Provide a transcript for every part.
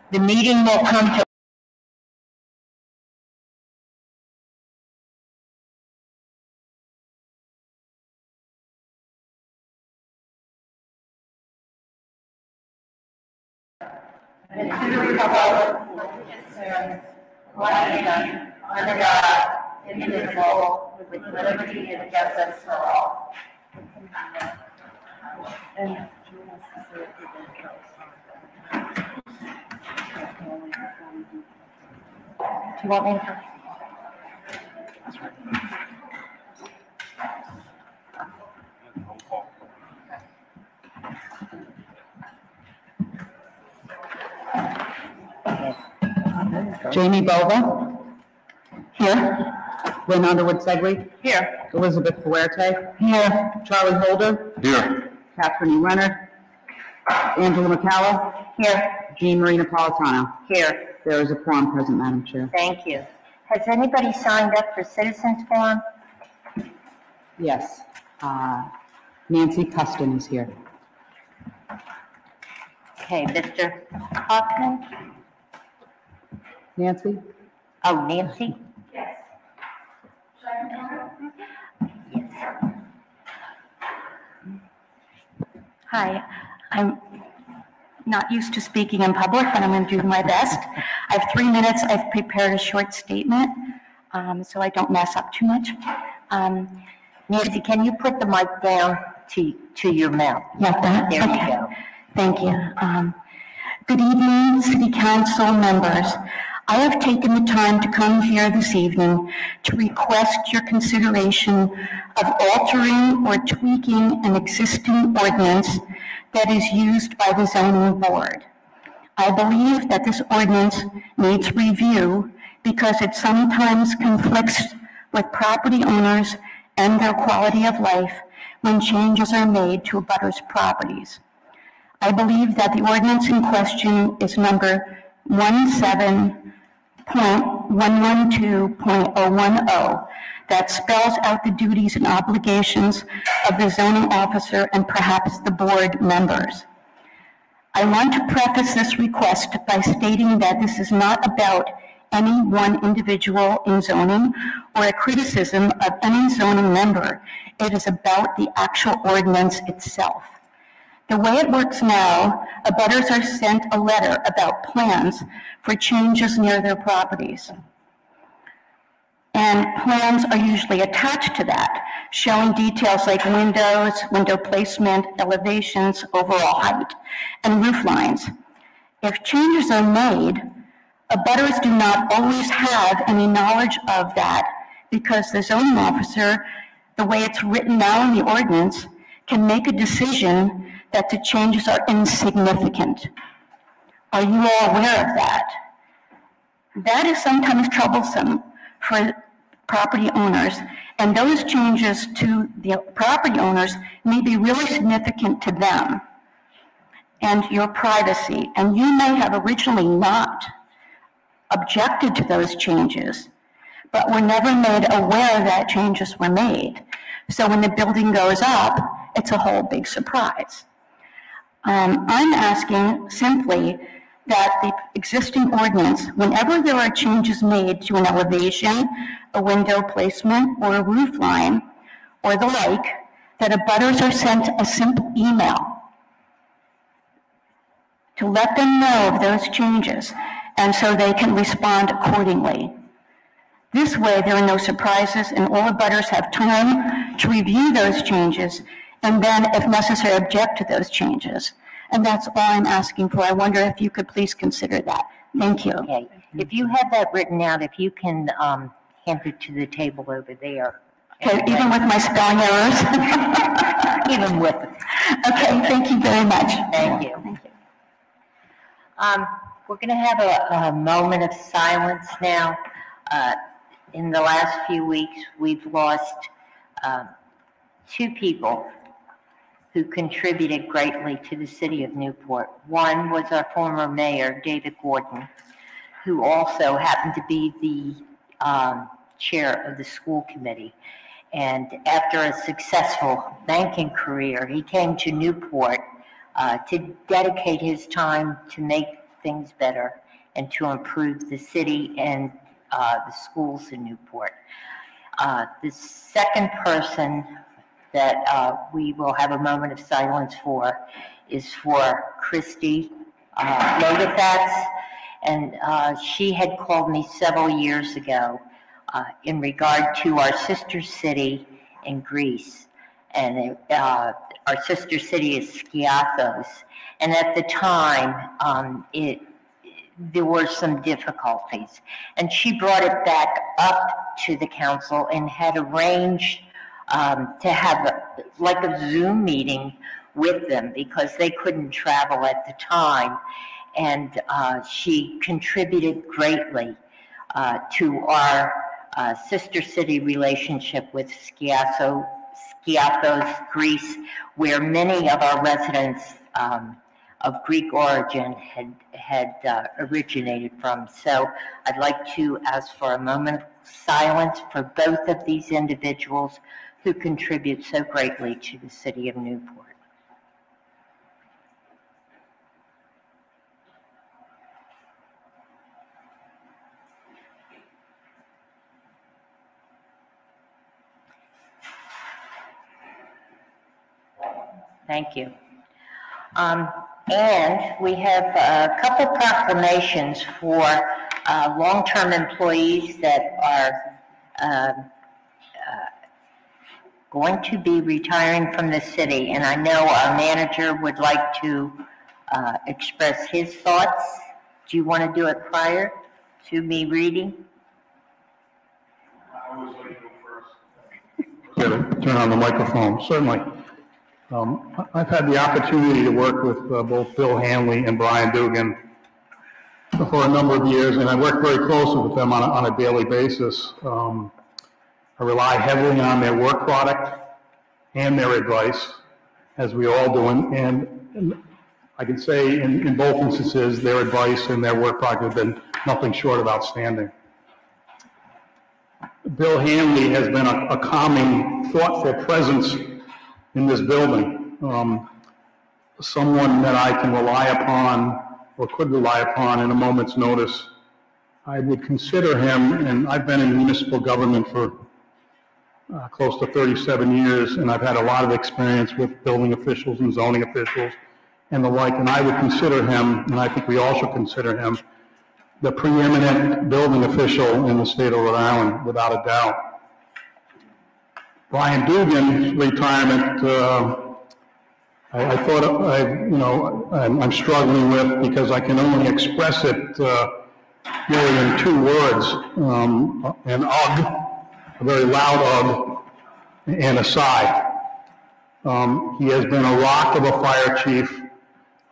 The meeting will come to and to the republic which stands one nation under God, indivisible, with liberty and justice for all. And do you want me to? Jamie Bova. Here. Lynn Underwood Segway. Here. Elizabeth Fuerte. Here. Charlie Holder. Here. Catherine E. Renner. Angela McCalla. Here. Jean Marie Napolitano. Here. There is a quorum present, Madam Chair. Thank you. Has anybody signed up for citizens forum? Yes. Nancy Custon is here. Okay, Mr. Hoffman? Nancy? Oh, Nancy? Yes. Yes. Hi, I'm not used to speaking in public, but I'm going to do my best. I have 3 minutes. I've prepared a short statement, so I don't mess up too much. Nancy, can you put the mic down to your mouth? Like that? There Okay. you go. Thank you. Good evening, City Council members. I have taken the time to come here this evening to request your consideration of altering or tweaking an existing ordinance that is used by the zoning board. I believe that this ordinance needs review because it sometimes conflicts with property owners and their quality of life when changes are made to abutters' properties. I believe that the ordinance in question is number 17.112.010 that spells out the duties and obligations of the zoning officer and perhaps the board members. I want to preface this request by stating that this is not about any one individual in zoning or a criticism of any zoning member. It is about the actual ordinance itself. The way it works now, abutters are sent a letter about plans for changes near their properties. And plans are usually attached to that, showing details like windows, window placement, elevations, overall height, and roof lines. If changes are made, abutters do not always have any knowledge of that because the zoning officer, the way it's written now in the ordinance, can make a decision that the changes are insignificant. Are you all aware of that? That is sometimes troublesome for property owners, and those changes to the property owners may be really significant to them and your privacy, and you may have originally not objected to those changes, but were never made aware that changes were made. So when the building goes up, it's a whole big surprise. I'm asking simply that the existing ordinance, whenever there are changes made to an elevation, a window placement, or a roof line, or the like, that abutters are sent a simple email to let them know of those changes, and so they can respond accordingly. This way, there are no surprises, and all abutters have time to review those changes, and then, if necessary, object to those changes. And that's all I'm asking for. I wonder if you could please consider that. Thank you. Okay. If you have that written out, if you can hand it to the table over there. Okay, even with my spelling errors? Even with it. Okay, thank you very much. Thank you. Thank you. We're going to have a moment of silence now. In the last few weeks, we've lost 2 people who contributed greatly to the city of Newport. One was our former mayor, David Gordon, who also happened to be the chair of the school committee. And after a successful banking career, he came to Newport to dedicate his time to make things better and to improve the city and the schools in Newport. The second person that we will have a moment of silence for is for Christy Logathatz, and she had called me several years ago in regard to our sister city in Greece, and our sister city is Skiathos, and at the time there were some difficulties, and she brought it back up to the council and had arranged to have like a Zoom meeting with them because they couldn't travel at the time, and she contributed greatly to our sister city relationship with Skiathos, Greece, where many of our residents of Greek origin had originated from. So I'd like to ask for a moment of silence for both of these individuals who contribute so greatly to the city of Newport. Thank you. And we have a couple proclamations for long-term employees that are going to be retiring from the city. And I know our manager would like to express his thoughts. Do you want to do it prior to me reading? I always like to go first. Turn on the microphone, certainly. I've had the opportunity to work with both Bill Hanley and Brian Dugan for a number of years, and I work very closely with them on a daily basis. I rely heavily on their work product and their advice, as we all do, and I can say in both instances, their advice and their work product have been nothing short of outstanding. Bill Hanley has been a calming, thoughtful presence in this building, someone that I can rely upon or could rely upon in a moment's notice. I would consider him, and I've been in municipal government for close to 37 years, and I've had a lot of experience with building officials and zoning officials and the like, and I would consider him, and I think we all should consider him, the preeminent building official in the state of Rhode Island, without a doubt. Brian Dugan's retirement, I thought I'm struggling with because I can only express it really in two words, an ugh, a very loud ugh, and a sigh. He has been a rock of a fire chief,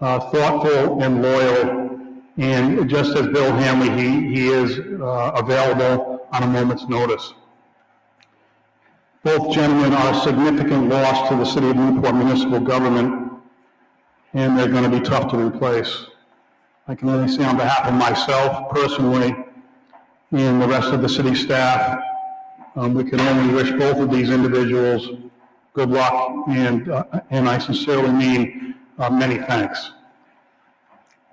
thoughtful and loyal, and just as Bill Hanley, he is available on a moment's notice. Both gentlemen are a significant loss to the City of Newport municipal government, and they're going to be tough to replace. I can only say on behalf of myself personally and the rest of the city staff, we can only wish both of these individuals good luck, and I sincerely mean many thanks.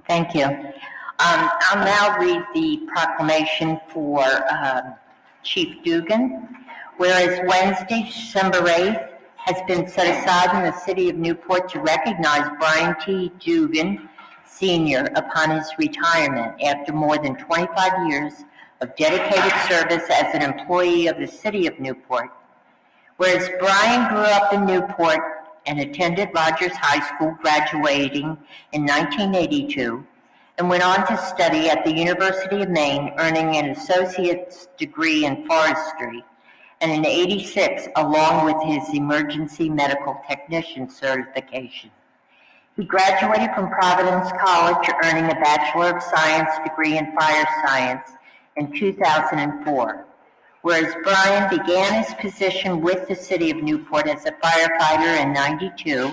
Thank you. I'll now read the proclamation for Chief Dugan. Whereas Wednesday, December 8th, has been set aside in the city of Newport to recognize Brian T. Dugan, Sr. upon his retirement after more than 25 years of dedicated service as an employee of the city of Newport. Whereas Brian grew up in Newport and attended Rogers High School, graduating in 1982, and went on to study at the University of Maine, earning an associate's degree in forestry, and in '86, along with his emergency medical technician certification. He graduated from Providence College, earning a Bachelor of Science degree in Fire Science in 2004. Whereas Brian began his position with the City of Newport as a firefighter in '92,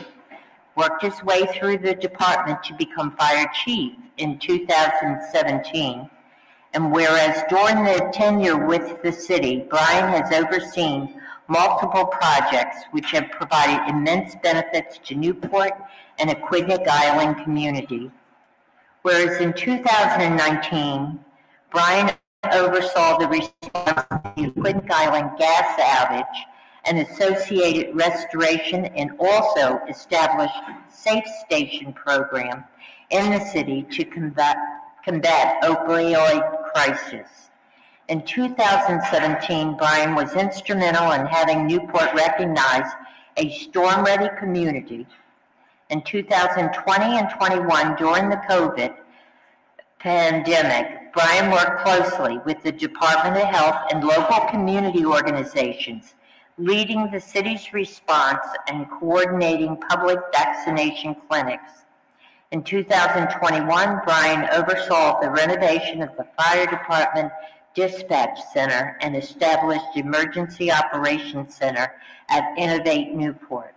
worked his way through the department to become fire chief in 2017, and whereas during their tenure with the city, Brian has overseen multiple projects which have provided immense benefits to Newport and Aquidneck Island community. Whereas in 2019, Brian oversaw the response to the Aquidneck Island gas outage and associated restoration, and also established safe station program in the city to combat opioid crisis. In 2017, Brian was instrumental in having Newport recognize a storm-ready community. In 2020 and 21, during the COVID pandemic, Brian worked closely with the Department of Health and local community organizations, leading the city's response and coordinating public vaccination clinics. In 2021, Brian oversaw the renovation of the fire department dispatch center and established Emergency Operations Center at Innovate Newport.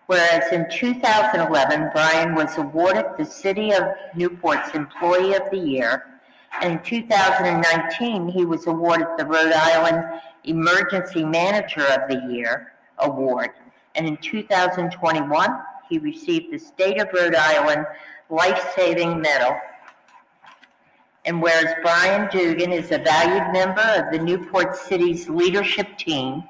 Whereas in 2011, Brian was awarded the City of Newport's Employee of the Year, and in 2019, he was awarded the Rhode Island Emergency Manager of the Year award, and in 2021, he received the State of Rhode Island Life-Saving Medal. And whereas Brian Dugan is a valued member of the Newport City's leadership team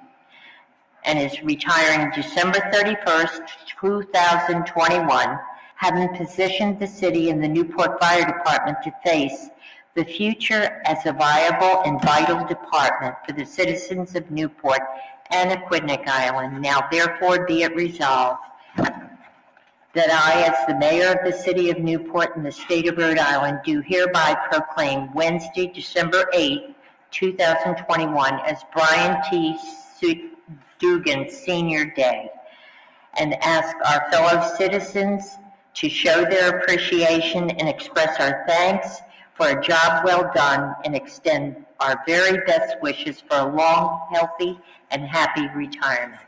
and is retiring December 31st, 2021, having positioned the city and the Newport Fire Department to face the future as a viable and vital department for the citizens of Newport and Aquidneck Island. Now therefore be it resolved that I, as the mayor of the city of Newport and the state of Rhode Island, do hereby proclaim Wednesday, December 8, 2021 as Brian T. Dugan Senior Day, and ask our fellow citizens to show their appreciation and express our thanks for a job well done, and extend our very best wishes for a long, healthy, and happy retirement.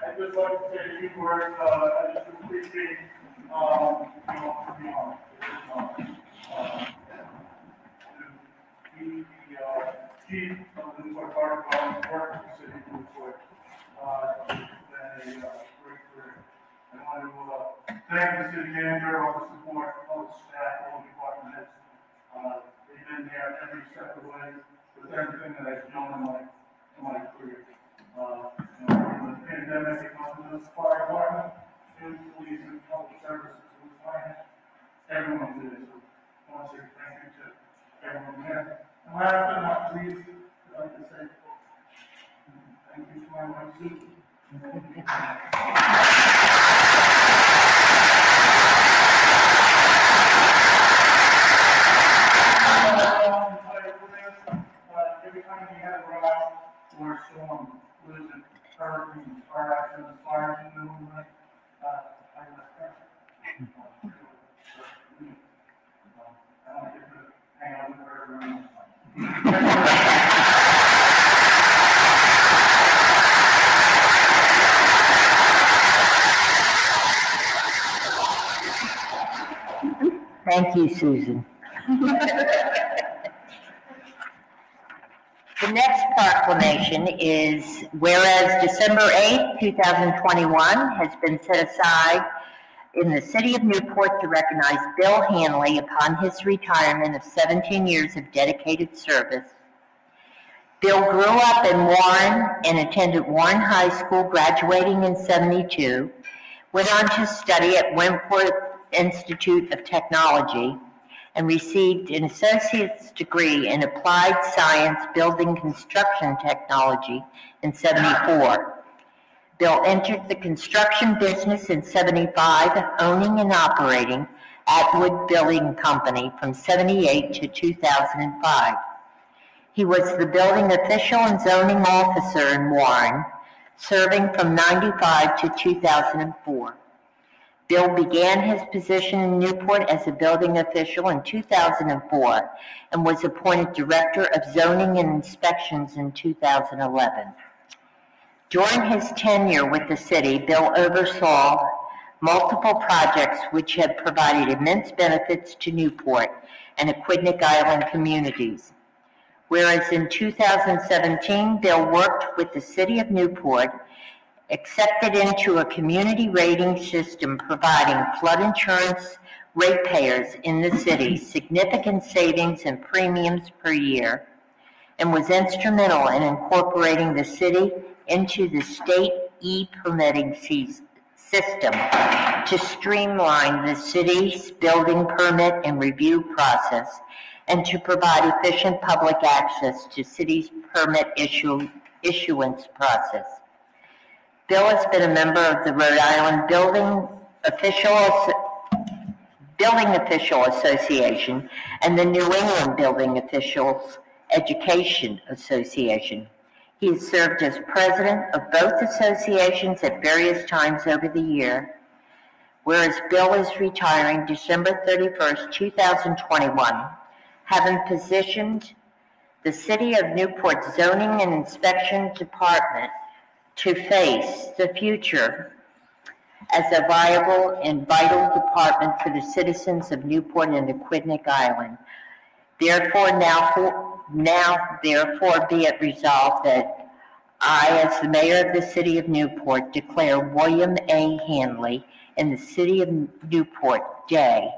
I'd just like to say a few words. I just appreciate, the chief of the Newport Fire Department worked with the city of Newport. It's been a great career. I want to thank the city manager, all the support, all the staff, all the department heads. They've been there every step of the way with everything that I've done in my career. During the pandemic, it comes to the fire department, and police and public services, and finance. Everyone did it. So I want to say thank you to everyone here. And last but not least, I'd like to say thank you to my wife, Susan. Every time we had a route or a storm, losing hurricanes, fire accidents, fires in the middle of the night, I left her. I don't get to hang out with her around. Thank you, Susan. The next proclamation is, whereas December 8, 2021 has been set aside in the city of Newport to recognize Bill Hanley upon his retirement of 17 years of dedicated service. Bill grew up in Warren and attended Warren High School, graduating in '72, went on to study at Wentworth Institute of Technology, and received an associate's degree in applied science building construction technology in '74. Bill entered the construction business in '75, owning and operating Atwood Building Company from '78 to 2005. He was the building official and zoning officer in Warren, serving from '95 to 2004. Bill began his position in Newport as a building official in 2004 and was appointed Director of Zoning and Inspections in 2011. During his tenure with the city, Bill oversaw multiple projects which have provided immense benefits to Newport and Aquidneck Island communities. Whereas in 2017, Bill worked with the city of Newport, accepted into a community rating system providing flood insurance ratepayers in the city significant savings and premiums per year, and was instrumental in incorporating the city into the state e-permitting system to streamline the city's building permit and review process and to provide efficient public access to city's permit issuance process. Bill has been a member of the Rhode Island Building Official Association and the New England Building Officials Education Association. He has served as president of both associations at various times over the year, whereas Bill is retiring December 31st, 2021, having positioned the City of Newport Zoning and Inspection Department to face the future as a viable and vital department for the citizens of Newport and Aquidneck Island. Therefore, therefore be it resolved that I, as the mayor of the city of Newport, declare William A. Hanley in the city of Newport Day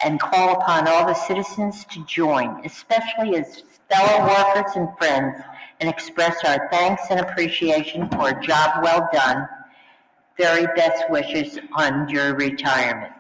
and call upon all the citizens to join, especially as fellow workers and friends, and express our thanks and appreciation for a job well done. Very best wishes on your retirement.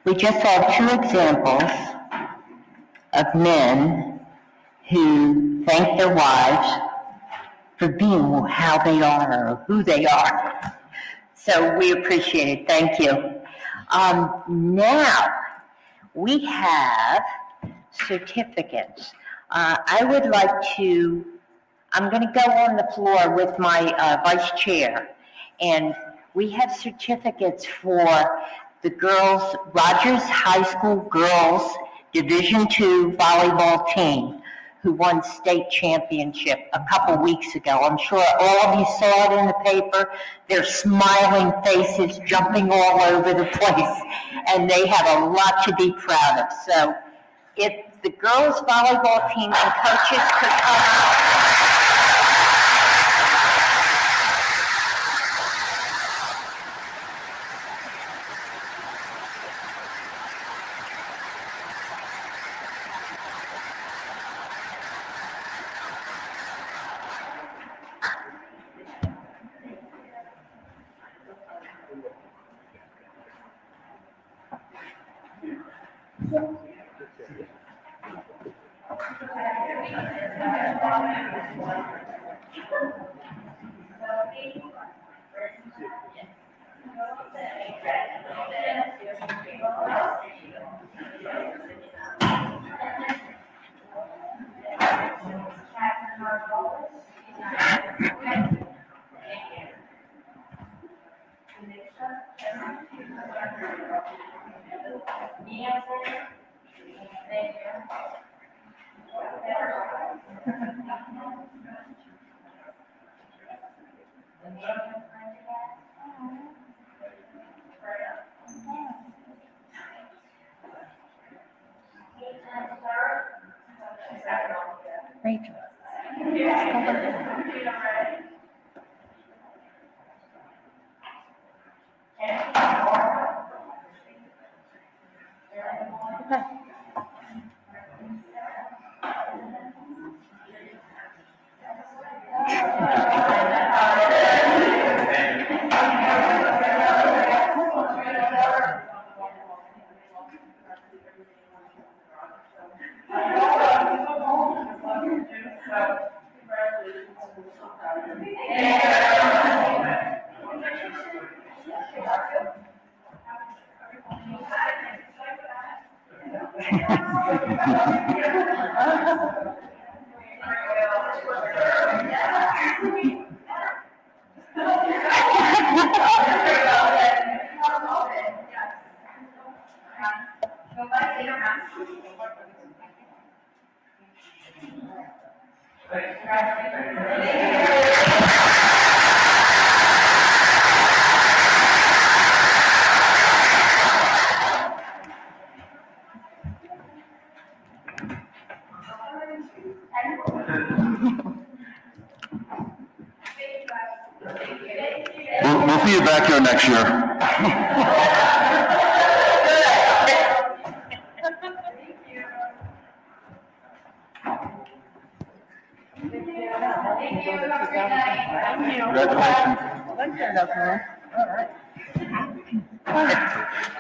We just saw two examples of men who thank their wives for being how they are or who they are. So we appreciate it. Thank you. Now we have certificates. I'm going to go on the floor with my vice chair, and we have certificates for the girls, Rogers High School girls Division II volleyball team, who won state championship a couple weeks ago. I'm sure all of you saw it in the paper. Their smiling faces jumping all over the place, and they have a lot to be proud of. So if the girls volleyball team and coaches could come out. We'll see you back here next year. Congratulations.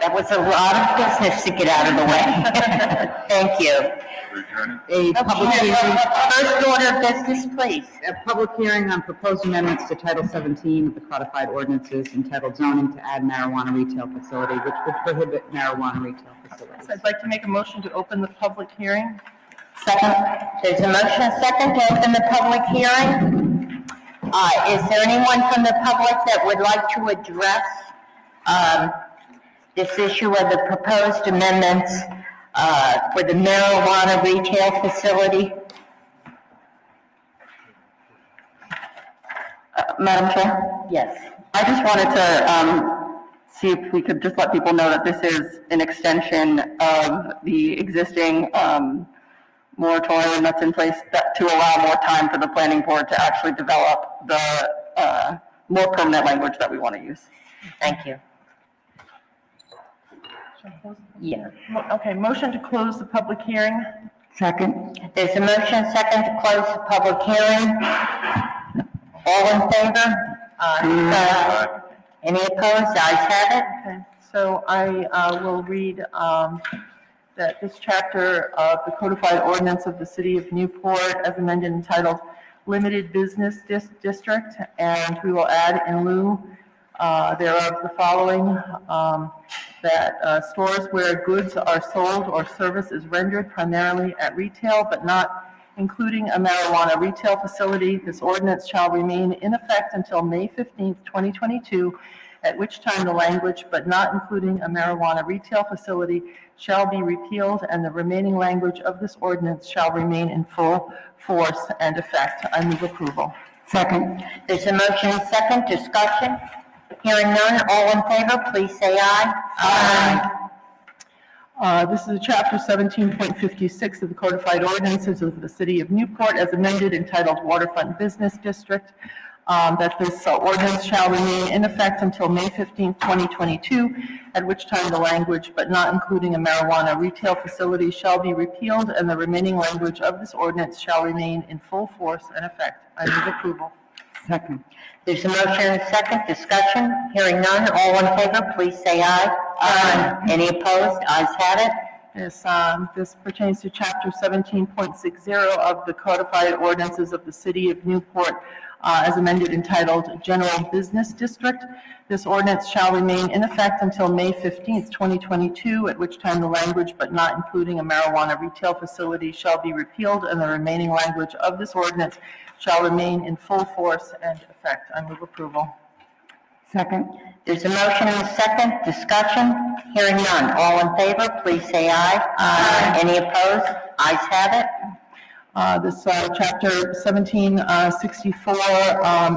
That was a lot of business to get out of the way. Thank you. A public hearing, First order of business, please. a public hearing on proposed amendments to Title 17 of the codified ordinances entitled zoning to add marijuana retail facility, which would prohibit marijuana retail facilities. So I'd like to make a motion to open the public hearing. Second. There's a motion and second to open the public hearing. Is there anyone from the public that would like to address this issue of the proposed amendments for the marijuana retail facility? Madam Chair, Yes. I just wanted to see if we could just let people know that this is an extension of the existing moratorium that's in place to allow more time for the planning board to actually develop the more permanent language that we want to use. Thank you. Yeah. Okay, motion to close the public hearing. Second. There's a motion and second to close the public hearing. All in favor? Aye. Any opposed? Ayes have it. Okay, so I will read that this chapter of the codified ordinance of the city of Newport as amended entitled Limited Business District, and we will add in lieu thereof the following, that stores where goods are sold or service is rendered primarily at retail but not including a marijuana retail facility, this ordinance shall remain in effect until May 15th, 2022, at which time the language but not including a marijuana retail facility shall be repealed and the remaining language of this ordinance shall remain in full force and effect. I move approval. Second. There's a motion and second. Discussion. Hearing none. All in favor, please say aye. Aye. This is chapter 17.56 of the codified ordinances of the city of Newport as amended entitled Waterfront Business District. That this ordinance shall remain in effect until May 15th, 2022, at which time the language but not including a marijuana retail facility shall be repealed and the remaining language of this ordinance shall remain in full force and effect. I move approval. Second. There's a motion and a second. Discussion. Hearing none. All in favor, please say aye. Aye. Any opposed? Ayes have it. This pertains to chapter 17.60 of the codified ordinances of the city of Newport as amended entitled General Business District. This ordinance shall remain in effect until May 15th, 2022, at which time the language but not including a marijuana retail facility shall be repealed and the remaining language of this ordinance shall remain in full force and effect. I move approval. Second. There's a motion and a second. Discussion. Hearing none. All in favor, please say aye. Aye. Any opposed? Ayes have it. This chapter 1764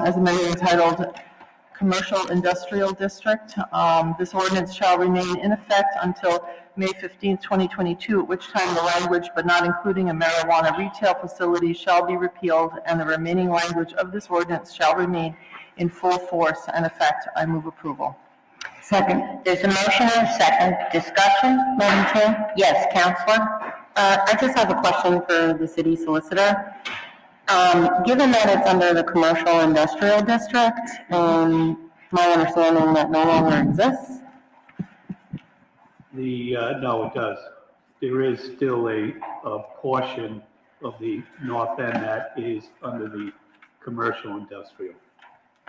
as amended entitled Commercial Industrial District. This ordinance shall remain in effect until May 15th, 2022, at which time the language but not including a marijuana retail facility shall be repealed and the remaining language of this ordinance shall remain in full force and effect. I move approval. Second. There's a motion and a second. Discussion. Madam Chair? Yes, Counselor? I just have a question for the city solicitor. Given that it's under the commercial industrial district, my understanding that no longer exists. No, it does. There is still a portion of the north end that is under the commercial industrial.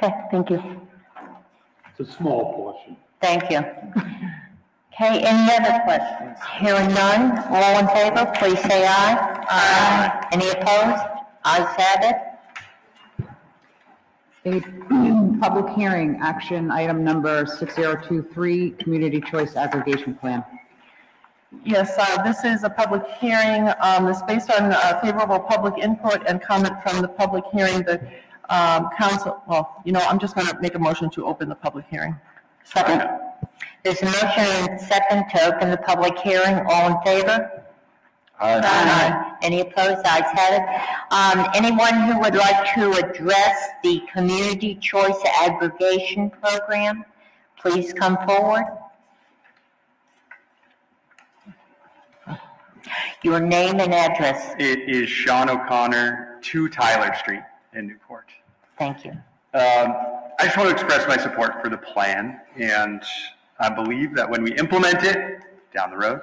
Okay, thank you. It's a small portion. Thank you. Okay, any other questions? Hearing none, all in favor, please say aye. Aye. Any opposed? Ayes have it. A public hearing, action item number 6023, Community Choice Aggregation Plan. Yes, this is a public hearing. It's based on favorable public input and comment from the public hearing. The council, well, I'm just going to make a motion to open the public hearing. Second. There's a motion and second to open the public hearing. All in favor? Aye. Any opposed? Ayes have it. Anyone who would like to address the Community Choice Aggregation Program, please come forward. Your name and address. It is Sean O'Connor, 2 Tyler Street in Newport. Thank you. I just want to express my support for the plan, and I believe that when we implement it down the road,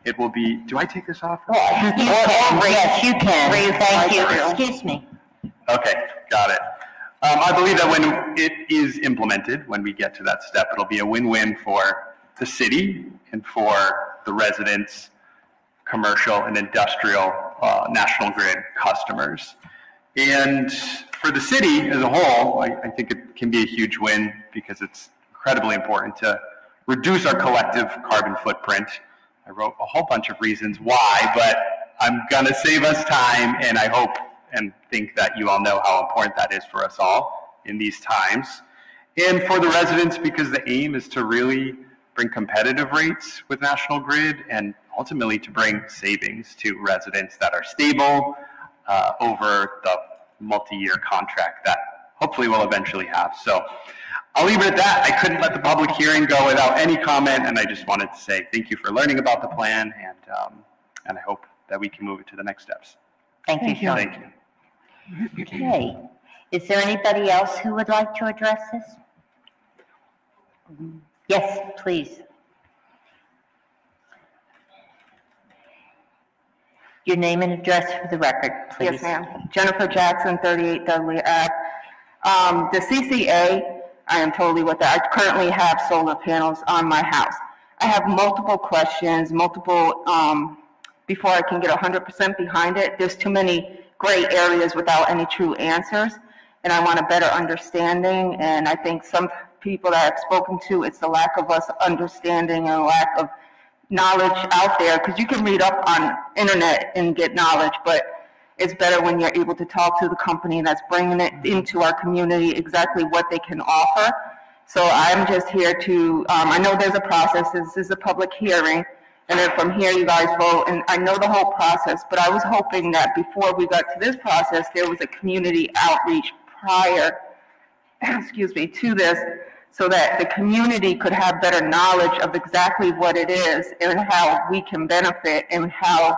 it will be, do I take this off? Yes, you can. Thank you. Excuse me. Okay, got it. I believe that when it is implemented, when we get to that step, it'll be a win-win for the city and for the residents, commercial and industrial National Grid customers. And for the city as a whole, I think it can be a huge win because it's incredibly important to reduce our collective carbon footprint. I wrote a whole bunch of reasons why, but I'm gonna save us time, and I hope and think that you all know how important that is for us all in these times. And for the residents, because the aim is to really bring competitive rates with National Grid and ultimately to bring savings to residents that are stable over the multi-year contract that hopefully we'll eventually have. So I'll leave it at that. I couldn't let the public hearing go without any comment, and I just wanted to say thank you for learning about the plan, and I hope that we can move it to the next steps. Thank you, Sean. Thank you. Okay. Is there anybody else who would like to address this? Yes, please. Your name and address for the record, please. Yes, ma'am. Jennifer Jackson, 38 Dudley Ave. The CCA, I am totally with that. I currently have solar panels on my house. I have multiple questions, before I can get 100% behind it. There's too many gray areas without any true answers, and I want a better understanding. And I think some people that I've spoken to, it's the lack of us understanding and lack of knowledge out there, because you can read up on internet and get knowledge, but it's better when you're able to talk to the company that's bringing it into our community, exactly what they can offer. So I'm just here to, I know there's a process, this is a public hearing, and then from here you guys vote, and I know the whole process, but I was hoping that before we got to this process, there was a community outreach prior, excuse me, to this, so that the community could have better knowledge of exactly what it is and how we can benefit and how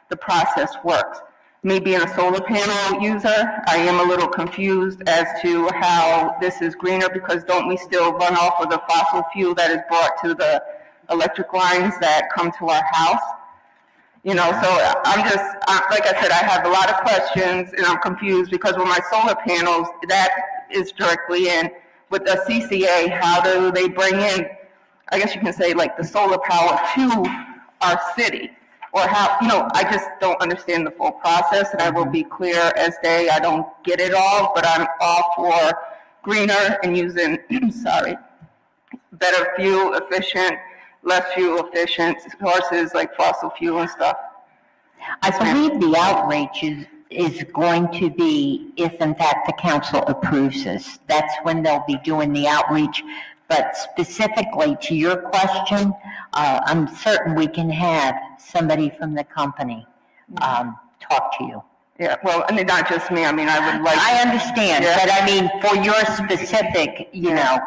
the process works. Me being a solar panel user, I am a little confused as to how this is greener, because don't we still run off of the fossil fuel that is brought to the electric lines that come to our house? You know, so I'm just, like I said, I have a lot of questions and I'm confused, because with my solar panels, that is directly in. With the CCA, how do they bring in, I guess you can say, like the solar power to our city? Or how, you know, I just don't understand the full process, and I will be clear as day, I don't get it all, but I'm all for greener and using, better fuel efficient, less fuel efficient sources like fossil fuel and stuff. I believe the outreach is going to be, if in fact the council approves this, that's when they'll be doing the outreach. But specifically to your question, I'm certain we can have somebody from the company talk to you. Yeah, well, I mean, not just me, I mean, I would like. I understand, but I mean, for your specific, you know.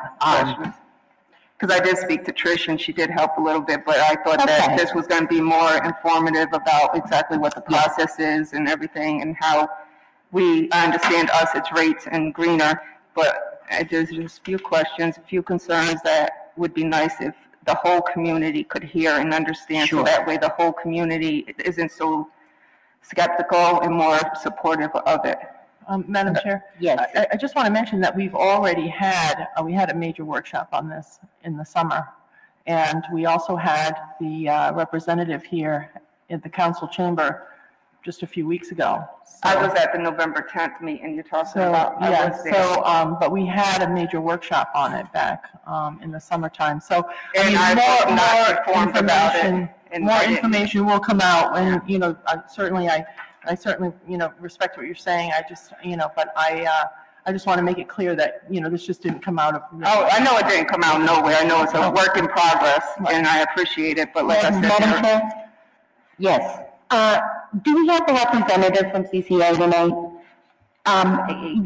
Because I did speak to Trish and she did help a little bit, but I thought that this was going to be more informative about exactly what the process is and everything, and how I understand us, it's rates and greener, but there's just a few questions, a few concerns that would be nice if the whole community could hear and understand, so that way the whole community isn't so skeptical and more supportive of it. Madam Chair? Yes. I just want to mention that we've already had, we had a major workshop on this in the summer. And we also had the representative here in the council chamber just a few weeks ago. I was at the November 10th meeting you're talking So, about. I yeah, was there. so, but we had a major workshop on it back in the summertime. So, I mean, And I was not informed about it. more information will come out, and, you know, I certainly, you know, respect what you're saying. I just, you know, but I just want to make it clear that, you know, this just didn't come out of. Oh, I know it didn't come out of nowhere. I know it's a work in progress, and I appreciate it, but like I said. Madam Chair? Yes. Do we have a representative from CCA tonight?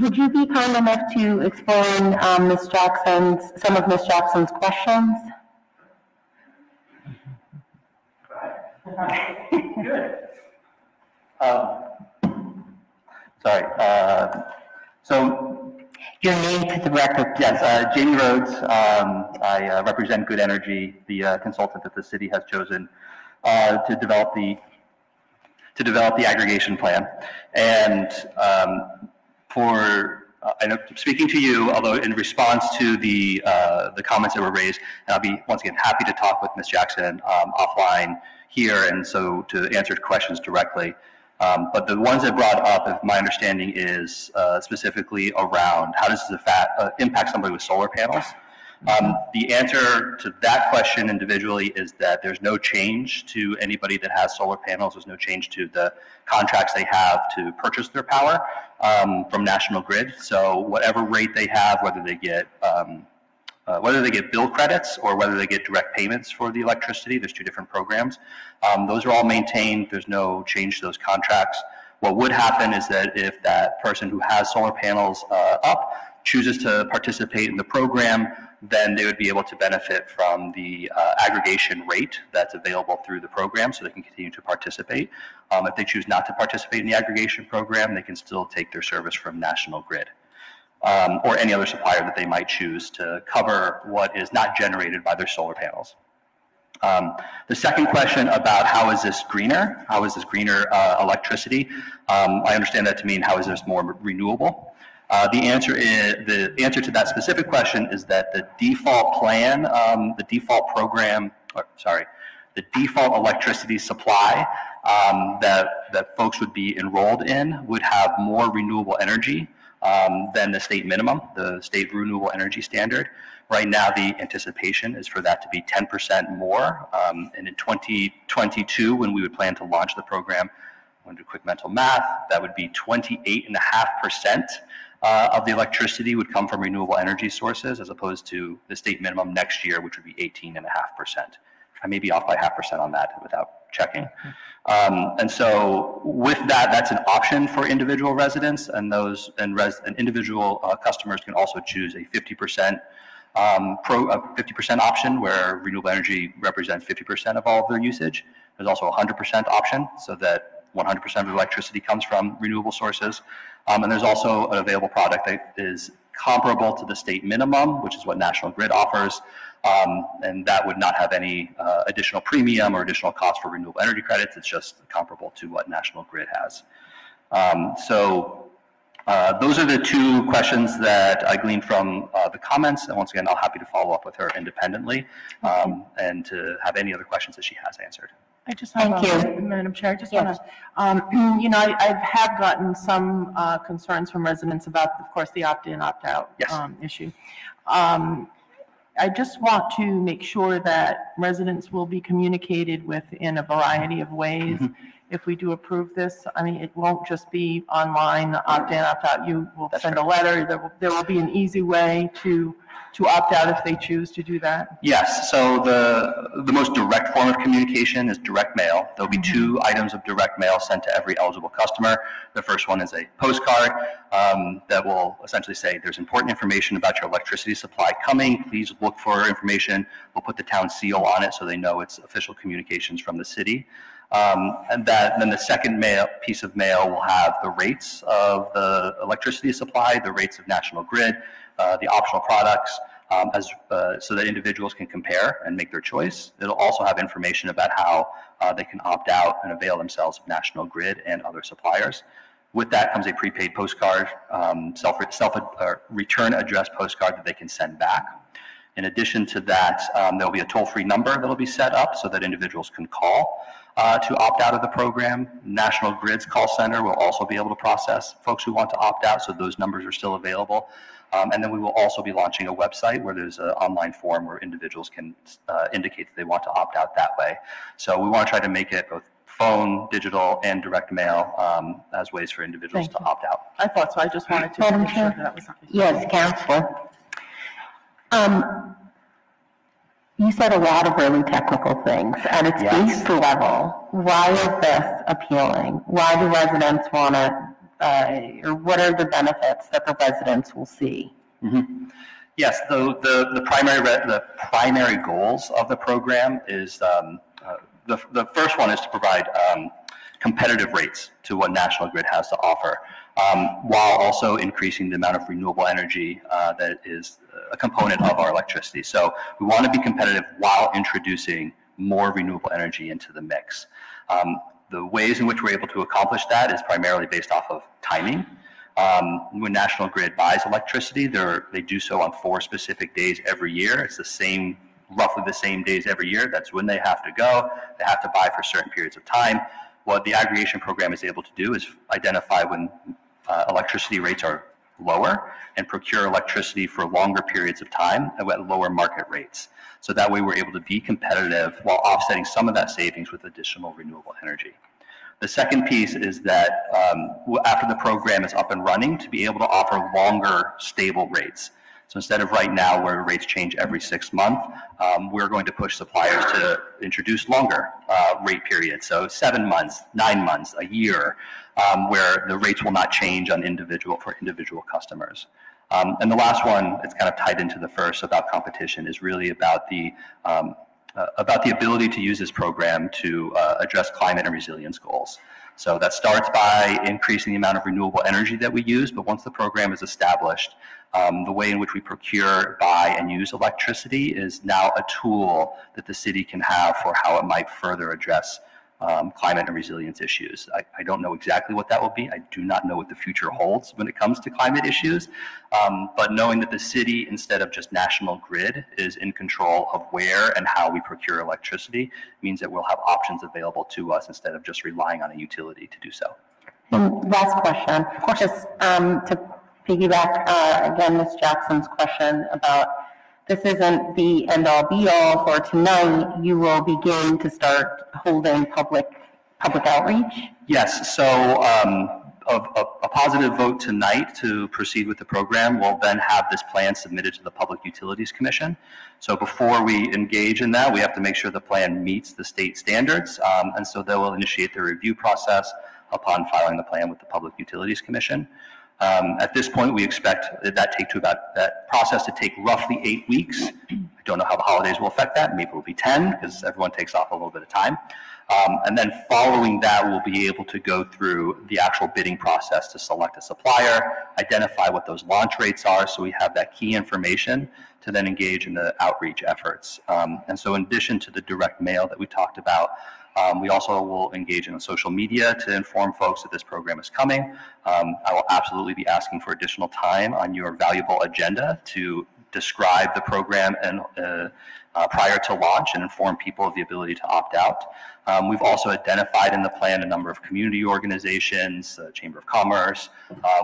Would you be kind enough to explain some of Ms. Jackson's questions? Sorry, so. Your name to the record. Yes, Jamie Rhodes, I represent Good Energy, the consultant that the city has chosen to develop the aggregation plan. And I know, speaking to you, although in response to the comments that were raised, and I'll be once again happy to talk with Ms. Jackson offline here, and so to answer questions directly. But the ones that brought up, my understanding is specifically around how does this impact somebody with solar panels. The answer to that question individually is that there's no change to anybody that has solar panels. There's no change to the contracts they have to purchase their power from National Grid. So whatever rate they have, whether they get bill credits or whether they get direct payments for the electricity, there's two different programs. Those are all maintained. There's no change to those contracts. What would happen is that if that person who has solar panels up chooses to participate in the program, then they would be able to benefit from the aggregation rate that's available through the program, so they can continue to participate. If they choose not to participate in the aggregation program, they can still take their service from National Grid or any other supplier that they might choose to cover what is not generated by their solar panels. The second question about how is this greener? How is this greener electricity? I understand that to mean how is this more renewable? The answer to that specific question is that the default plan, the default program, the default electricity supply that folks would be enrolled in would have more renewable energy than the state minimum, the state renewable energy standard. Right now, the anticipation is for that to be 10% more. And in 2022, when we would plan to launch the program, I'm going to do quick mental math, that would be 28.5% of the electricity would come from renewable energy sources, as opposed to the state minimum next year, which would be 18.5%. I may be off by 0.5% on that without checking. And so with that, that's an option for individual residents, and individual customers can also choose a 50% 50% option where renewable energy represents 50% of all of their usage. There's also a 100% option, so that 100% of the electricity comes from renewable sources. And there's also an available product that is comparable to the state minimum, which is what National Grid offers. And that would not have any additional premium or additional cost for renewable energy credits. It's just comparable to what National Grid has. Those are the two questions that I gleaned from the comments. And once again, I'll happy to follow up with her independently and to have any other questions that she has answered. I just have, Madam Chair, I just want to, you know, I have gotten some concerns from residents about, of course, the opt-in, opt-out issue. I just want to make sure that residents will be communicated with in a variety of ways. If we do approve this, I mean, it won't just be online, opt-in, opt-out. You will send a letter. There will be an easy way to opt out if they choose to do that? Yes, so the most direct form of communication is direct mail. There'll be 2 items of direct mail sent to every eligible customer. The first one is a postcard that will essentially say there's important information about your electricity supply coming. Please look for information. We'll put the town seal on it so they know it's official communications from the city. And then the second piece of mail will have the rates of the electricity supply, the rates of National Grid, the optional products, so that individuals can compare and make their choice. It'll also have information about how they can opt out and avail themselves of National Grid and other suppliers. With that comes a prepaid postcard, return address postcard that they can send back. In addition to that, there'll be a toll-free number that'll be set up so that individuals can call to opt out of the program. National Grid's call center will also be able to process folks who want to opt out, so those numbers are still available. And then we will also be launching a website where there's an online form where individuals can indicate that they want to opt out that way. So we want to try to make it both phone, digital, and direct mail as ways for individuals to opt out. I thought so. I just wanted to Madam make sure Chair? that was. Yes, Counselor. You said a lot of really technical things. At its base level, why is this appealing? Why do residents want to, or what are the benefits that the residents will see? Mm-hmm. Yes, the primary goals of the program is the first one is to provide competitive rates to what National Grid has to offer, while also increasing the amount of renewable energy that is a component of our electricity. So we want to be competitive while introducing more renewable energy into the mix. The ways in which we're able to accomplish that is primarily based off of timing. When National Grid buys electricity, they do so on 4 specific days every year. It's roughly the same days every year. That's when they have to go. They have to buy for certain periods of time. What the aggregation program is able to do is identify when electricity rates are lower and procure electricity for longer periods of time at lower market rates. So that way we're able to be competitive while offsetting some of that savings with additional renewable energy. The second piece is that after the program is up and running, to be able to offer longer, stable rates. So instead of right now where rates change every 6 months, we're going to push suppliers to introduce longer rate periods. So 7 months, 9 months, a year, where the rates will not change for individual customers. And the last one, it's kind of tied into the first about competition, is really about the ability to use this program to address climate and resilience goals. So that starts by increasing the amount of renewable energy that we use, but once the program is established, the way in which we procure, buy, and use electricity is now a tool that the city can have for how it might further address climate and resilience issues. I don't know exactly what that will be. I do not know what the future holds when it comes to climate issues, but knowing that the city, instead of just National Grid, is in control of where and how we procure electricity means that we'll have options available to us instead of just relying on a utility to do so. Last question. Just to piggyback again, Ms. Jackson's question about this isn't the end-all be-all for tonight. You will begin to start holding public outreach? Yes, so a positive vote tonight to proceed with the program will then have this plan submitted to the Public Utilities Commission. So before we engage in that, we have to make sure the plan meets the state standards, and so they will initiate the review process upon filing the plan with the Public Utilities Commission. At this point, we expect that process to take roughly 8 weeks. I don't know how the holidays will affect that. Maybe it will be 10 because everyone takes off a little bit of time. And then following that, we'll be able to go through the actual bidding process to select a supplier, identify what those launch rates are, so we have that key information to then engage in the outreach efforts. And so in addition to the direct mail that we talked about, we also will engage in social media to inform folks that this program is coming. I will absolutely be asking for additional time on your valuable agenda to describe the program and prior to launch and inform people of the ability to opt out. We've also identified in the plan a number of community organizations, Chamber of Commerce,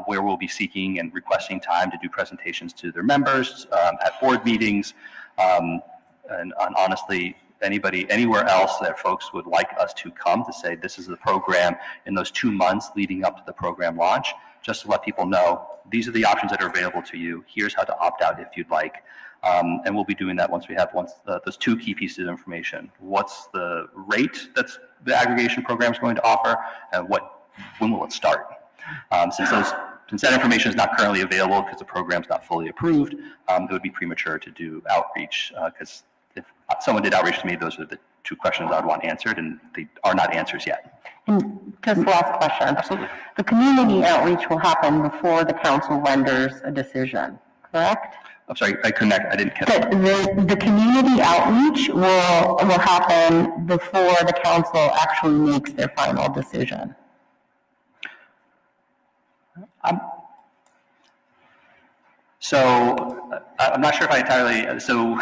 where we'll be seeking and requesting time to do presentations to their members at board meetings, and honestly, anywhere else that folks would like us to come to say this is the program in those 2 months leading up to the program launch, just to let people know these are the options that are available to you. Here's how to opt out if you'd like. And we'll be doing that once we have those 2 key pieces of information. What's the rate that's the aggregation program is going to offer, and when will it start? Since that information is not currently available because the program's not fully approved, it would be premature to do outreach because if someone did outreach to me, those are the 2 questions I'd want answered, and they are not answers yet. And just last question. Absolutely. The community outreach will happen before the council renders a decision, correct? I'm sorry, I didn't catch that. The community outreach will happen before the council actually makes their final decision. So I'm not sure if I entirely, so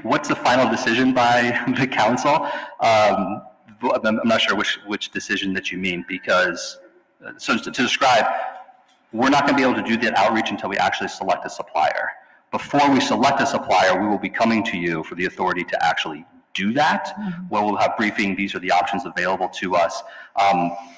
what's the final decision by the council? I'm not sure which decision that you mean, because, so to describe, we're not going to be able to do that outreach until we actually select a supplier. Before we select a supplier, we will be coming to you for the authority to actually do that, where we'll have briefing, these are the options available to us.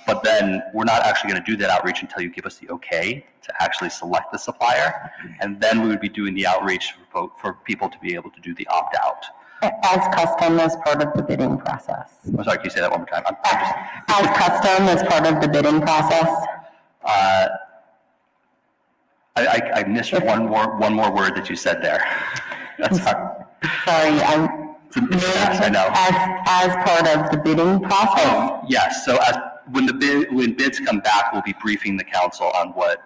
But then we're not actually going to do that outreach until you give us the okay to actually select the supplier. And then we would be doing the outreach for people to be able to do the opt-out. As custom as part of the bidding process. I'm sorry, can you say that one more time? As custom as part of the bidding process. I missed one more word that you said there. That's hard. Sorry, Yes, I know. As part of the bidding process? Yes, so when bids come back, we'll be briefing the council on what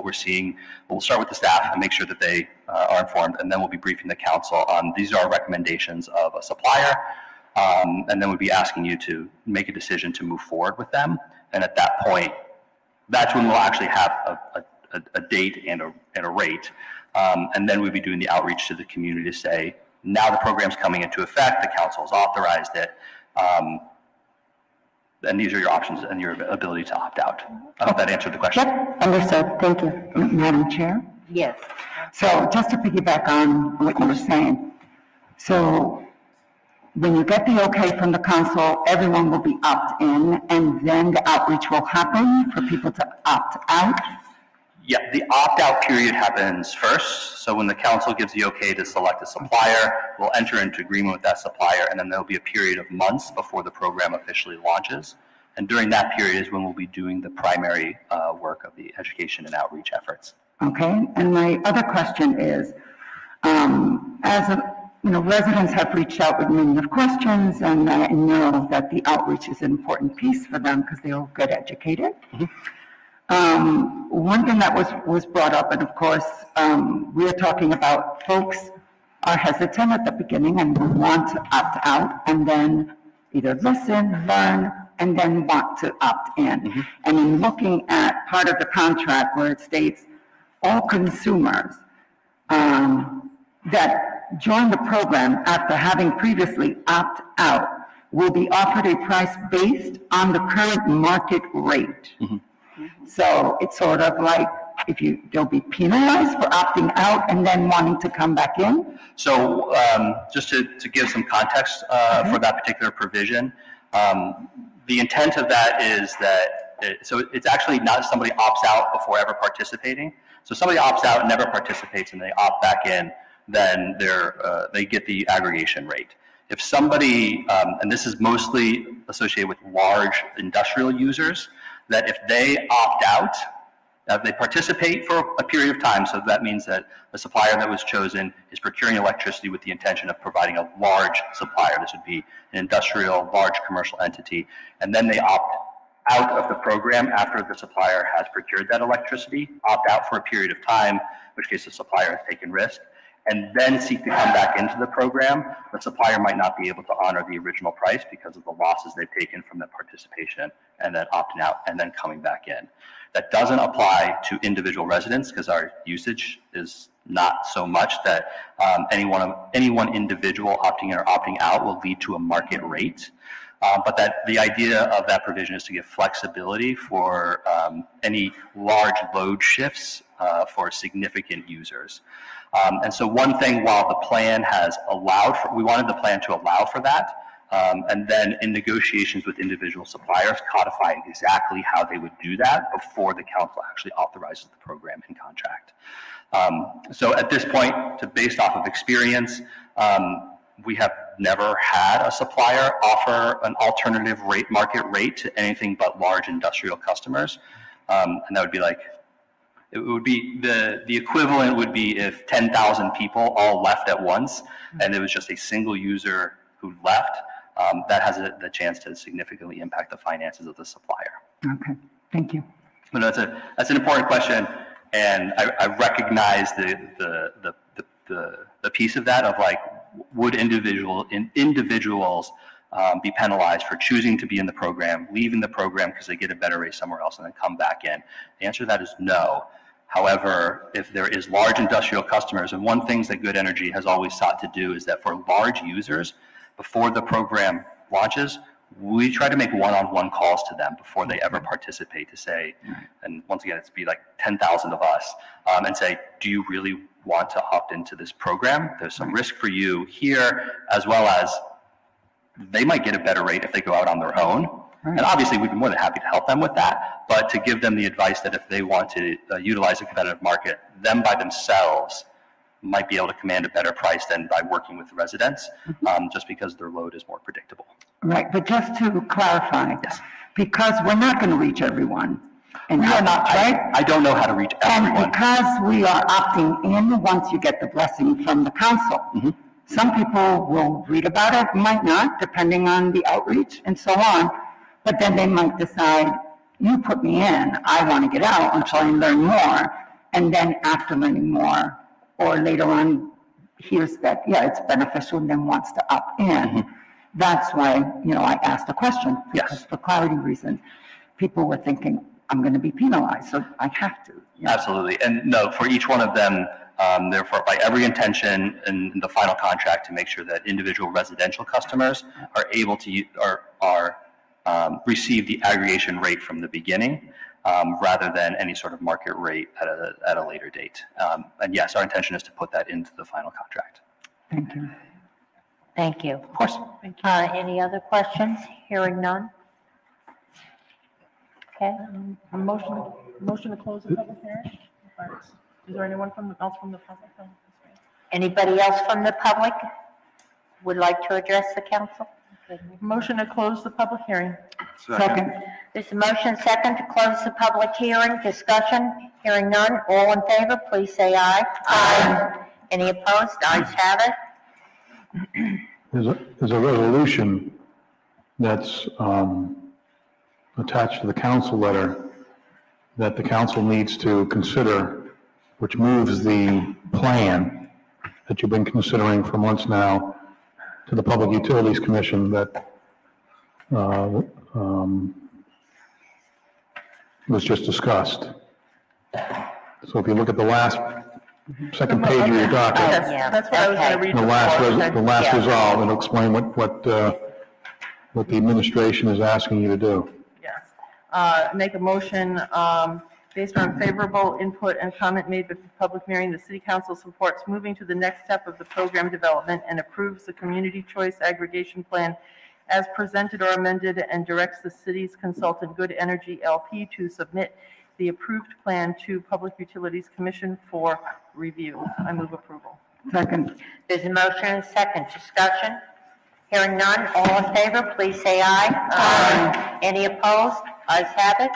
we're seeing. We'll start with the staff and make sure that they are informed, and then we'll be briefing the council on these are our recommendations of a supplier, and then we'll be asking you to make a decision to move forward with them. And at that point, that's when we'll actually have a date and a rate, and then we'll be doing the outreach to the community to say, now the program's coming into effect, the council has authorized it, and these are your options and your ability to opt out. I hope that answered the question. Yep, understood, thank you. Madam Chair? Yes. So just to piggyback on what you were saying, so when you get the okay from the council, everyone will be opt-in, and then the outreach will happen for people to opt out? Yeah, the opt-out period happens first. So when the council gives the okay to select a supplier, we'll enter into agreement with that supplier, and then there'll be a period of months before the program officially launches. And during that period is when we'll be doing the primary work of the education and outreach efforts. Okay, and my other question is, residents have reached out with many of questions, and I know that the outreach is an important piece for them because they'll get educated. Mm-hmm. One thing that was brought up, and of course, we're talking about folks are hesitant at the beginning and want to opt out, and then either listen, learn, and then want to opt in. Mm-hmm. And in looking at part of the contract where it states all consumers that join the program after having previously opted out will be offered a price based on the current market rate. Mm-hmm. So it's sort of like they'll be penalized for opting out and then wanting to come back in. So just to give some context for that particular provision, the intent of that is that, it's actually not somebody opts out before ever participating. So somebody opts out and never participates and they opt back in, then they get the aggregation rate. If somebody, and this is mostly associated with large industrial users, that if they opt out, they participate for a period of time, so that means that the supplier that was chosen is procuring electricity with the intention of providing a large supplier. This would be an industrial, large commercial entity, and then they opt out of the program after the supplier has procured that electricity, opt out for a period of time, in which case the supplier has taken risk, and then seek to come back into the program. The supplier might not be able to honor the original price because of the losses they've taken from the participation and then opting out and then coming back in. That doesn't apply to individual residents because our usage is not so much that any one individual opting in or opting out will lead to a market rate. But the idea of that provision is to give flexibility for any large load shifts for significant users. And so one thing, while the plan has we wanted the plan to allow for that, and then in negotiations with individual suppliers, codify exactly how they would do that before the council actually authorizes the program in contract. So at this point, based off of experience, we have never had a supplier offer an alternative market rate to anything but large industrial customers. And that would be like, it would be the equivalent would be if 10,000 people all left at once and it was just a single user who left. That has the chance to significantly impact the finances of the supplier. Okay, thank you. But that's an important question, and I recognize the the piece of that of like, would individuals be penalized for choosing to be in the program, leaving the program because they get a better rate somewhere else and then come back in? The answer to that is no. However, if there is large industrial customers, and one thing that Good Energy has always sought to do is that for large users, before the program launches, we try to make one-on-one calls to them before they ever participate to say, and once again, it's be like 10,000 of us, and say, do you really want to opt into this program? There's some risk for you here, as well as they might get a better rate if they go out on their own. And obviously, we'd be more than happy to help them with that, but to give them the advice that if they want to utilize a competitive market, them by themselves might be able to command a better price than by working with residents, just because their load is more predictable. Right, but just to clarify, because we're not going to reach everyone. And we are not, right? I don't know how to reach everyone. And because we are opting in once you get the blessing from the council, some people will read about it, might not, depending on the outreach and so on. But then they might decide, you put me in, I want to get out until I learn more. And then after learning more, or later on hears that, yeah, it's beneficial and then wants to opt in. That's why, I asked the question, because for clarity reasons, people were thinking, I'm going to be penalized, so I have to. Absolutely. And no, for each one of them, therefore, by every intention in the final contract to make sure that individual residential customers are able to receive the aggregation rate from the beginning, rather than any sort of market rate at a later date. And yes, our intention is to put that into the final contract. Thank you. Thank you. Of course. Any other questions? Hearing none? Okay. A motion to close the public hearing? Is there anyone else from the public? Anybody else from the public would like to address the council? Motion to close the public hearing. Second. There's a motion second to close the public hearing. Discussion? Hearing none. All in favor, please say aye. Aye. Any opposed? Ayes have it. There's a resolution that's attached to the council letter that the council needs to consider, which moves the plan that you've been considering for months now to the Public Utilities Commission that was just discussed. So if you look at the second page of your document, That's what I was going to read. the last resolve, it'll explain what the administration is asking you to do. Yes. Make a motion, based on favorable input and comment made by the public hearing, the city council supports moving to the next step of the program development and approves the community choice aggregation plan as presented or amended, and directs the city's consultant, Good Energy LP, to submit the approved plan to Public Utilities Commission for review. I move approval. Second. There's a motion and a second. Discussion? Hearing none. All in favor, please say aye. Aye. Any opposed? Ayes have it.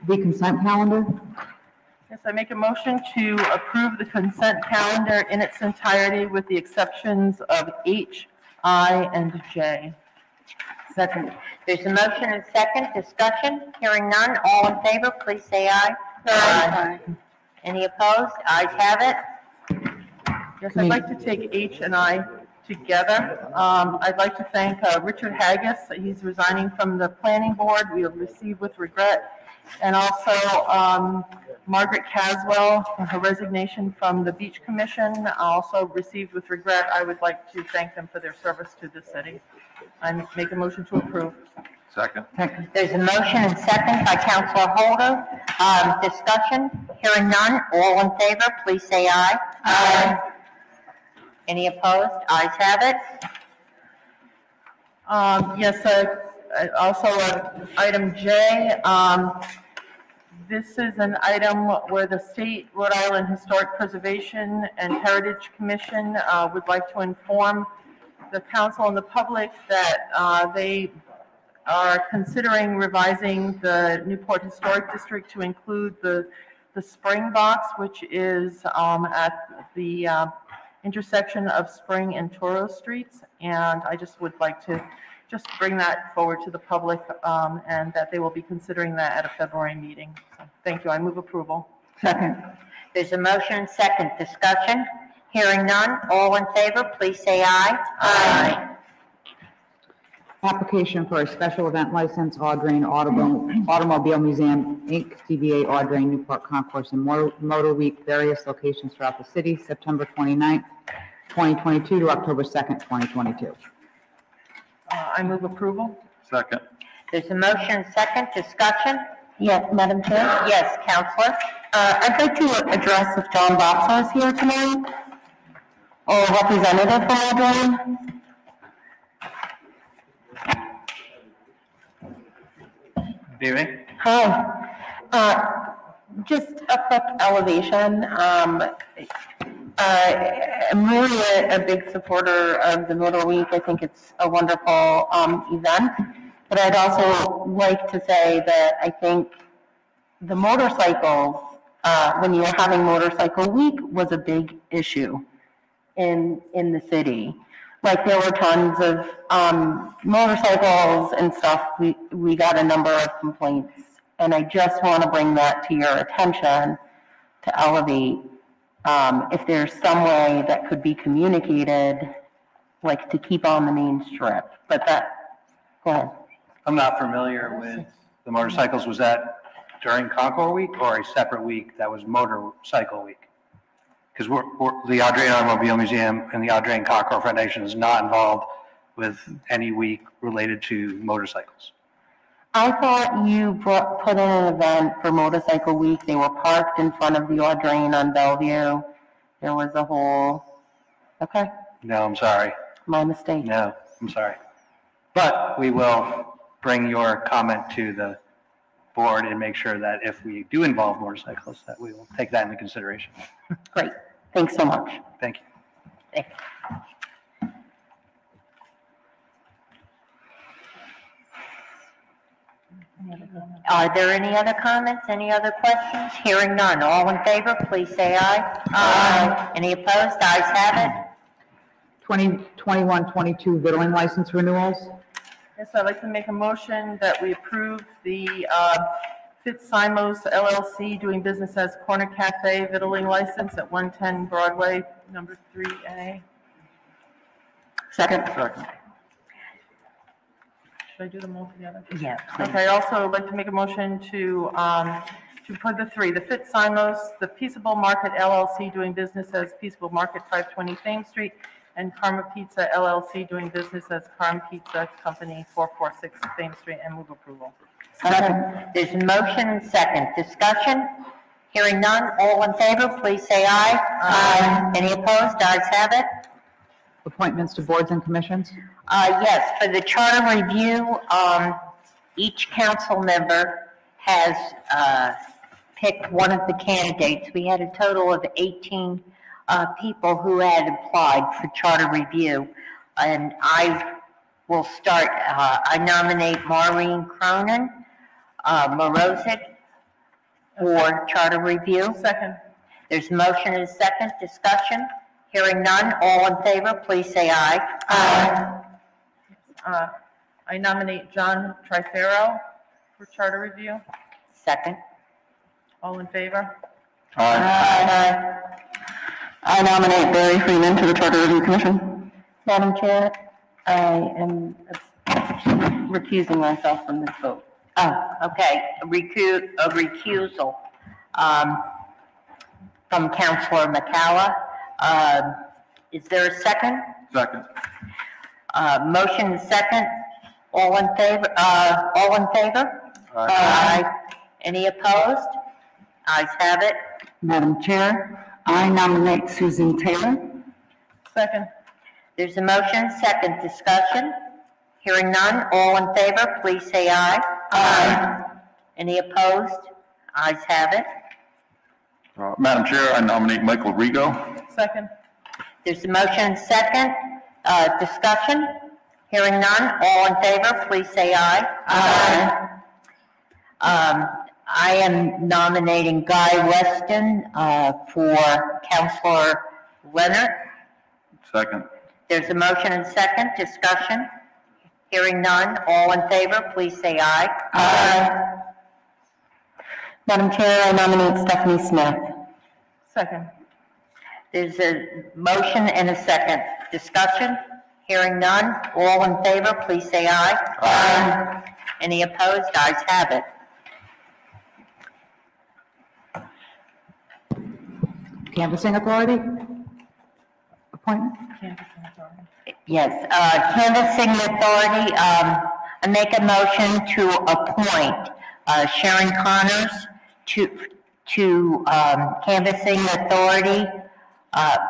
The consent calendar? Yes, I make a motion to approve the consent calendar in its entirety with the exceptions of H, I, and J. Second. There's a motion and a second. Discussion? Hearing none. All in favor, please say aye. Aye. Any opposed? Ayes have it. Yes, I'd like to take H and I together. I'd like to thank Richard Haggis. He's resigning from the planning board. We have received with regret. And also Margaret Caswell, her resignation from the Beach Commission, also received with regret. I would like to thank them for their service to the city. I make a motion to approve. Second. There's a motion and second by Councilor Holder. Discussion? Hearing none. All in favor, please say aye. Aye. Any opposed? Ayes have it. Yes, also item J. This is an item where the State Rhode Island Historic Preservation and Heritage Commission would like to inform the council and the public that they are considering revising the Newport Historic District to include the Spring Box, which is at the intersection of Spring and Toro Streets. And I just would like to just bring that forward to the public, and that they will be considering that at a February meeting. So, thank you. I move approval. Second. There's a motion and second. Discussion? Hearing none, all in favor, please say aye. Aye. Application for a special event license, Audrain Automobile Museum, Inc., DBA Audrain Newport Concourse and Motor Week, various locations throughout the city, September 29th, 2022 to October 2nd, 2022. I move approval. Second. There's a motion, second, discussion? Yes, Madam Chair? Yes, Counselor? I'd like to address if John Boxer is here tonight, or a representative from Audrain. David? Hi. Just a quick elevation. I'm really a big supporter of the Motor Week. I think it's a wonderful event. But I'd also like to say that I think the motorcycles, when you're having Motorcycle Week, was a big issue in the city. Like there were tons of motorcycles and stuff. We got a number of complaints, and I just want to bring that to your attention to elevate. If there's some way that could be communicated, like to keep on the main strip. But go ahead. I'm not familiar with the motorcycles. Was that during Concord Week or a separate week that was Motorcycle Week? Because the Audrain Automobile Museum and the Audrain Concord Foundation is not involved with any week related to motorcycles. I thought you put in an event for Motorcycle Week. They were parked in front of the Audrain on Bellevue. There was a whole, okay, No, I'm sorry. my mistake. No, I'm sorry. But we will bring your comment to the board and make sure that if we do involve motorcyclists, that we will take that into consideration. Great, thanks so much. Thank you. Thank you. Are there any other comments, any other questions? Hearing none, all in favor, please say aye. Aye. Any opposed? Ayes have it. 2021-22 Vittling license renewals. Yes, I'd like to make a motion that we approve the Fitzsimons LLC doing business as Corner Cafe Vittling license at 110 Broadway, number 3A. Second. Should I do them all together? Yeah, please. Okay, also I'd like to make a motion to put the Fitzsimons, the Peaceable Market LLC doing business as Peaceable Market 520 Thames Street, and Karma Pizza LLC doing business as Karma Pizza Company 446 Thames Street, and move approval. Second. There's a motion and second. Discussion? Hearing none, all in favor, please say aye. Aye. Any opposed? Ayes have it. Appointments to boards and commissions. Yes, for the charter review, each council member has picked one of the candidates. We had a total of 18 people who had applied for charter review, and I will start. I nominate Maureen Cronin, Morozic, for charter review. Second. There's a motion and a second. Discussion? Hearing none, all in favor, please say aye. Aye. I nominate John Trifero for charter review. Second. All in favor? Aye. I nominate Barry Freeman to the Charter Review Commission. Madam Chair, I am recusing myself from this vote. Oh, okay, a recusal from Councilor McCalla. Is there a second? Second. Motion second. All in favor? Aye. Any opposed? Ayes have it. Madam Chair, I nominate Susan Taylor. Second. There's a motion, second. Discussion? Hearing none, all in favor, please say aye. Aye. Any opposed? Ayes have it. Madam Chair, I nominate Michael Rigo. Second. There's a motion, second. Discussion? Hearing none, all in favor, please say aye. Aye. I am nominating Guy Weston for Councilor Leonard. Second. There's a motion and second. Discussion? Hearing none. All in favor, please say aye. Aye. Madam Chair, I nominate Stephanie Smith. Second. There's a motion and a second. Discussion? Hearing none. All in favor, please say aye. Aye. Any opposed? Ayes have it. Canvassing Authority? Appointment? Yes, Canvassing Authority, I make a motion to appoint Sharon Connors to Canvassing Authority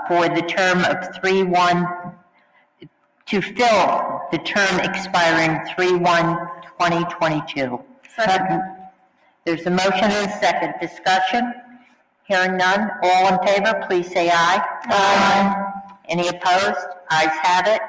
for the term of 3/1, to fill the term expiring 3/1/2022. Second. There's a motion and a second. Discussion? Hearing none. All in favor, please say aye. Aye. Any opposed? Ayes have it.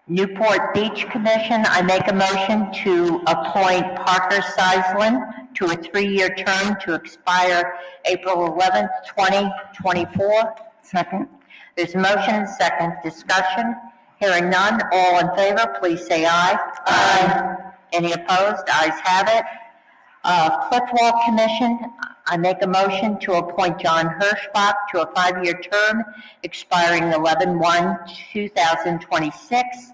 Newport Beach Commission, I make a motion to appoint Parker Seislin to a 3-year term to expire April 11th, 2024. Second. There's a motion and second. Discussion? Hearing none. All in favor, please say aye. Aye. Any opposed? Ayes have it. Cliffwall Commission, I make a motion to appoint John Hirschbach to a 5-year term expiring 11/1/2026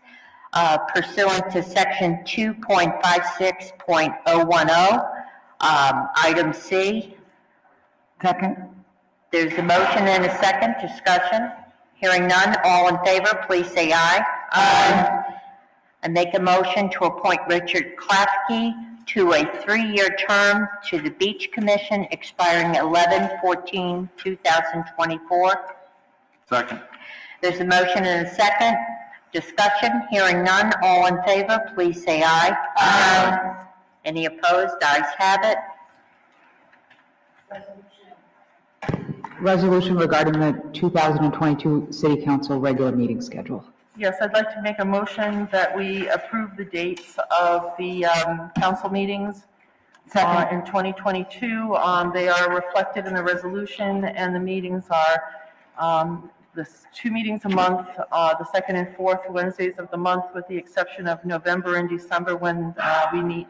pursuant to Section 2.56.010, item C. Second. There's a motion and a second. Discussion? Hearing none. All in favor, please say aye. Aye. I make a motion to appoint Richard Klafke to a 3-year term to the Beach Commission expiring 11/14/2024. Second. There's a motion and a second. Discussion? Hearing none. All in favor, please say aye. Aye. Any opposed? Ayes have it. Resolution regarding the 2022 City Council regular meeting schedule. Yes, I'd like to make a motion that we approve the dates of the council meetings in 2022. They are reflected in the resolution, and the meetings are the 2 meetings a month, the 2nd and 4th Wednesdays of the month, with the exception of November and December, when we meet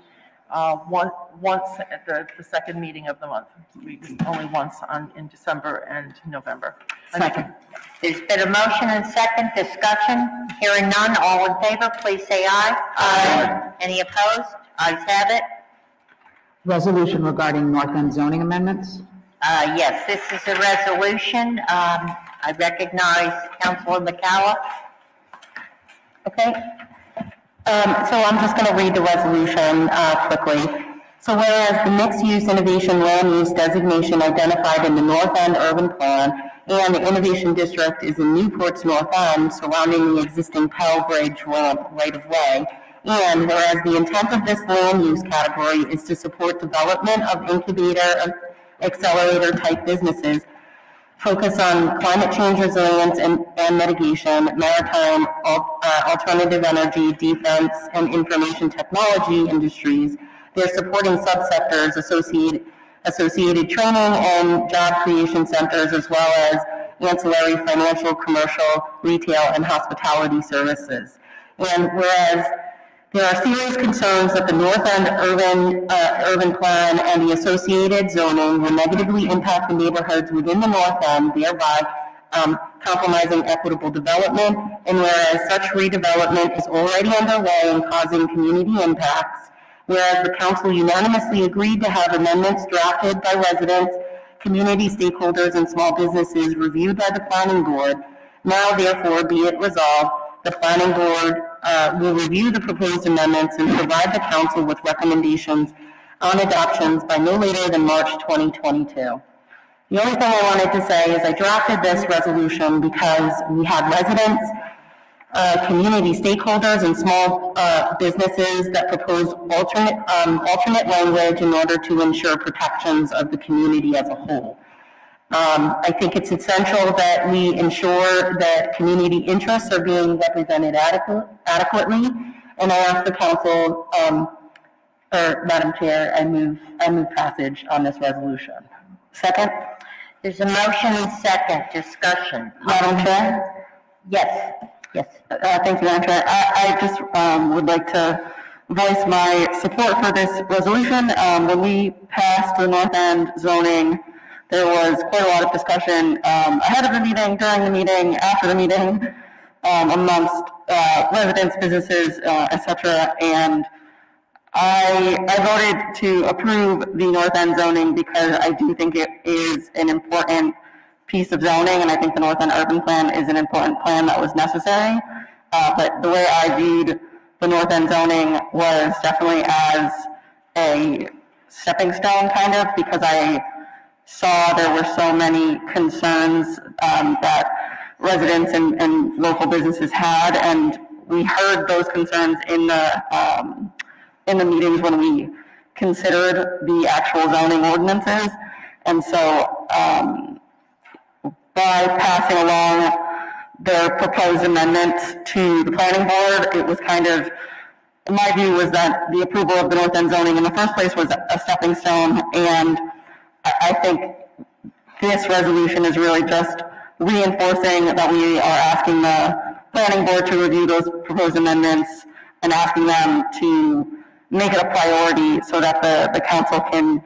once at the second meeting of the month. We meet only once in December and November. Second. There's been a motion and second. Discussion? Hearing none. All in favor, please say aye. Aye. Any opposed? Ayes have it. Resolution regarding North End zoning amendments. Yes, this is a resolution. I recognize Councilor McCalla. Okay. So I'm just going to read the resolution quickly. So whereas the mixed-use innovation land use designation identified in the North End urban plan and the innovation district is in Newport's North End surrounding the existing Pell Bridge ramp right-of-way, and whereas the intent of this land use category is to support development of incubator, accelerator-type businesses, focus on climate change resilience and mitigation, maritime, alternative energy, defense, and information technology industries. They're supporting subsectors, associated training and job creation centers, as well as ancillary financial, commercial, retail, and hospitality services. And whereas there are serious concerns that the North End urban plan and the associated zoning will negatively impact the neighborhoods within the North End, thereby compromising equitable development, and whereas such redevelopment is already underway and causing community impacts, whereas the council unanimously agreed to have amendments drafted by residents, community stakeholders, and small businesses reviewed by the planning board, now therefore be it resolved, the planning board will review the proposed amendments and provide the council with recommendations on adoptions by no later than March 2022. The only thing I wanted to say is I drafted this resolution because we had residents, community stakeholders, and small businesses that proposed alternate language in order to ensure protections of the community as a whole. I think it's essential that we ensure that community interests are being represented adequately, and I ask the council, or Madam Chair, I move passage on this resolution. Second. There's a motion and second. Discussion. Madam Chair? Yes. Yes. Thank you, Madam Chair. I just would like to voice my support for this resolution. When we passed the North End zoning there was quite a lot of discussion ahead of the meeting, during the meeting, after the meeting, amongst residents, businesses, etc. And I voted to approve the North End zoning because I do think it is an important piece of zoning, and I think the North End urban plan is an important plan that was necessary. But the way I viewed the North End zoning was definitely as a stepping stone, kind of, because I saw there were so many concerns that residents and local businesses had, and we heard those concerns in the meetings when we considered the actual zoning ordinances. And so by passing along their proposed amendments to the planning board, it was kind of, my view was that the approval of the North End zoning in the first place was a stepping stone, and I think this resolution is really just reinforcing that we are asking the planning board to review those proposed amendments and asking them to make it a priority so that the council can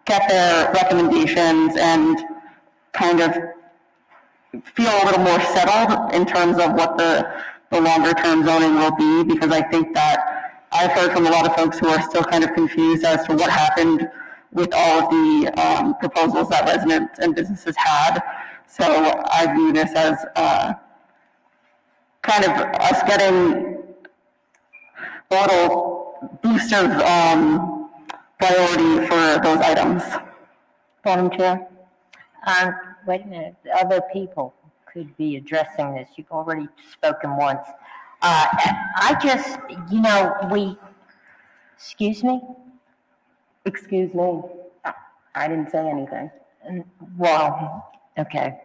get their recommendations and kind of feel a little more settled in terms of what the longer term zoning will be, because I think that I've heard from a lot of folks who are still kind of confused as to what happened with all of the proposals that residents and businesses had. So I view this as kind of us getting a little boost of priority for those items. Madam Chair? Wait a minute, other people could be addressing this. You've already spoken once. I just, excuse me? Excuse me, I didn't say anything. Well, okay.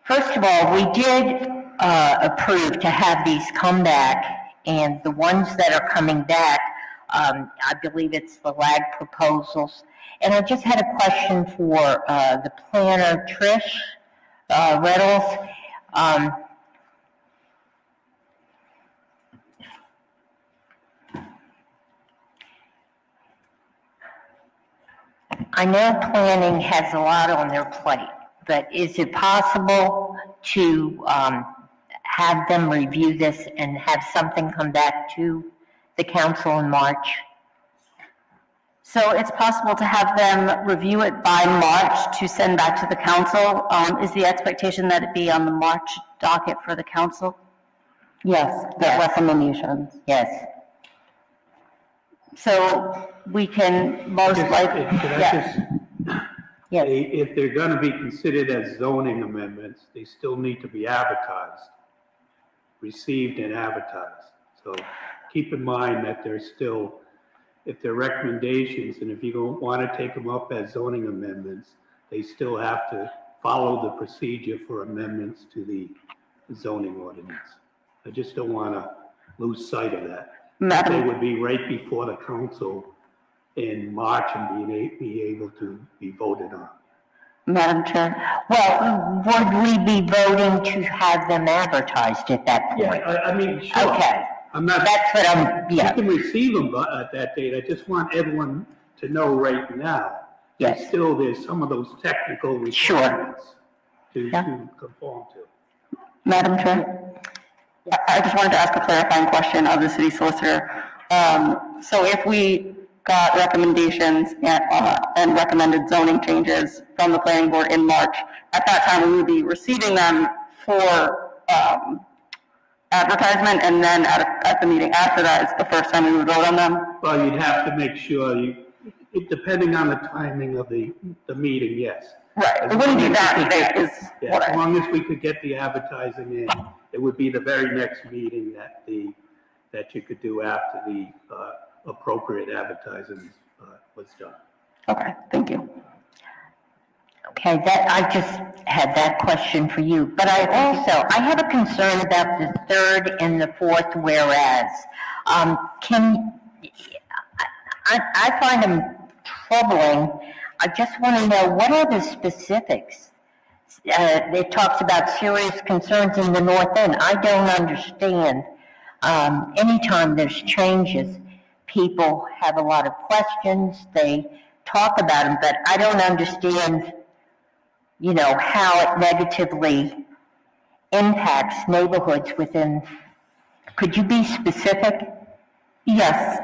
First of all, we did approve to have these come back, and the ones that are coming back, I believe it's the lag proposals. And I just had a question for the planner, Trish Reynolds. I know planning has a lot on their plate, but is it possible to have them review this and have something come back to the council in March? So it's possible to have them review it by March to send back to the council. Is the expectation that it be on the March docket for the council? Yes, the recommendations. Yes. So we can most likely, Yes. If they're going to be considered as zoning amendments, they still need to be advertised, received and advertised. So keep in mind that they're still, if they're recommendations, and if you don't want to take them up as zoning amendments, they still have to follow the procedure for amendments to the zoning ordinance. I just don't want to lose sight of that. They would be right before the council in March and be able to be voted on. Madam Chair? Well, would we be voting to have them advertised at that point? Yeah, I mean, sure. Okay. I'm not. That's what I'm, yeah. You can receive them at that date. I just want everyone to know right now. Yes. Still, there's some of those technical requirements to conform to. Madam Chair? I just wanted to ask a clarifying question of the city solicitor. So if we got recommendations and recommended zoning changes from the planning board in March, at that time we would be receiving them for advertisement, and then at the meeting after that, it's the first time we would vote on them? Well, you'd have to make sure, depending on the timing of the meeting, yes. Right, it wouldn't be that today, As long as we could get the advertising in, it would be the very next meeting that you could do after the appropriate advertising was done. Okay, thank you. Okay, I just had that question for you, but I have a concern about the third and the fourth whereas. I find them troubling. I just want to know, what are the specifics? It talks about serious concerns in the North End. I don't understand. Anytime there's changes, people have a lot of questions. They talk about them, but I don't understand, you know, how it negatively impacts neighborhoods within. Could you be specific? Yes,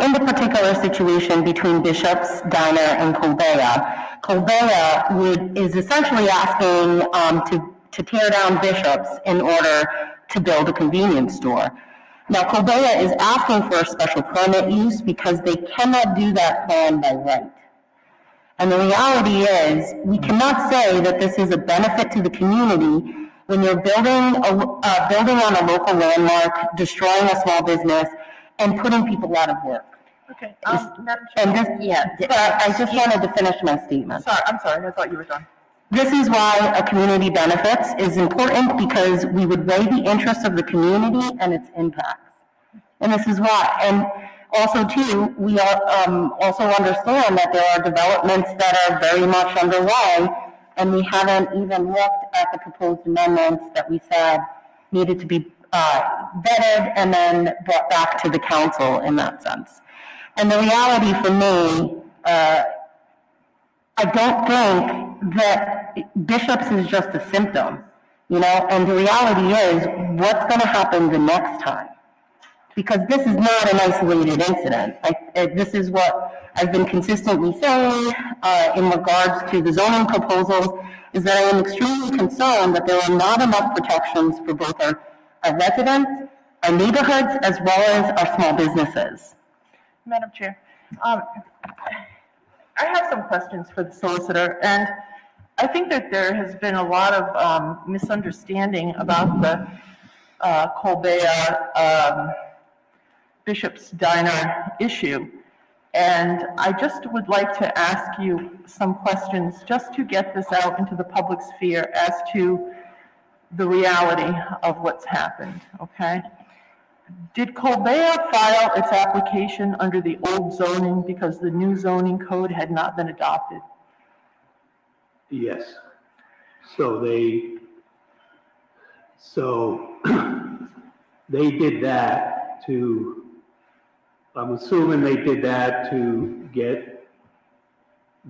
in the particular situation between Bishop's Diner and Colbea is essentially asking to tear down Bishop's in order to build a convenience store. Now, Colbea is asking for a special permit use because they cannot do that plan by right. And the reality is, we cannot say that this is a benefit to the community when you're building on a local landmark, destroying a small business, and putting people out of work. Okay. And this, but I just wanted to finish my statement. I'm sorry, I thought you were done. This is why a community benefits is important, because we would weigh the interests of the community and its impacts. And this is why. And also too, we are, also understand that there are developments that are very much underway, and we haven't even looked at the proposed amendments that we said needed to be vetted and then brought back to the council in that sense. And the reality for me, I don't think that Bishop's is just a symptom, you know, and the reality is what's going to happen the next time. Because this is not an isolated incident. This is what I've been consistently saying in regards to the zoning proposals, is that I am extremely concerned that there are not enough protections for both our residents, our neighborhoods, as well as our small businesses. Madam Chair, I have some questions for the solicitor, and I think that there has been a lot of misunderstanding about the Colbea Bishop's Diner issue. And I just would like to ask you some questions just to get this out into the public sphere as to the reality of what's happened, okay? Did Colbea file its application under the old zoning because the new zoning code had not been adopted? Yes. So they did that to, I'm assuming they did that to get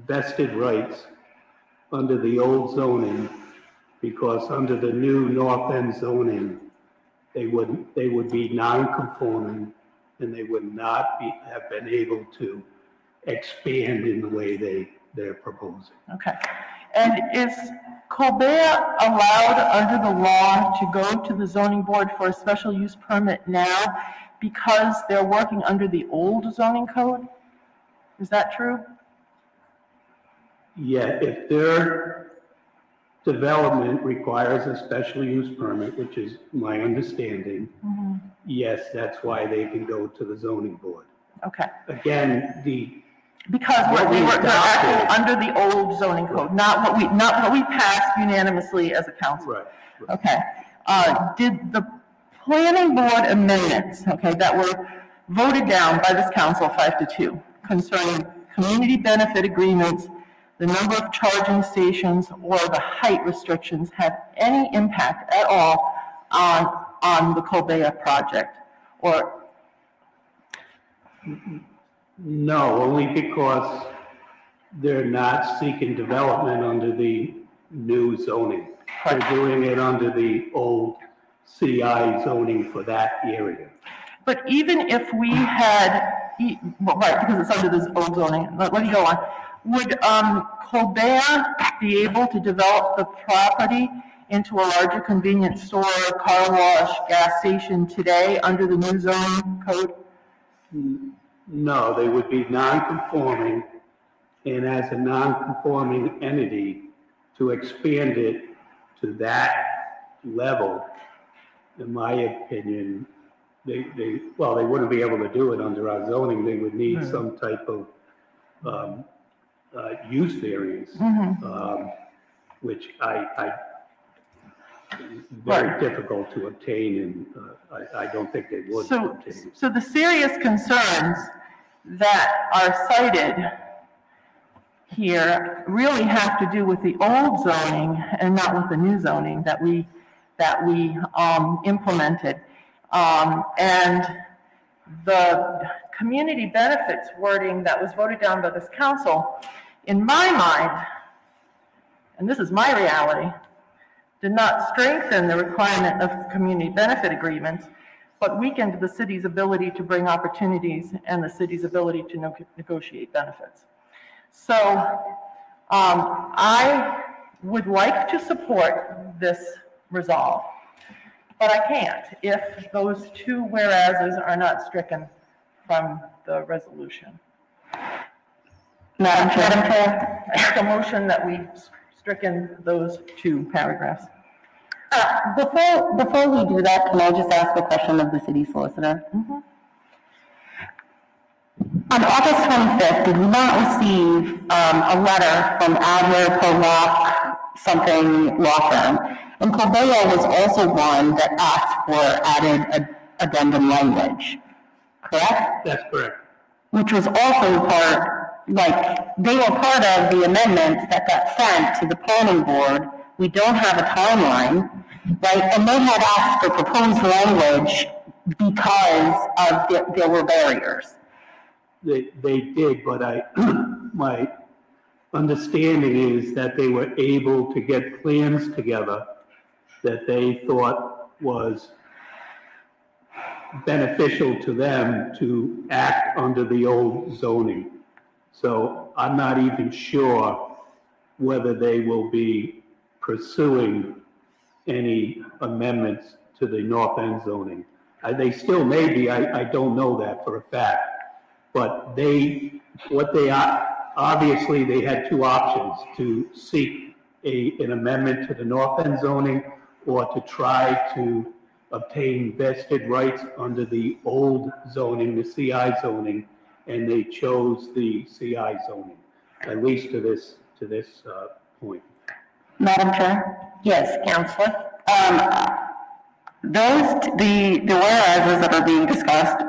vested rights under the old zoning, because under the new North End zoning, they would be non-conforming, and they would not have been able to expand in the way they're proposing. Okay. And is Colbea allowed under the law to go to the zoning board for a special use permit now because they're working under the old zoning code? Is that true? Yeah, if their development requires a special use permit, which is my understanding, yes, that's why they can go to the zoning board. Okay. Again, because they're acting under the old zoning code, not what we passed unanimously as a council. Right. Okay. Did the planning board amendments, okay, that were voted down by this council 5-2 concerning community benefit agreements, the number of charging stations, or the height restrictions have any impact at all on the Colbea project? Or no, only because they're not seeking development under the new zoning. They're doing it under the old CI zoning for that area. But even if we had, well, right, because it's under this old zoning, let me go on. Would Colbea be able to develop the property into a larger convenience store, car wash, gas station today under the new zoning code? No, they would be non-conforming, and as a non-conforming entity, to expand it to that level, in my opinion, they wouldn't be able to do it under our zoning. They would need some type of use variance, which is very difficult to obtain, and I don't think they would obtain. So the serious concerns that are cited here really have to do with the old zoning and not with the new zoning that we implemented. And the community benefits wording that was voted down by this council, in my mind, and this is my reality, did not strengthen the requirement of community benefit agreements, but weakened the city's ability to bring opportunities and the city's ability to negotiate benefits. So I would like to support this resolve, but I can't if those two whereases are not stricken from the resolution. Madam Chair. I make a motion that we stricken those two paragraphs. Before we do that, can I just ask a question of the city solicitor? Mm-hmm. On August 25th, did we not receive a letter from Adler Pollock something law firm? And Colbeo was also one that asked for added addendum language, correct? That's correct. Which was also they were part of the amendments that got sent to the planning board. We don't have a timeline, right? And they had asked for proposed language because of there were barriers. They did, but my understanding is that they were able to get plans together that they thought was beneficial to them to act under the old zoning. So I'm not even sure whether they will be pursuing any amendments to the north end zoning. They still may be, I don't know that for a fact. But obviously they had two options: to seek an amendment to the north end zoning or to try to obtain vested rights under the old zoning, the CI zoning, and they chose the CI zoning, at least to this point. Madam Chair? Yes, Councilor? The whereases that are being discussed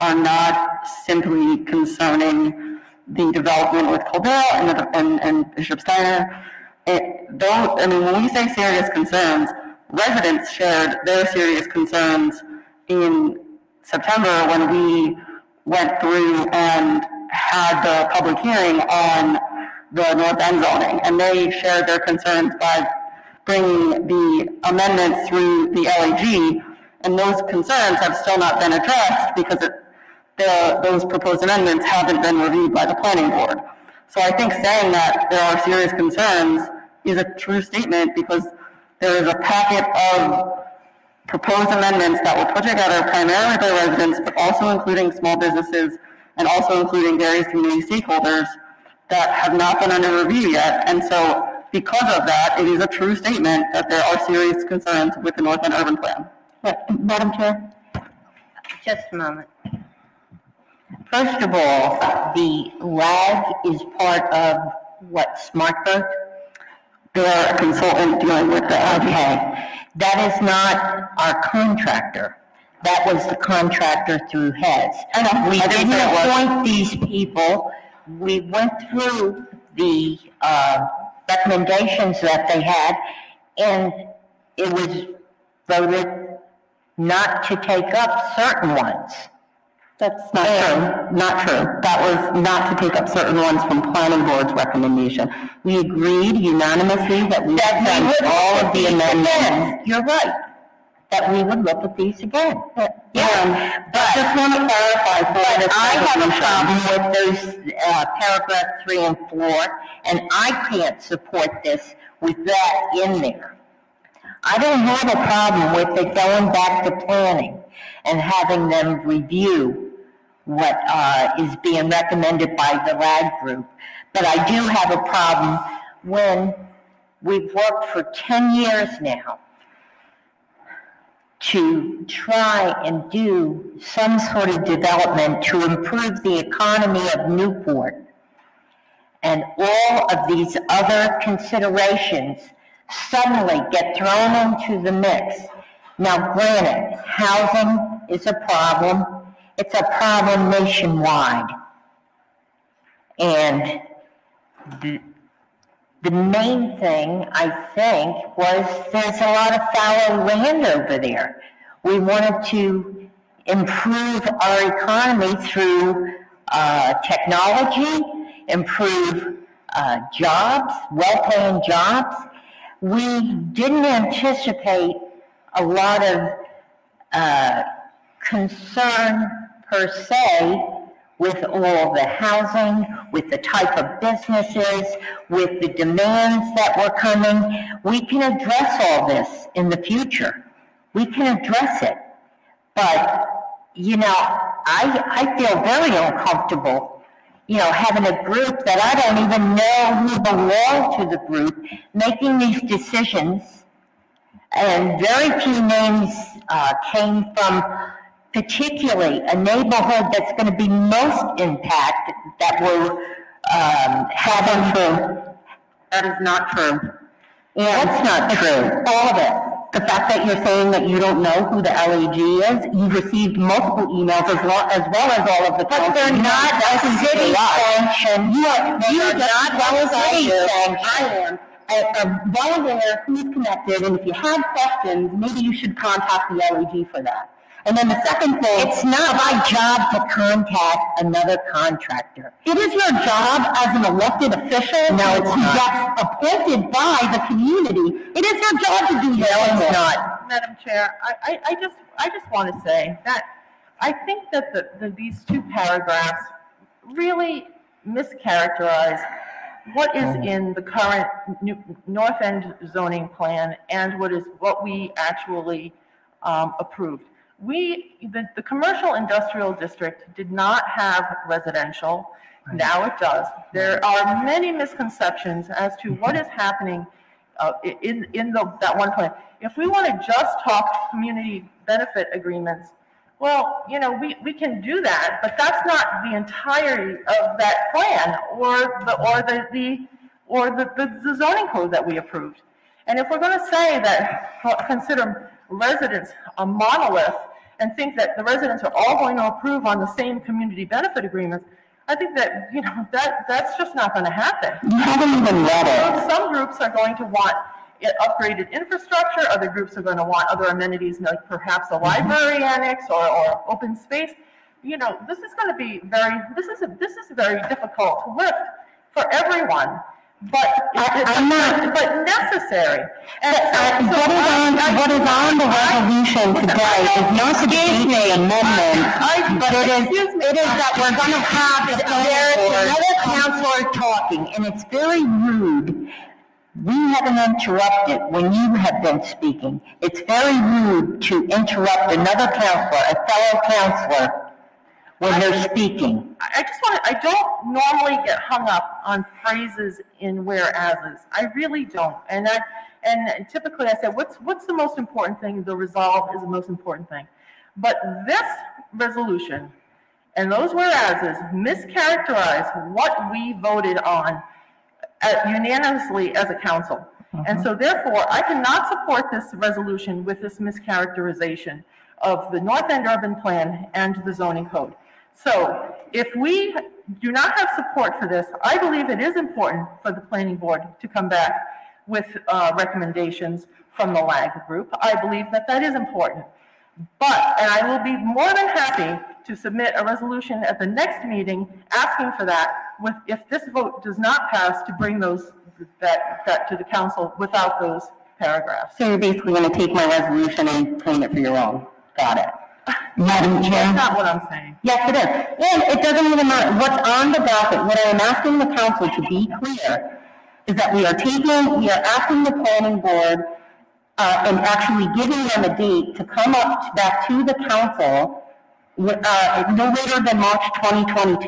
are not simply concerning the development with Colbert and Bishop Steiner. When we say serious concerns, residents shared their serious concerns in September when we went through and had the public hearing on the north end zoning, and they shared their concerns by bringing the amendments through the LAG, and those concerns have still not been addressed because those proposed amendments haven't been reviewed by the planning board. So I think saying that there are serious concerns is a true statement, because there is a packet of proposed amendments that were put together primarily by residents, but also including small businesses and also including various community stakeholders that have not been under review yet. And so because of that, it is a true statement that there are serious concerns with the North End Urban Plan. Madam Chair? Just a moment. First of all, the LAG is part of what, Smart Growth? They're a consultant dealing with that. Okay. That is not our contractor. That was the contractor through HES. We didn't appoint these people. We went through the recommendations that they had, and it was voted not to take up certain ones. That's not true. Not true. That was not to take up certain ones from planning board's recommendation. We agreed unanimously that we would send all of the amendments. You're right. That we would look at these again. Yeah, but I just want to clarify for this I have a problem with those paragraph 3 and 4, and I can't support this with that in there. I don't have a problem with it going back to planning and having them review what is being recommended by the LAG group. But I do have a problem when we've worked for 10 years now to try and do some sort of development to improve the economy of Newport, and all of these other considerations suddenly get thrown into the mix. Now, granted, housing is a problem. It's a problem nationwide. And the main thing, I think, was there's a lot of fallow land over there. We wanted to improve our economy through technology, improve jobs, well-paying jobs. We didn't anticipate a lot of concern per se with all the housing, with the type of businesses, with the demands that were coming. We can address all this in the future. We can address it. But, you know, I feel very uncomfortable, you know, having a group that I don't even know who belong to the group making these decisions. And very few names came from particularly a neighborhood that's going to be most impacted, that will having true. That is not true. That's not true. All of it. The fact that you're saying that you don't know who the LAG is, you've received multiple emails as well as all of the. But they're not a city sanction. You They're not a city sanction. I am well aware who's connected, and if you have questions, maybe you should contact the LAG for that. And then the second thing, It's not my job to contact another contractor. it is your job as an elected official No, it's who not. gets appointed by the community. It is your job to do this. No, it's not. Madam Chair, I just want to say that I think that these two paragraphs really mischaracterize what is in the current North End zoning plan and what we actually approved. The commercial industrial district did not have residential. Now it does. There are many misconceptions as to what is happening in that one plan. If we want to just talk community benefit agreements, well, you know, we can do that, but that's not the entirety of that plan or the zoning code that we approved. And if we're going to say that, consider residents a monolith and think that the residents are all going to approve on the same community benefit agreements, I think that, you know, that's just not going to happen. You haven't even read it. Some groups are going to want upgraded infrastructure, other groups are going to want other amenities like perhaps a library annex or open space. You know, this is going to be this is very difficult to lift for everyone. But but necessary. And What is on the resolution today is not to debate the amendment, but it is that we're going to have another counselor talking, and it's very rude. We haven't interrupted when you have been speaking. It's very rude to interrupt another counselor, a fellow counselor, when they're speaking. I don't normally get hung up on phrases in whereases. I really don't. And typically I say, what's the most important thing? The resolve is the most important thing. But this resolution and those whereases mischaracterize what we voted on unanimously as a council. And so therefore, I cannot support this resolution with this mischaracterization of the North End Urban Plan and the zoning code. So if we do not have support for this, I believe it is important for the planning board to come back with recommendations from the LAG group. I believe that is important. And I will be more than happy to submit a resolution at the next meeting asking for that, if this vote does not pass, to bring that to the council without those paragraphs. So you're basically going to take my resolution and claim it for your own. Got it. Madam Chair? That's not what I'm saying. Yes, it is. And it doesn't even matter what's on the docket. What I am asking the council to be clear is that we are asking the planning board and actually giving them a date to come up back to the council no later than March 2022.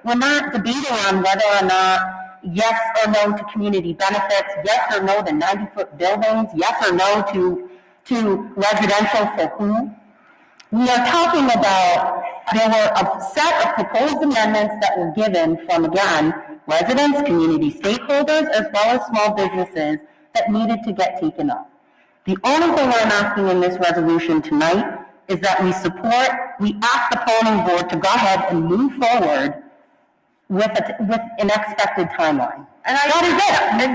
We're not debating on whether or not yes or no to community benefits, yes or no to 90-foot buildings, yes or no to residential for who. We are talking about, there were a set of proposed amendments that were given from, again, residents, community stakeholders, as well as small businesses that needed to get taken up. The only thing I'm asking in this resolution tonight is that we ask the planning board to go ahead and move forward with an expected timeline. And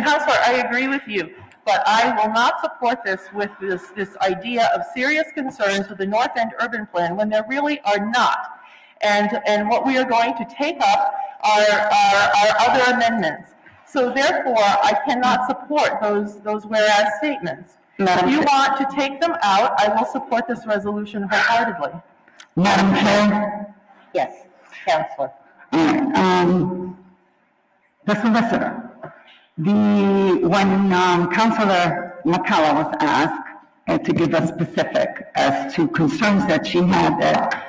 Councilor, I agree with you. but I will not support this with this idea of serious concerns with the North End urban plan when there really are not. And what we are going to take up are other amendments. So therefore, I cannot support those whereas statements. If you want to take them out, I will support this resolution wholeheartedly. Madam Chair? Yes, Counselor. The solicitor. When Councilor McCullough was asked to give a specific as to concerns that she had that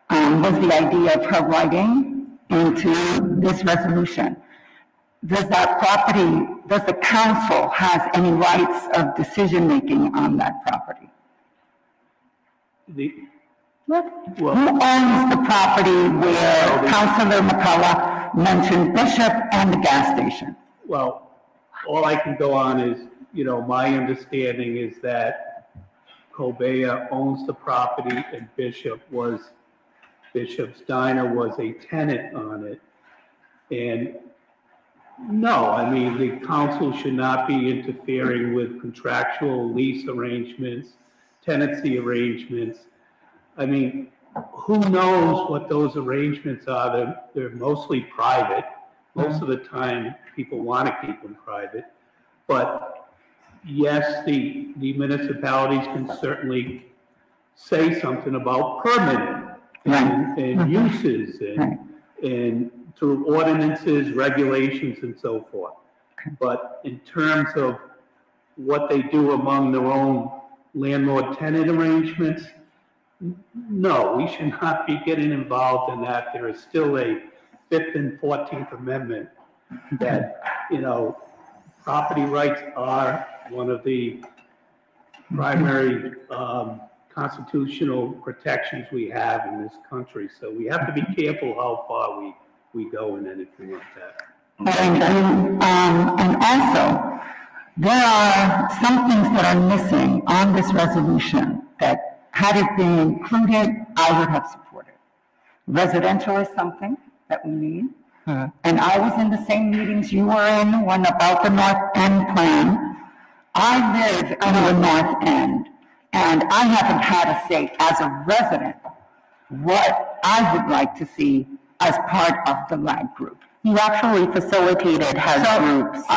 was the idea of her writing into this resolution. Does the council have any rights of decision-making on that property? Who owns the property where Councilor McCullough mentioned Bishop and the gas station? Well, all I can go on is, my understanding is that Corbea owns the property and Bishop's Diner was a tenant on it. And no, I mean, the council should not be interfering with contractual lease arrangements, tenancy arrangements. I mean, who knows what those arrangements are? They're mostly private. Most of the time, people want to keep them private. But yes, the municipalities can certainly say something about permitting and uses and through ordinances, regulations, and so forth. But in terms of what they do among their own landlord-tenant arrangements, no, we should not be getting involved in that. There is still a 5th and 14th Amendment that, property rights are one of the primary constitutional protections we have in this country. So we have to be careful how far we go in anything like that. And also, there are some things that are missing on this resolution that, had it been included, I would have supported. Residential is something that we need. And I was in the same meetings you were in when about the North End plan. I live in the North End, and I haven't had a say as a resident what I would like to see as part of the LAG group. You actually facilitated groups,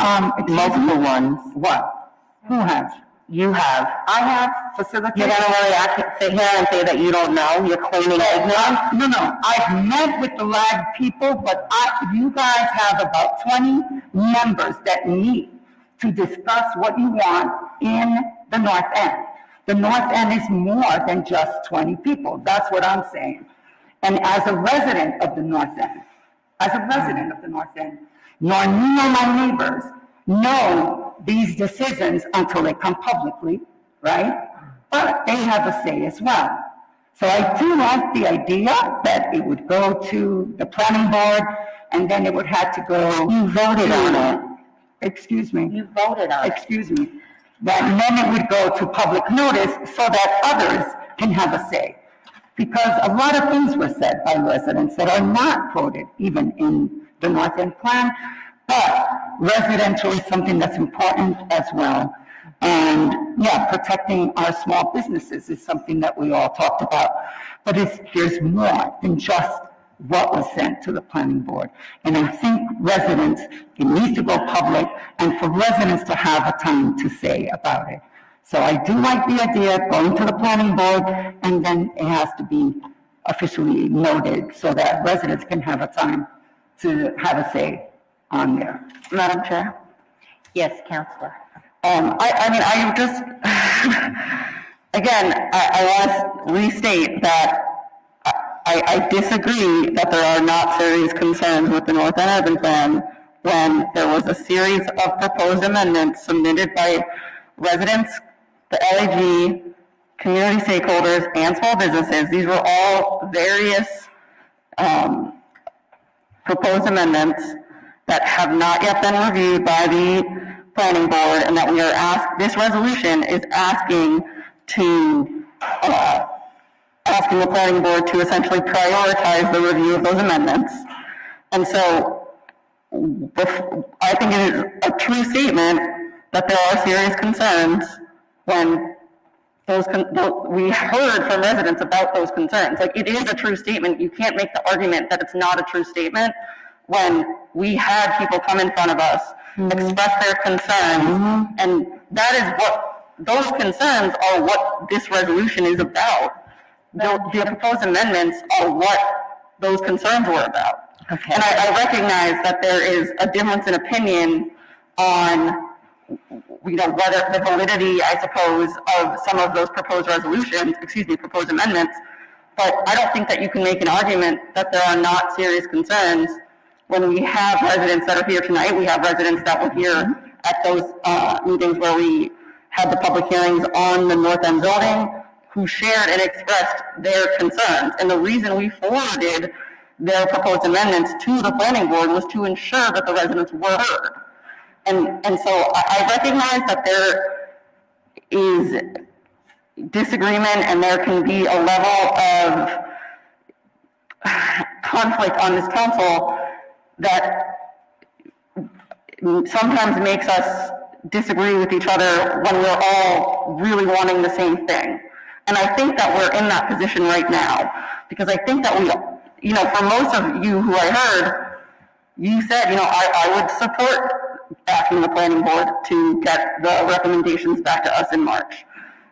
multiple ones. What? Who has? You have. I have facilitated. You're gonna really sit here and say that you don't know? You're claiming ignorance? No. I've met with the LAG people, but you guys have about 20 members that meet to discuss what you want in the North End. The North End is more than just 20 people. That's what I'm saying. And as a resident of the North End, nor me nor my neighbors know these decisions until they come publicly, right? But they have a say as well. So I do like the idea that it would go to the planning board and then it would have to go. You voted on it. Excuse me. You voted on it. Excuse me. Then it would go to public notice so that others can have a say. Because a lot of things were said by residents that are not quoted even in the North End plan, but residential is something that's important as well. And yeah, protecting our small businesses is something that we all talked about. But there's more than just what was sent to the planning board. And I think residents, it needs to go public and for residents to have a time to say about it. So I do like the idea of going to the planning board and then it has to be officially noted so that residents can have a time to have a say on there. Madam Chair? Yes, Counselor. I just, again, I want to restate that I disagree that there are not serious concerns with the North End urban plan when there was a series of proposed amendments submitted by residents, the LAG, community stakeholders, and small businesses. These were all various proposed amendments that have not yet been reviewed by the planning board, and that we are this resolution is asking the planning board to essentially prioritize the review of those amendments. And so I think it is a true statement that there are serious concerns when we heard from residents about those concerns. Like, it is a true statement. You can't make the argument that it's not a true statement when we had people come in front of us, express their concerns, and that is what, those concerns are what this resolution is about. The proposed amendments are what those concerns were about. Okay. And I recognize that there is a difference in opinion on, whether the validity, I suppose, of some of those proposed proposed amendments, but I don't think that you can make an argument that there are not serious concerns when we have residents that are here tonight. We have residents that were here at those meetings where we had the public hearings on the North End zoning, who shared and expressed their concerns. And the reason we forwarded their proposed amendments to the planning board was to ensure that the residents were heard. And so I recognize that there is disagreement and there can be a level of conflict on this council that sometimes makes us disagree with each other when we're all really wanting the same thing. And I think that we're in that position right now, because I think that we, for most of you who I heard, you said, I would support asking the planning board to get the recommendations back to us in March.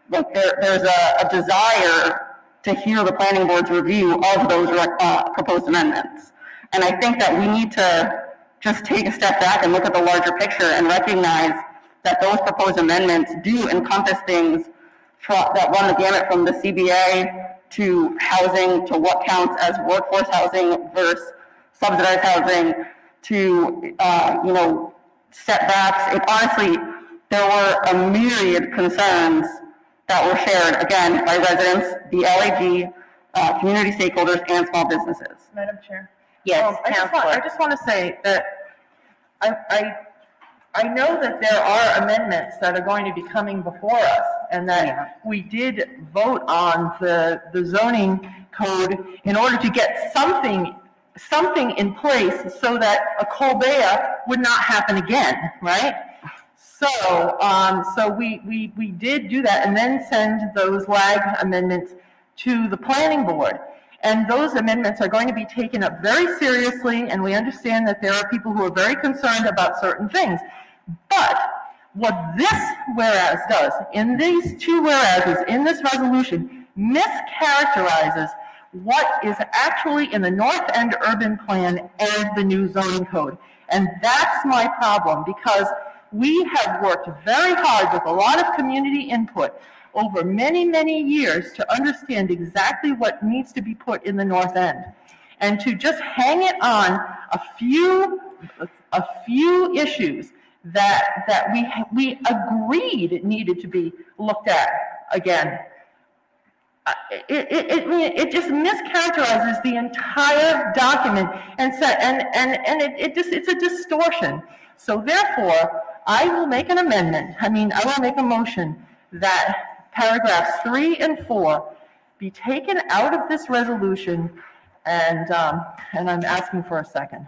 But there's a desire to hear the planning board's review of those proposed amendments. And I think that we need to just take a step back and look at the larger picture and recognize that those proposed amendments do encompass things that run the gamut from the CBA to housing, to what counts as workforce housing versus subsidized housing, to, setbacks. Honestly, there were a myriad concerns that were shared, again, by residents, the LAG, community stakeholders, and small businesses. Madam Chair? Yes, I just want to say that I know that there are amendments that are going to be coming before us, and that we did vote on the zoning code in order to get something in place so that a Colbea would not happen again, right? So we did do that and then send those LAG amendments to the planning board. And those amendments are going to be taken up very seriously, and we understand that there are people who are very concerned about certain things. But what this whereas does, in these two whereases, in this resolution, mischaracterizes what is actually in the North End Urban Plan and the new zoning code. And that's my problem, because we have worked very hard with a lot of community input over many, many years to understand exactly what needs to be put in the North End. And to just hang it on a few issues that we agreed needed to be looked at again, it just mischaracterizes the entire document it's a distortion. So therefore, I will make an amendment. I will make a motion that paragraphs 3 and 4 be taken out of this resolution, and I'm asking for a second.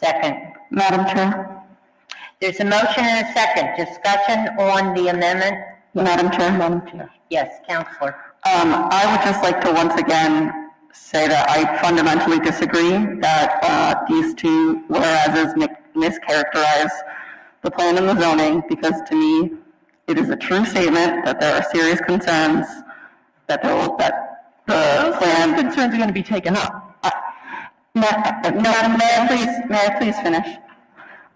Second. Madam Chair? There's a motion and a second. Discussion on the amendment? Madam Chair? Yes, Counselor. I would just like to once again say that I fundamentally disagree that these two whereases mischaracterize the plan and the zoning, because to me, it is a true statement that there are serious concerns that the plan Concerns are going to be taken up. Madam, may I please finish?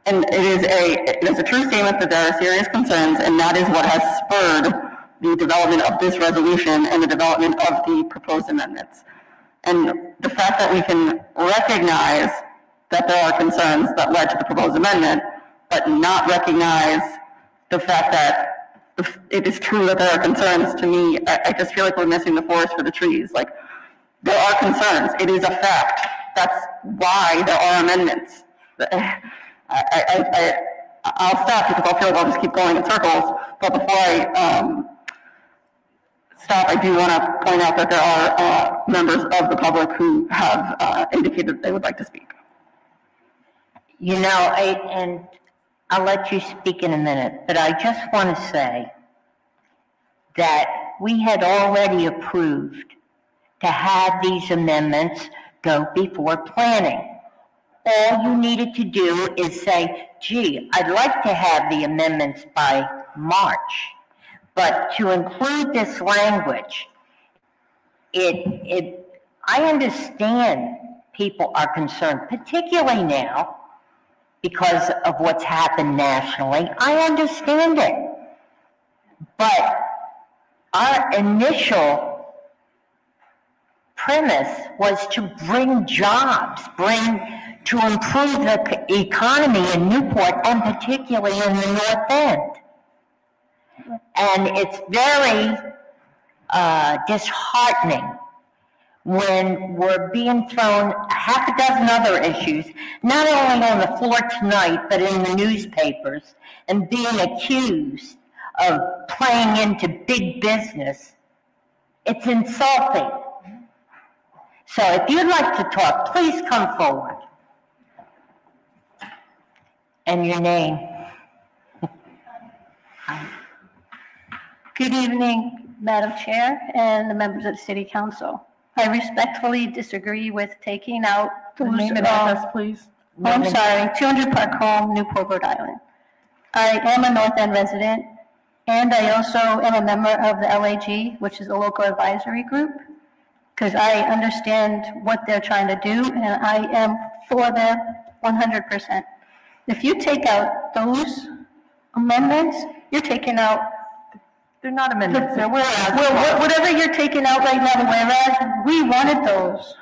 And it is a true statement that there are serious concerns, and that is what has spurred the development of this resolution and the development of the proposed amendments. And the fact that we can recognize that there are concerns that led to the proposed amendment, but not recognize the fact that it is true that there are concerns, to me, I just feel like we're missing the forest for the trees. Like, there are concerns. It is a fact. That's why there are amendments. I'll stop because I'll feel like I'll just keep going in circles. But before I stop, I do want to point out that there are members of the public who have indicated they would like to speak. I'll let you speak in a minute, but I just want to say that we had already approved to have these amendments go before planning. All you needed to do is say, gee, I'd like to have the amendments by March, but to include this language, I understand people are concerned, particularly now, because of what's happened nationally. I understand it. But our initial premise was to bring jobs, to improve the economy in Newport, and particularly in the North End. And it's very disheartening when we're being thrown half a dozen other issues, not only on the floor tonight, but in the newspapers, and being accused of playing into big business. It's insulting. So if you'd like to talk, please come forward. And your name. Good evening, Madam Chair and the members of the City Council. I respectfully disagree with taking out those. Name and address, please. Oh, I'm sorry, 200 Park Home, Newport, Rhode Island. I am a North End resident, and I also am a member of the LAG, which is a local advisory group, because I understand what they're trying to do, and I am for them 100%. If you take out those amendments, you're taking out. They're not amendments, they're whereas. Well, whatever you're taking out right now, the whereas, we wanted those.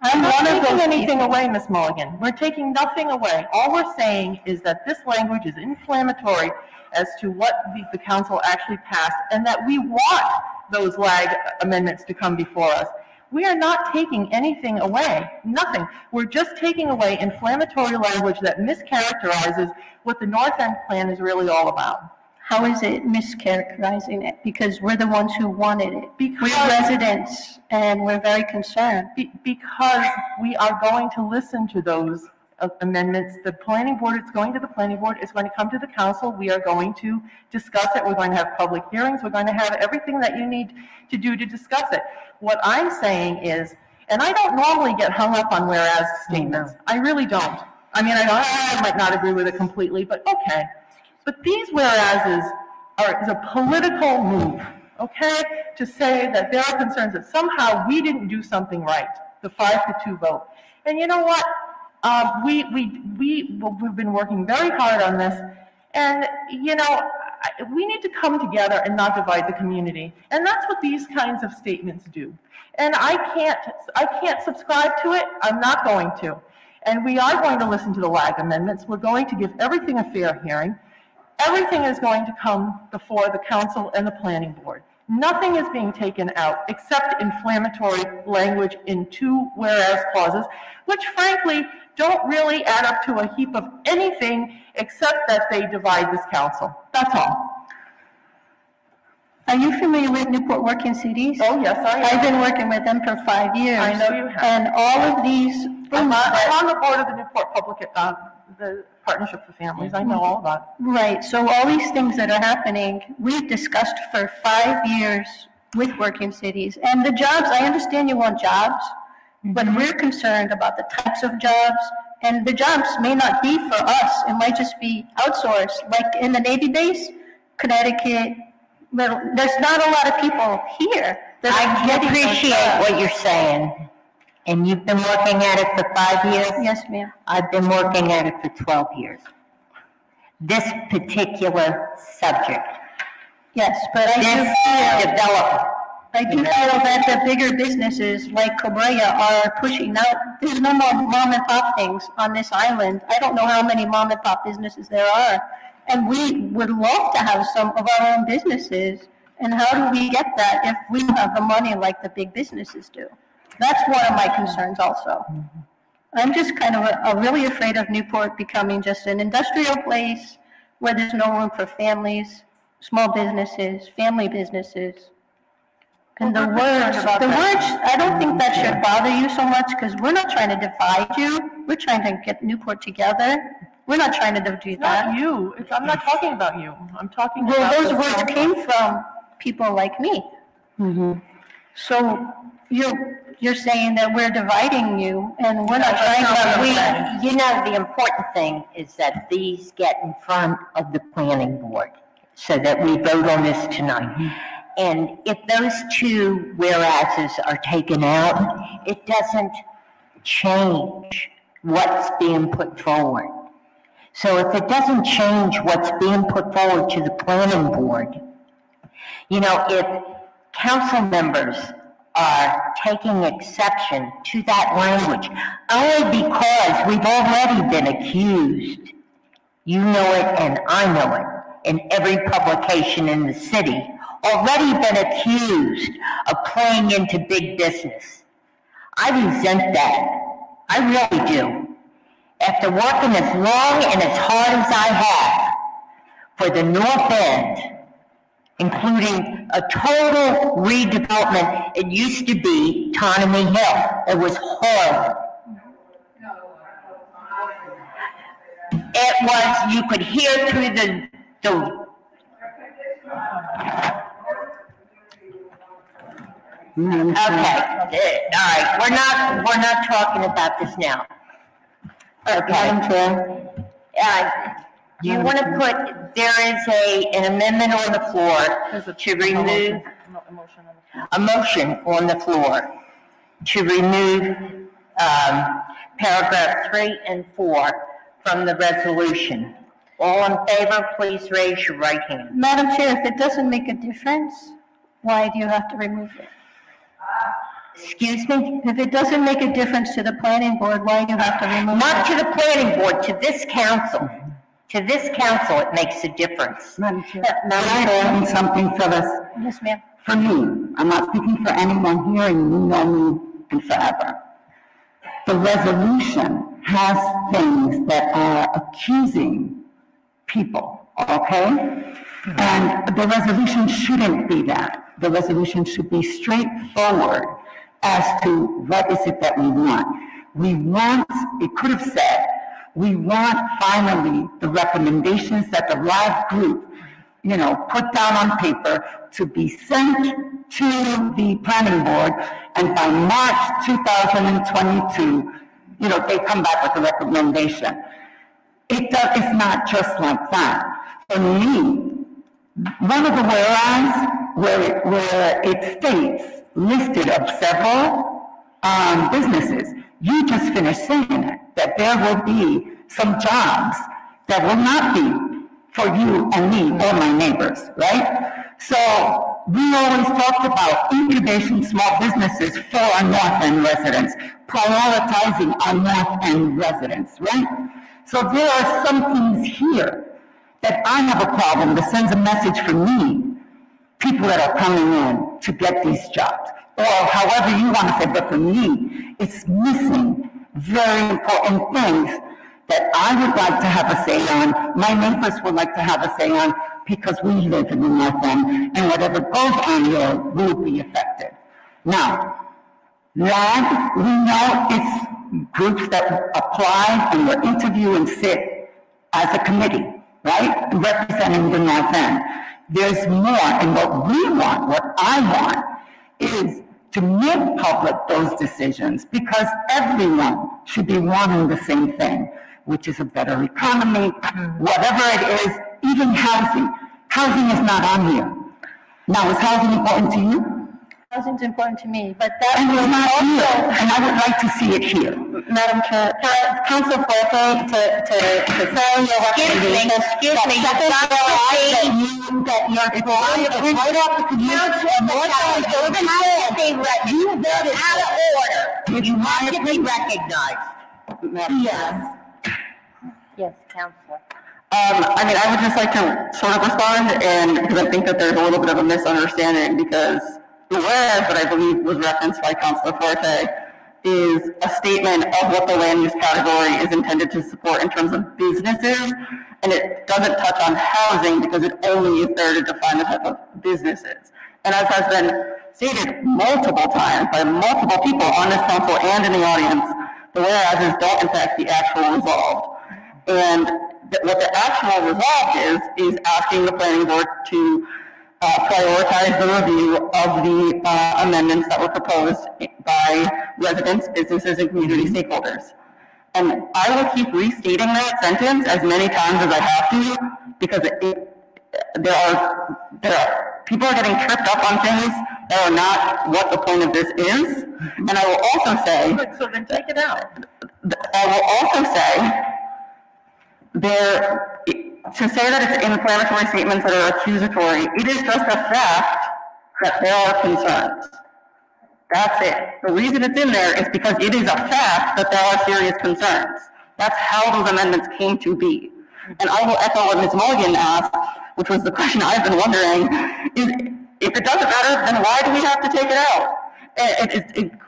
I'm not taking anything away, Ms. Mulligan. We're taking nothing away. All we're saying is that this language is inflammatory as to what the council actually passed, and that we want those LAG amendments to come before us. We are not taking anything away, nothing. We're just taking away inflammatory language that mischaracterizes what the North End plan is really all about. How is it mischaracterizing it? Because we're the ones who wanted it. We're residents, and we're very concerned. Because we are going to listen to those amendments. The planning board, it's going to the planning board, it's going to come to the council. We are going to discuss it. We're going to have public hearings. We're going to have everything that you need to do to discuss it. What I'm saying is, and I don't normally get hung up on whereas statements. I really don't. I mean, I might not agree with it completely, but okay. But these whereases is a political move, okay, to say that there are concerns that somehow we didn't do something right, the 5-2 vote. And you know what? We've been working very hard on this, and you know, we need to come together and not divide the community. And that's what these kinds of statements do. And I can't subscribe to it. I'm not going to. And we are going to listen to the LAG amendments. We're going to give everything a fair hearing. Everything is going to come before the council and the planning board. Nothing is being taken out except inflammatory language in 2 whereas clauses, which frankly don't really add up to a heap of anything except that they divide this council. That's all. Are you familiar with Newport Working Cities? Oh, yes, I am. I've been working with them for 5 years. I know you have. And all of these things I'm on the board of the Newport the Partnership for Families. I know all about it. Right, so all these things that are happening, we've discussed for 5 years with Working Cities. And the jobs, I understand you want jobs, but we're concerned about the types of jobs, and the jobs may not be for us. It might just be outsourced, like in the Navy base, Connecticut. Well, there's not a lot of people here. I can appreciate what you're saying. And you've been working at it for 5 years? Yes, ma'am. I've been working at it for 12 years. This particular subject. Yes, but I do feel that the bigger businesses like Cobrea are pushing out. There's no more mom and pop things on this island. I don't know how many mom and pop businesses there are. And we would love to have some of our own businesses. And how do we get that if we don't have the money like the big businesses do? That's one of my concerns also. I'm just kind of really afraid of Newport becoming just an industrial place where there's no room for families, small businesses, family businesses. And the words, I don't think that should bother you so much because we're not trying to divide you. We're trying to get Newport together. We're not trying to do that. Not you. I'm not talking about you. I'm talking about. Well, those the words council. came from people like me. So you're saying that we're dividing you, and we're not trying to. You know, the important thing is that these get in front of the planning board so that we vote on this tonight. And if those two whereases are taken out, it doesn't change what's being put forward. So if it doesn't change what's being put forward to the planning board, you know, if council members are taking exception to that language only because we've already been accused, you know it and I know it, in every publication in the city, already been accused of playing into big business. I resent that. I really do. After working as long and as hard as I have for the North End, including a total redevelopment, it used to be Autonomy Hill. It was horrible. It was, you could hear through the okay, all right, we're not talking about this now. Okay. Do you want to put, there is an amendment on the floor to remove, a motion on the floor to remove paragraph 3 and 4 from the resolution. All in favor, please raise your right hand. Madam Chair, if it doesn't make a difference, why do you have to remove it? Excuse me? If it doesn't make a difference to the planning board, why do you have to remove it? Not to the planning board, to this council. To this council, it makes a difference. Madam Chair, can I say something, Phyllis? Yes, ma'am. For me, I'm not speaking for anyone here, and you know me and forever. The resolution has things that are accusing people, okay? And the resolution shouldn't be that. The resolution should be straightforward as to what is it that we want. We want, it could have said, we want finally the recommendations that the LAG group, you know, put down on paper to be sent to the planning board, and by March 2022, you know, they come back with a recommendation. It's not just like that. For me, one of the whereas where it states listed of several businesses, you just finished saying it, that there will be some jobs that will not be for you and me or my neighbors, right? So we always talked about incubation small businesses for our North End residents, prioritizing our North End residents, right? So there are some things here that I have a problem that sends a message for me, people that are coming in to get these jobs, or however you want to say, but for me, it's missing very important things that I would like to have a say on, my neighbors would like to have a say on, because we live in the North End, and whatever goes on here will be affected. Now, LAG, we know it's groups that apply and will interview and sit as a committee, right, representing the North End. There's more, and what we want, what I want, is to make public those decisions, because everyone should be wanting the same thing, which is a better economy, whatever it is, even housing. Housing is not on here. Now, is housing important to you? Housing's important to me, but that And was it's not also... here, and I would like to see it here. Madam Chair, Council Forte, to say your recommendation. Excuse me, that you're trying to right off the community. You voted out of order. You have to be recognized. Yes. Yes, Councilor. I mean, I would just like to sort of respond, and because I think that there's a little bit of a misunderstanding, because the whereas that I believe was referenced by Councilor Forte is a statement of what the land use category is intended to support in terms of businesses, and it doesn't touch on housing because it only is there to define the type of businesses. And as has been stated multiple times by multiple people on this council and in the audience, the whereases don't impact the actual resolved. And what the actual resolve is asking the planning board to prioritize the review of the amendments that were proposed by residents, businesses, and community stakeholders. And I will keep restating that sentence as many times as I have to, because there are people are getting tripped up on things that are not what the point of this is. And I will also say, So then take it out. I will also say, to say that it's inflammatory statements that are accusatory, it is just a fact that there are concerns. That's it. The reason it's in there is because it is a fact that there are serious concerns. That's how those amendments came to be. And I will echo what Ms. Morgan asked, which was the question I've been wondering, is if it doesn't matter, then why do we have to take it out?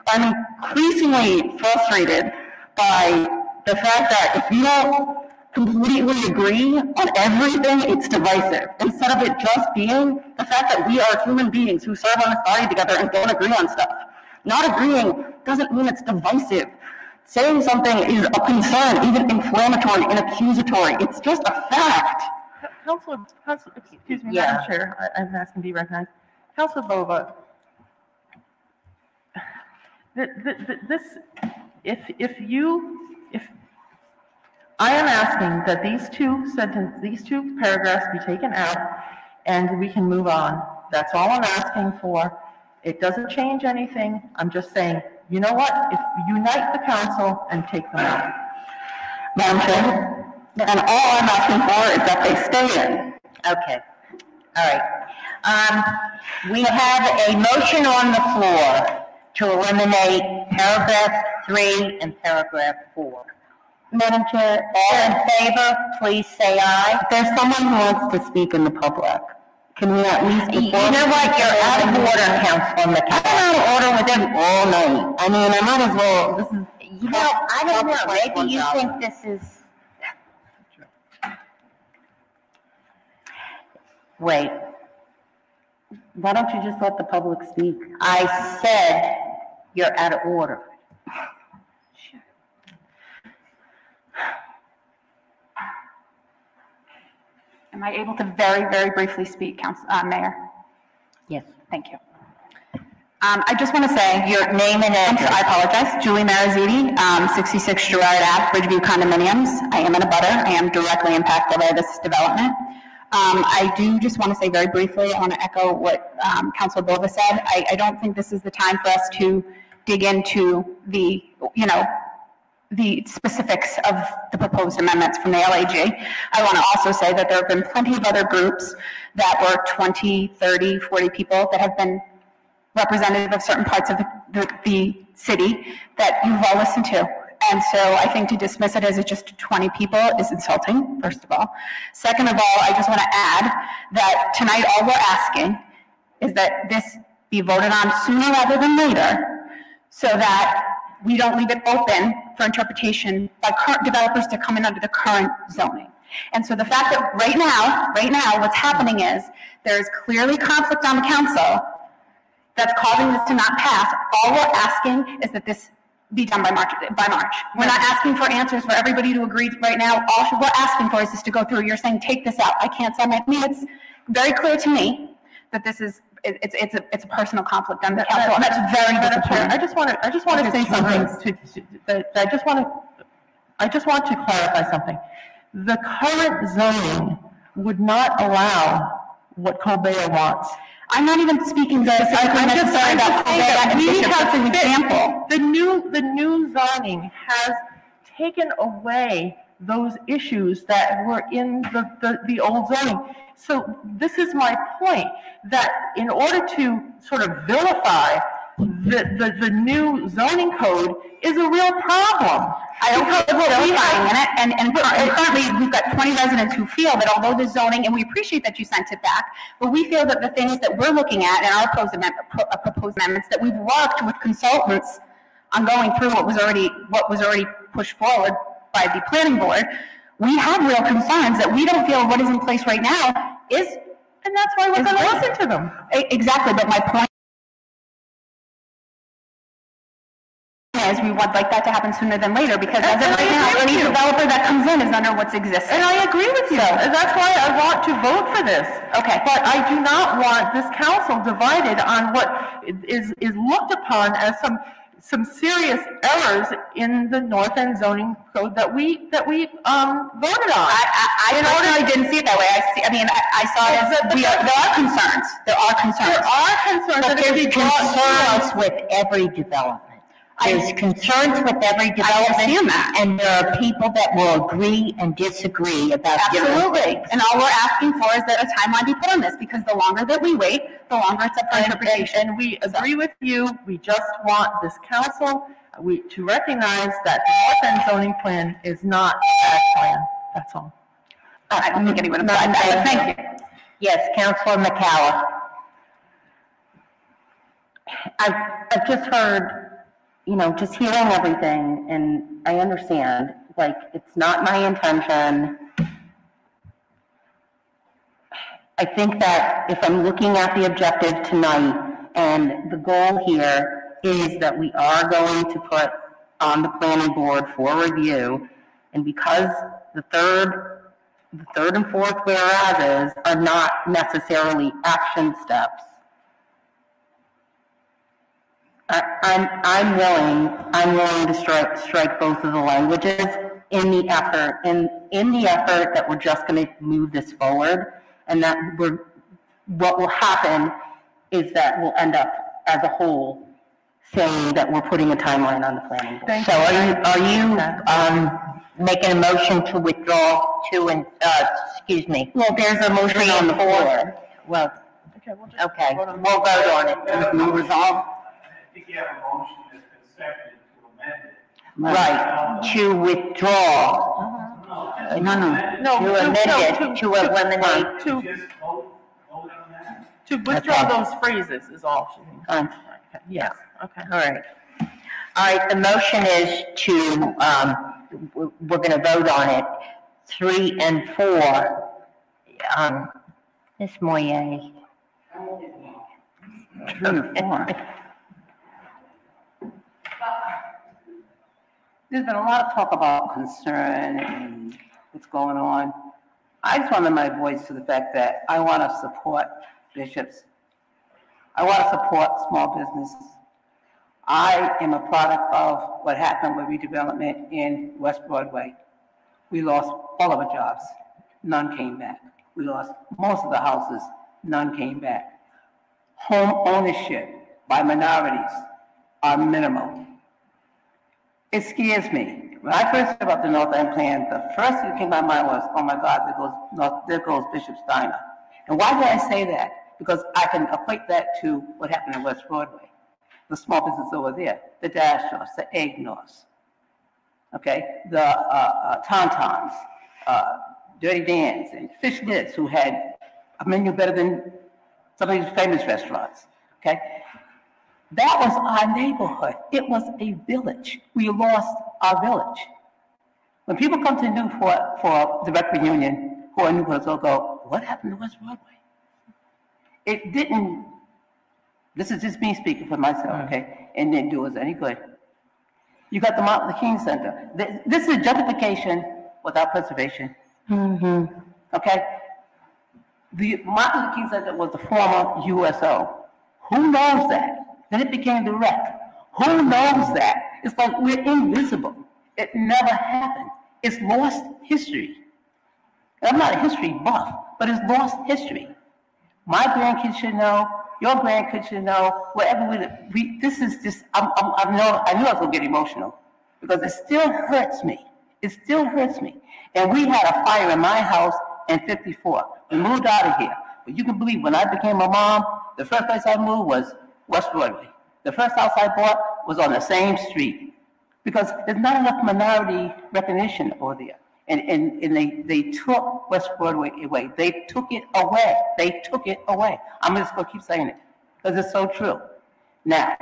I'm increasingly frustrated by the fact that if you don't completely agree on everything, it's divisive. Instead of it just being the fact that we are human beings who serve on this body together and don't agree on stuff. Not agreeing doesn't mean it's divisive. Saying something is a concern, even inflammatory and accusatory. It's just a fact. Councilor, excuse me, Yeah. Madam Chair, I'm asking to be recognized. Councilor Bova, if I am asking that these two paragraphs be taken out and we can move on. That's all I'm asking for. It doesn't change anything. I'm just saying, you know what? If unite the council and take them out. Madam Chair, and all I'm asking for is that they stay in. Okay, all right. We have a motion on the floor to eliminate paragraph 3 and paragraph 4. Madam Chair, All in favor, please say aye. there's someone who wants to speak in the public. Can we at least? You know what, you're out of order, Councilor McCall. I'm out of order with them all night. I mean, I might as well, this is. You know, I don't know, maybe you think this is... Wait, Why don't you just let the public speak? I said you're out of order. Am I able to very, very briefly speak, Mayor? Yes. Thank you. I just want to say, Your name and address. I apologize, Julie Mariziti, 66 Gerard Ave, Bridgeview Condominiums. I am in a butter. I am directly impacted by this development. I do just want to say very briefly, I want to echo what Councilor Bova said. I don't think this is the time for us to dig into the, the specifics of the proposed amendments from the LAG. I want to also say that there have been plenty of other groups that were 20, 30, 40 people that have been representative of certain parts of the city that you've all listened to. And so I think to dismiss it as just 20 people is insulting, first of all. Second of all, I just want to add that tonight all we're asking is that this be voted on sooner rather than later so that we don't leave it open for interpretation by current developers to come in under the current zoning. And so the fact that right now, what's happening is there's clearly conflict on the council that's causing this to not pass. All we're asking is that this be done by March. We're not asking for answers for everybody to agree right now. All we're asking for is this to go through. You're saying take this out. I can't say I mean, it's very clear to me that this is it's a personal conflict on the council, and that's very disappointing. I just want to say something. I just want to clarify something. The current zoning would not allow what Colbert wants. I'm not even speaking specifically necessarily about Colbert. We have an example. The new zoning has taken away those issues that were in the old zoning. So this is my point, that in order to sort of vilify the new zoning code is a real problem. I don't call it vilifying in it, and currently we've got 20 residents who feel that although the zoning, and we appreciate that you sent it back, but we feel that the things that we're looking at in our proposed amendments, that we've worked with consultants on going through what was already pushed forward by the planning board, we have real concerns that we don't feel what is in place right now is, and that's why we're going to listen to them. Exactly, but my point is we would like that to happen sooner than later, because as of right now, any developer that comes in is under what's existing. And I agree with you. And that's why I want to vote for this. Okay. But I do not want this council divided on what is looked upon as some serious errors in the North End zoning code that we voted on. I personally didn't see it that way. I saw it as, there are concerns. There are concerns. There are concerns. But there's concerns with every development. There's concerns with every development. I understand that. And there are people that will agree and disagree about different Absolutely. things. And all we're asking for is that a timeline be put on this, because the longer that we wait, the longer it's up for interpretation. And we agree with you. We just want this council to recognize that the North End zoning plan is not a bad plan. That's all. I don't think anyone applied that, but thank you. Yes, Councilor McCallum. I've just heard, just hearing everything, and I understand, it's not my intention. I think that if I'm looking at the objective tonight, and the goal here is that we are going to put on the planning board for review, and because the third and fourth whereases are not necessarily action steps, I'm willing to strike both of the languages in the effort that we're just going to move this forward, and that what will happen is that we'll end up as a whole saying that we're putting a timeline on the planning board. So are you making a motion to withdraw excuse me? Well, there's a motion on the floor. Well, Okay, we'll we'll vote on it. There's no resolve. I think you have a motion that's been seconded to amend it. Right, to withdraw. No. To amend it, to eliminate. Just vote on that. To withdraw those phrases is all she means. Fine. Yes, okay. All right. All right, the motion is to, we're going to vote on it. 3 and 4. Ms. Moyer. 3 and 4. There's been a lot of talk about concern and what's going on. I just want to lend my voice to the fact that I want to support bishops. I want to support small businesses. I am a product of what happened with redevelopment in West Broadway. We lost all of our jobs. None came back. We lost most of the houses. None came back. Home ownership by minorities are minimal. It scares me. When I first heard about the North End plan, the first thing that came to my mind was, oh my God, there goes Bishop Steiner. And why did I say that? Because I can equate that to what happened in West Broadway. The small business over there, the Dash-Offs, the Egg-Norths, okay, the Tauntauns, Dirty Dan's, and Fish Nits, who had a menu better than some of these famous restaurants, okay? That was our neighborhood. It was a village. We lost our village. When people come to Newport for the rec reunion, who are Newporters will go, what happened to West Broadway? It didn't, this is just me speaking for myself, okay? It didn't do us any good. You got the Martin Luther King Center. This is gentrification without preservation. Okay? The Martin Luther King Center was the former USO. Who knows that? Then it became the rec. Who knows that? It's like we're invisible. It never happened. It's lost history. And I'm not a history buff, but it's lost history. My grandkids should know. Your grandkids should know. Whatever this is just. I knew I was gonna get emotional because it still hurts me. It still hurts me. And we had a fire in my house in '54. We moved out of here. But you can believe when I became a mom, the first place I moved was West Broadway. The first house I bought was on the same street because there's not enough minority recognition over there. And they took West Broadway away. They took it away. They took it away. I'm just going to keep saying it because it's so true. Now,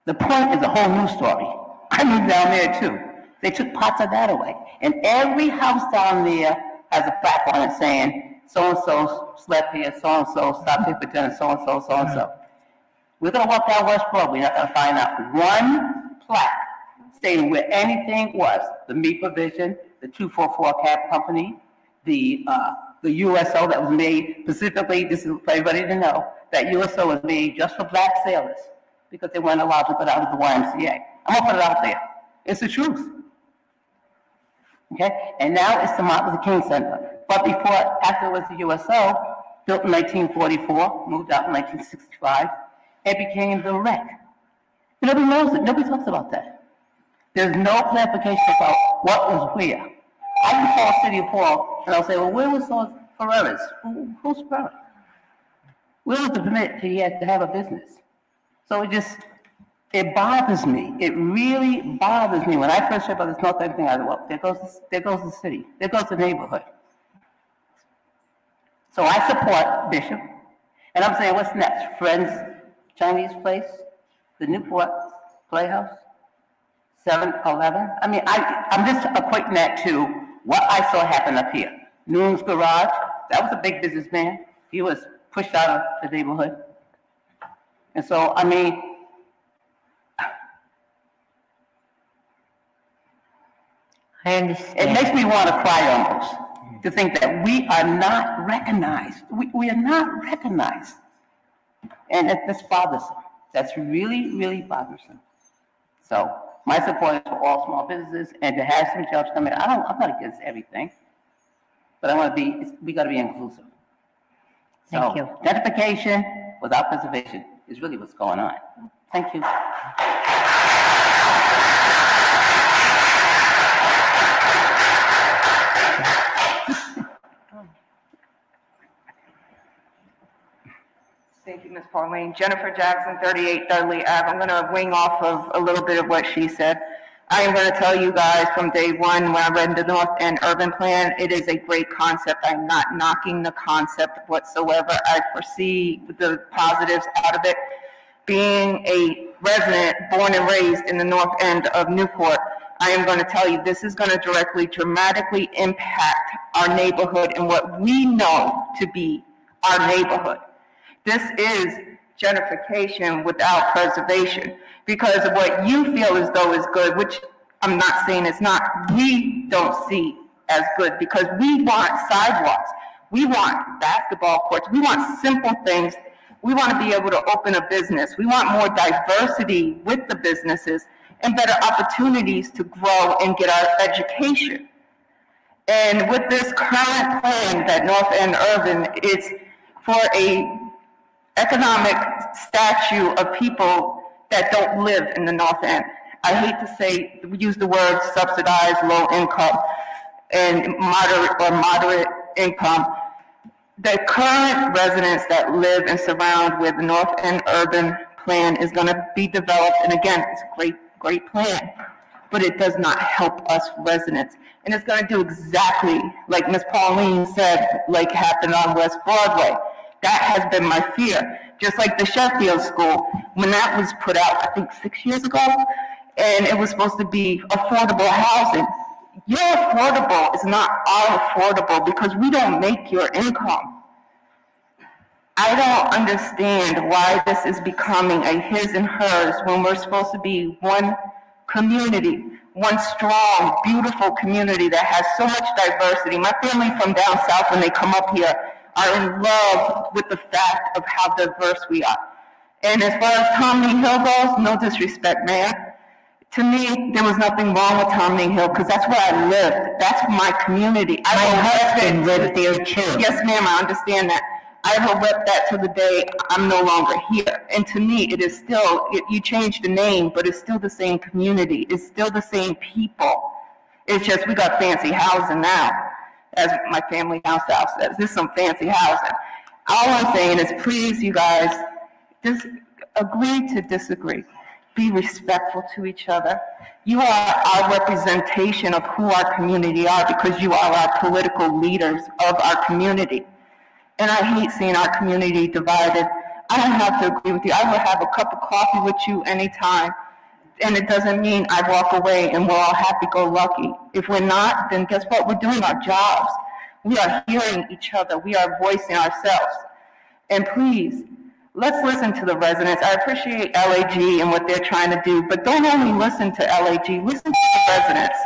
the point is a whole new story. I moved down there too. They took parts of that away. And every house down there has a plaque on it saying, so-and-so slept here, so-and-so stopped here for dinner, so-and-so, so-and-so. We're gonna walk down West Broad, we're not gonna find out one plaque stating where anything was. The meat provision, the 244 cab company, the USO that was made specifically, this is for everybody to know, that USO was made just for black sailors because they weren't allowed to go out of the YMCA. I'm gonna put it out there. It's the truth. Okay? And now it's the Martin Luther King Center. But after it was the USO, built in 1944, moved out in 1965, it became the wreck. Nobody knows it. Nobody talks about that. There's no clarification about what was where. I can call City Hall and I'll say, well, where was those Ferreras? Who's Ferreras? Where was the permit he had to have a business? So it bothers me. It really bothers me. When I first heard about this North End thing, I thought, well, there goes the city. There goes the neighborhood. So I support Bishop. And I'm saying, what's next? Friends Chinese place? The Newport Playhouse? 7-Eleven? I mean, I'm just equating that to what I saw happen up here. Noon's Garage, that was a big businessman. He was pushed out of the neighborhood. And so, I mean, I understand. It makes me want to cry almost, to think that we are not recognized. We are not recognized. And that's bothersome. That's really, really bothersome. So, my support is for all small businesses and to have some jobs come in. I'm not against everything, but we got to be inclusive. Thank you. Gentrification without preservation is really what's going on. Thank you. Thank you, Ms. Pauline. Jennifer Jackson, 38 Dudley Ave. I'm going to wing off of a little bit of what she said. I am going to tell you guys from day one when I read the North End Urban Plan, it is a great concept. I'm not knocking the concept whatsoever. I foresee the positives out of it. Being a resident born and raised in the North End of Newport, I am going to tell you this is going to directly, dramatically impact our neighborhood and what we know to be our neighborhood. This is gentrification without preservation, because of what you feel as though is good, which I'm not saying it's not, we don't see as good, because we want sidewalks, we want basketball courts, we want simple things, we want to be able to open a business, we want more diversity with the businesses and better opportunities to grow and get our education. And with this current plan that North End Urban, it's for a economic statue of people that don't live in the North End. I hate to say, we use the word subsidized, low income, and moderate income. The current residents that live and surround where the North End Urban Plan is going to be developed, and again, it's a great plan, but it does not help us residents. And it's going to do exactly like Ms. Pauline said, like happened on West Broadway. That has been my fear. Just like the Sheffield School, when that was put out, I think 6 years ago, and it was supposed to be affordable housing. Your affordable is not our affordable because we don't make your income. I don't understand why this is becoming a his and hers when we're supposed to be one community, one strong, beautiful community that has so much diversity. My family from down south, when they come up here, are in love with the fact of how diverse we are. And as far as Tammany Hill goes, no disrespect, man. To me, there was nothing wrong with Tammany Hill because that's where I lived. That's my community. My husband lived there too. Yes, ma'am, I understand that. I will rep that to the day I'm no longer here. And to me, it is still, you changed the name, but it's still the same community. It's still the same people. It's just we got fancy housing now. As my family down south says, this is some fancy housing. All I'm saying is, please, you guys, just agree to disagree. Be respectful to each other. You are our representation of who our community are because you are our political leaders of our community. And I hate seeing our community divided. I don't have to agree with you. I will have a cup of coffee with you anytime. And it doesn't mean I walk away and we're all happy-go-lucky. If we're not, then guess what? We're doing our jobs. We are hearing each other. We are voicing ourselves. And please, let's listen to the residents. I appreciate LAG and what they're trying to do, but don't only listen to LAG, listen to the residents.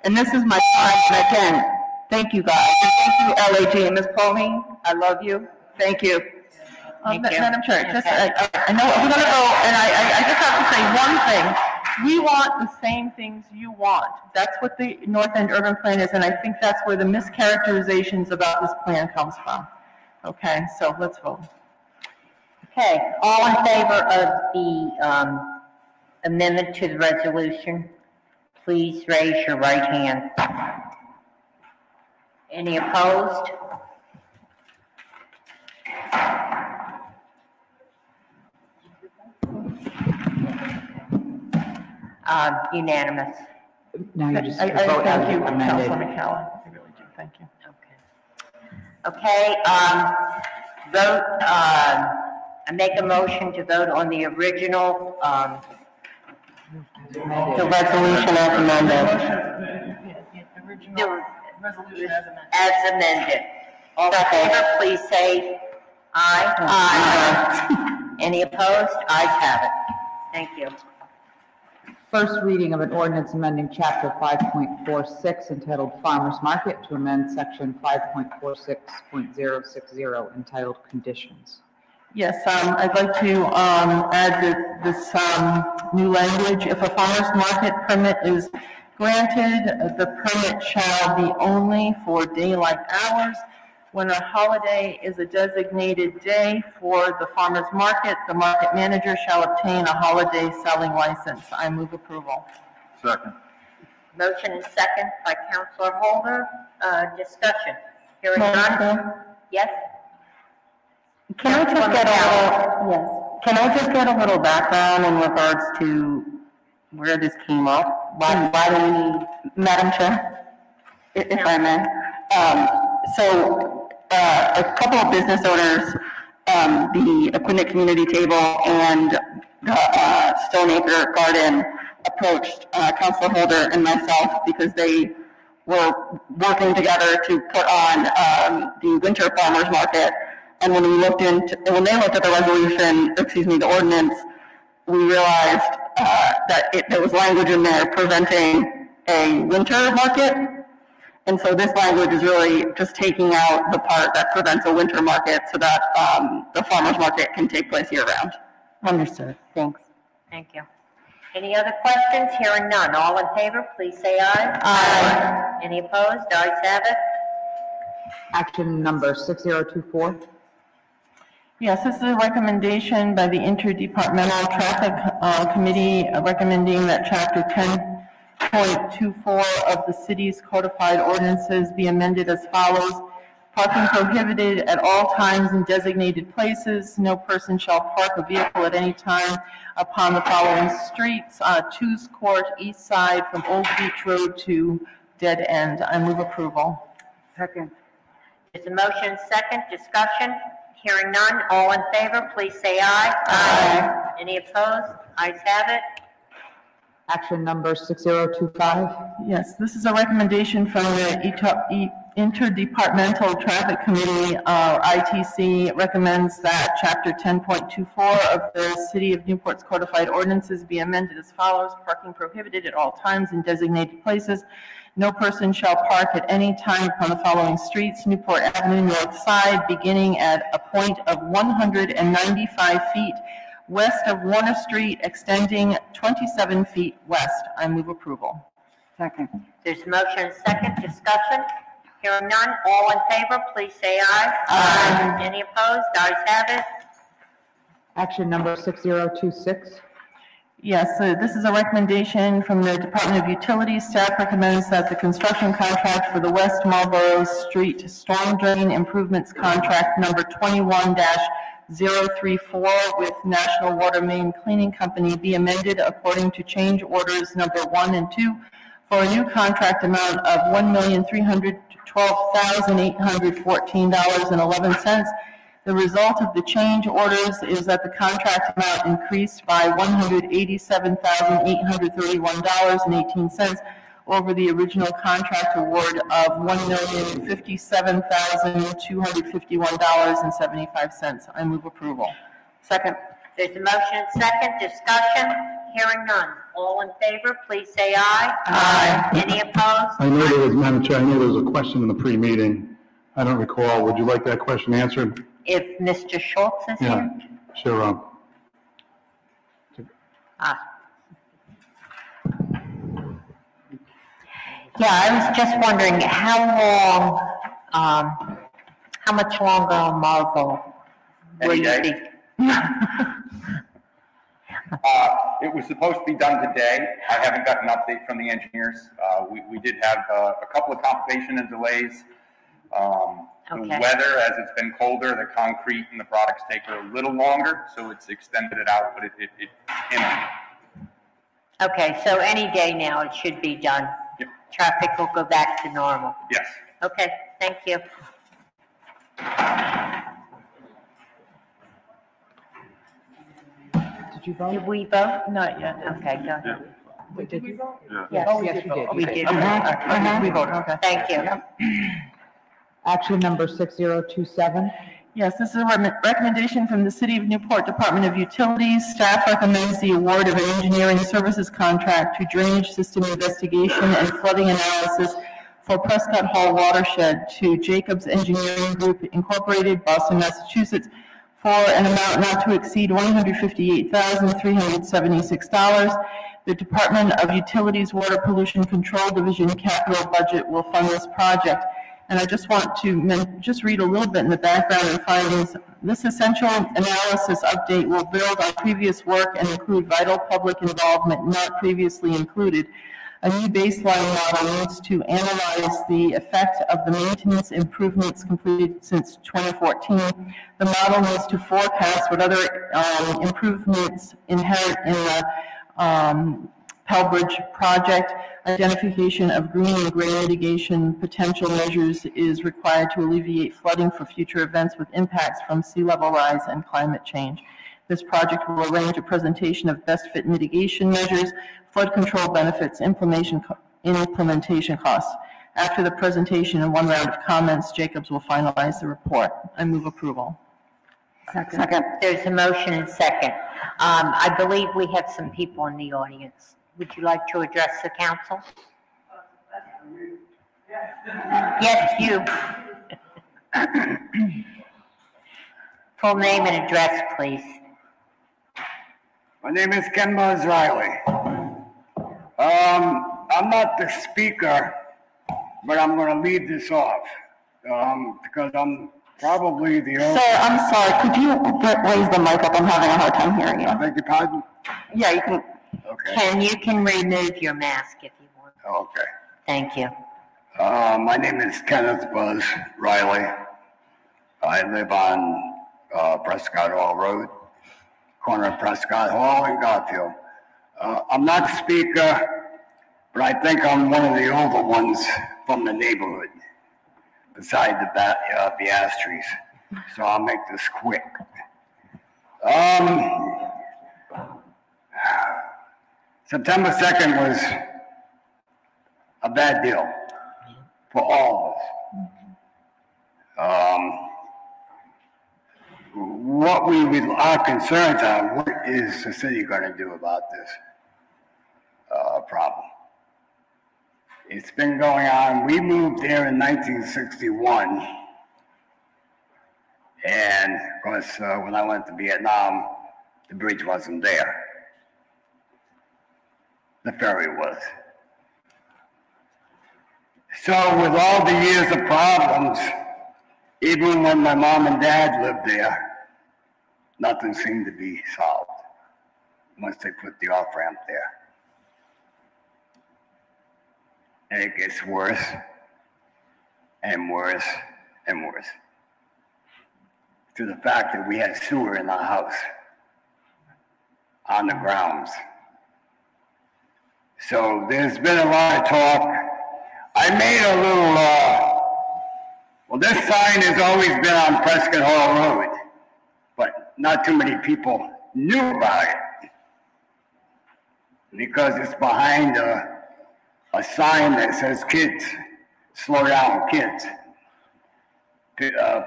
And this is my time, and again, thank you guys. And thank you, LAG, and Ms. Pauline, I love you. Thank you. Madam Chair, just, I know we're gonna go, and I just have to say one thing. We want the same things you want. That's what the North End Urban Plan is, and I think that's where the mischaracterizations about this plan comes from. Okay, so let's vote. Okay, all in favor of the amendment to the resolution, please raise your right hand. Any opposed? Unanimous. Now you just vote Thank as you, amended. Councilman Cowan. I really do, thank you. Okay, vote, I make a motion to vote on the original, The resolution as amended. as amended. All in favor, please say aye. Aye. Any opposed? Ayes have it. Thank you. First reading of an ordinance amending chapter 5.46 entitled Farmers Market to amend section 5.46.060 entitled Conditions. Yes, I'd like to add this new language. If a farmer's market permit is granted, the permit shall be only for daylight hours. When a holiday is a designated day for the farmer's market, the market manager shall obtain a holiday selling license. I move approval. Second. Motion and second by Councilor Holder. Discussion. Hearing none. Yes? Can I just get a little, yes, can I just get a little background in regards to where this came up? Why do we need, Madam Chair, if I may? A couple of business owners, the Aquidneck Community Table and the Stoneacre Garden approached Councilor Holder and myself because they were working together to put on the winter farmers market. And when they looked at the resolution, the ordinance, we realized that there was language in there preventing a winter market. And so this language is really just taking out the part that prevents a winter market so that the farmer's market can take place year round. Understood. Thanks. Thank you. Any other questions? Hearing none. All in favor, please say aye. Aye. Any opposed? Ayes have it. Action number 6024. Yes, this is a recommendation by the Interdepartmental Traffic Committee recommending that Chapter 10.24 of the city's codified ordinances be amended as follows. Parking prohibited at all times in designated places. No person shall park a vehicle at any time upon the following streets. Two's Court, east side from Old Beach Road to Dead End. I move approval. Second. There's a motion, second. Discussion. Hearing none. All in favor, please say aye. Aye. Any opposed? Ayes have it. Action number 6025. Yes, this is a recommendation from the Interdepartmental Traffic Committee. ITC recommends that Chapter 10.24 of the City of Newport's codified ordinances be amended as follows. Parking prohibited at all times in designated places. No person shall park at any time upon the following streets: Newport Avenue North Side, beginning at a point of 195 feet west of Warner Street, extending 27 feet west. I move approval. Second. There's a motion, second. Discussion. Hearing none. All in favor, please say aye. Aye. Any opposed? Ayes have it. Action number 6026. Yes, so this is a recommendation from the Department of Utilities. Staff recommends that the construction contract for the West Marlborough Street Storm Drain Improvements Contract number 21-034 with National Water Main Cleaning Company be amended according to change orders number 1 and 2 for a new contract amount of $1,312,814.11. The result of the change orders is that the contract amount increased by $187,831.18 over the original contract award of $1,057,251.75. I move approval. Second. There's a motion and second, discussion, hearing none. All in favor, please say aye. Aye. Any opposed? I know there was, Madam Chair, I know there was a question in the pre-meeting. I don't recall. Would you like that question answered? If Mr. Schultz is Yeah, here? sure. Yeah, I was just wondering how much longer on Marlboro will you be? It was supposed to be done today. I haven't got an update from the engineers. We did have a couple of complications and delays. The weather, as it's been colder, the concrete and the products take a little longer, so it's extended it out, but it's imminent. Okay, so any day now it should be done. Yep. Traffic will go back to normal. Yes. Okay, thank you. Did you vote? Did we vote? Not yet. Okay, go ahead. Wait, did you? Yes. Oh, yes, you did. We did. We voted, okay. Thank you. Action number 6027. Yes, this is a recommendation from the City of Newport Department of Utilities. Staff recommends the award of an engineering services contract to drainage system investigation and flooding analysis for Prescott Hall watershed to Jacobs Engineering Group Incorporated, Boston, Massachusetts, for an amount not to exceed $158,376. The Department of Utilities Water Pollution Control Division capital budget will fund this project. And I just want to just read a little bit in the background and findings. This essential analysis update will build on previous work and include vital public involvement not previously included. A new baseline model needs to analyze the effect of the maintenance improvements completed since 2014. The model needs to forecast what other improvements inherent in the Bridge project. Identification of green and gray mitigation potential measures is required to alleviate flooding for future events with impacts from sea level rise and climate change. This project will arrange a presentation of best fit mitigation measures, flood control benefits, implementation costs. After the presentation and one round of comments, Jacobs will finalize the report. I move approval. Second. There's a motion and second. I believe we have some people in the audience. Would you like to address the council? Yes, you. Full name and address, please. My name is Ken Buzz Riley. I'm not the speaker, but I'm going to lead this off because I'm probably the only... Sir, I'm sorry. Could you raise the mic up? I'm having a hard time hearing you. I beg your pardon? Yeah, you can. Okay. You can remove your mask if you want. Okay. Thank you. My name is Kenneth Buzz Riley. I live on Prescott Hall Road, corner of Prescott Hall and Garfield. I'm not the speaker, but I think I'm one of the older ones from the neighborhood, beside the Piastris. So I'll make this quick. September 2nd was a bad deal for all of us. What our concerns are, what is the city going to do about this problem? It's been going on. We moved there in 1961, and of course, when I went to Vietnam, the bridge wasn't there. The ferry was. So with all the years of problems, even when my mom and dad lived there, nothing seemed to be solved once they put the off-ramp there. And it gets worse and worse and worse, to the fact that we had sewer in our house on the grounds. So there's been a lot of talk. I made a little, well, this sign has always been on Prescott Hall Road, but not too many people knew about it because it's behind a sign that says kids, slow down, kids.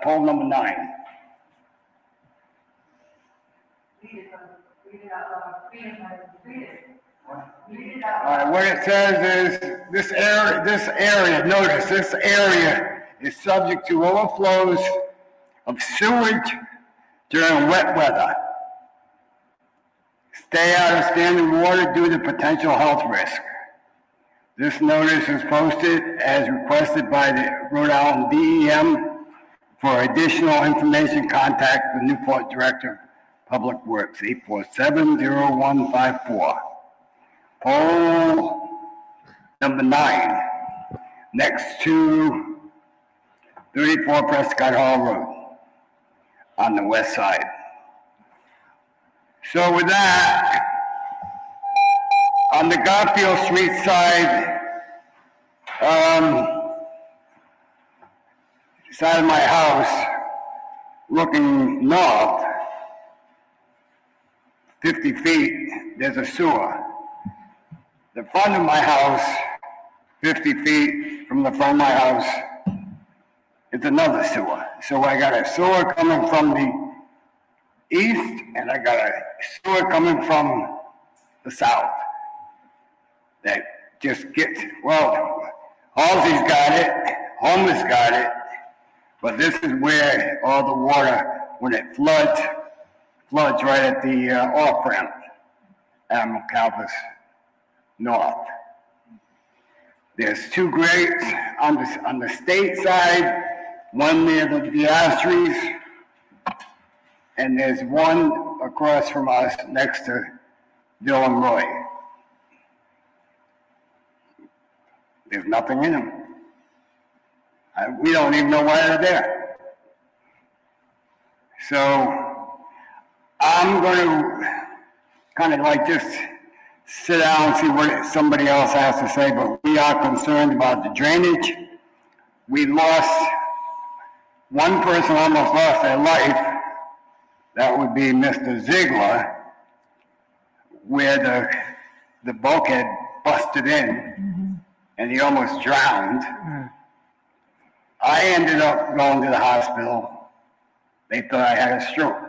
Pole number 9. What it says is, this area, notice, this area is subject to overflows of sewage during wet weather. Stay out of standing water due to potential health risk. This notice is posted as requested by the Rhode Island DEM. For additional information, contact the Newport Director of Public Works, 847-0154. Pole number 9, next to 34 Prescott Hall Road on the west side. So with that, on the Garfield Street side, side of my house, looking north, 50 feet, there's a sewer. The front of my house, 50 feet from the front of my house, is another sewer. So I got a sewer coming from the east, and I got a sewer coming from the south. That just gets, well, Halsey's got it, Homer's got it, but this is where all the water, when it floods right at the off-ramp, Admiral Calvis North. There's 2 grates on the state side, one near the Piastris, and there's one across from us next to Bill and Roy. There's nothing in them. We don't even know why they're there. So I'm going to kind of like just sit down and see what somebody else has to say, but we are concerned about the drainage. We lost, one person almost lost their life. That would be Mr. Ziegler, where the bulkhead busted in, and he almost drowned. I ended up going to the hospital. They thought I had a stroke.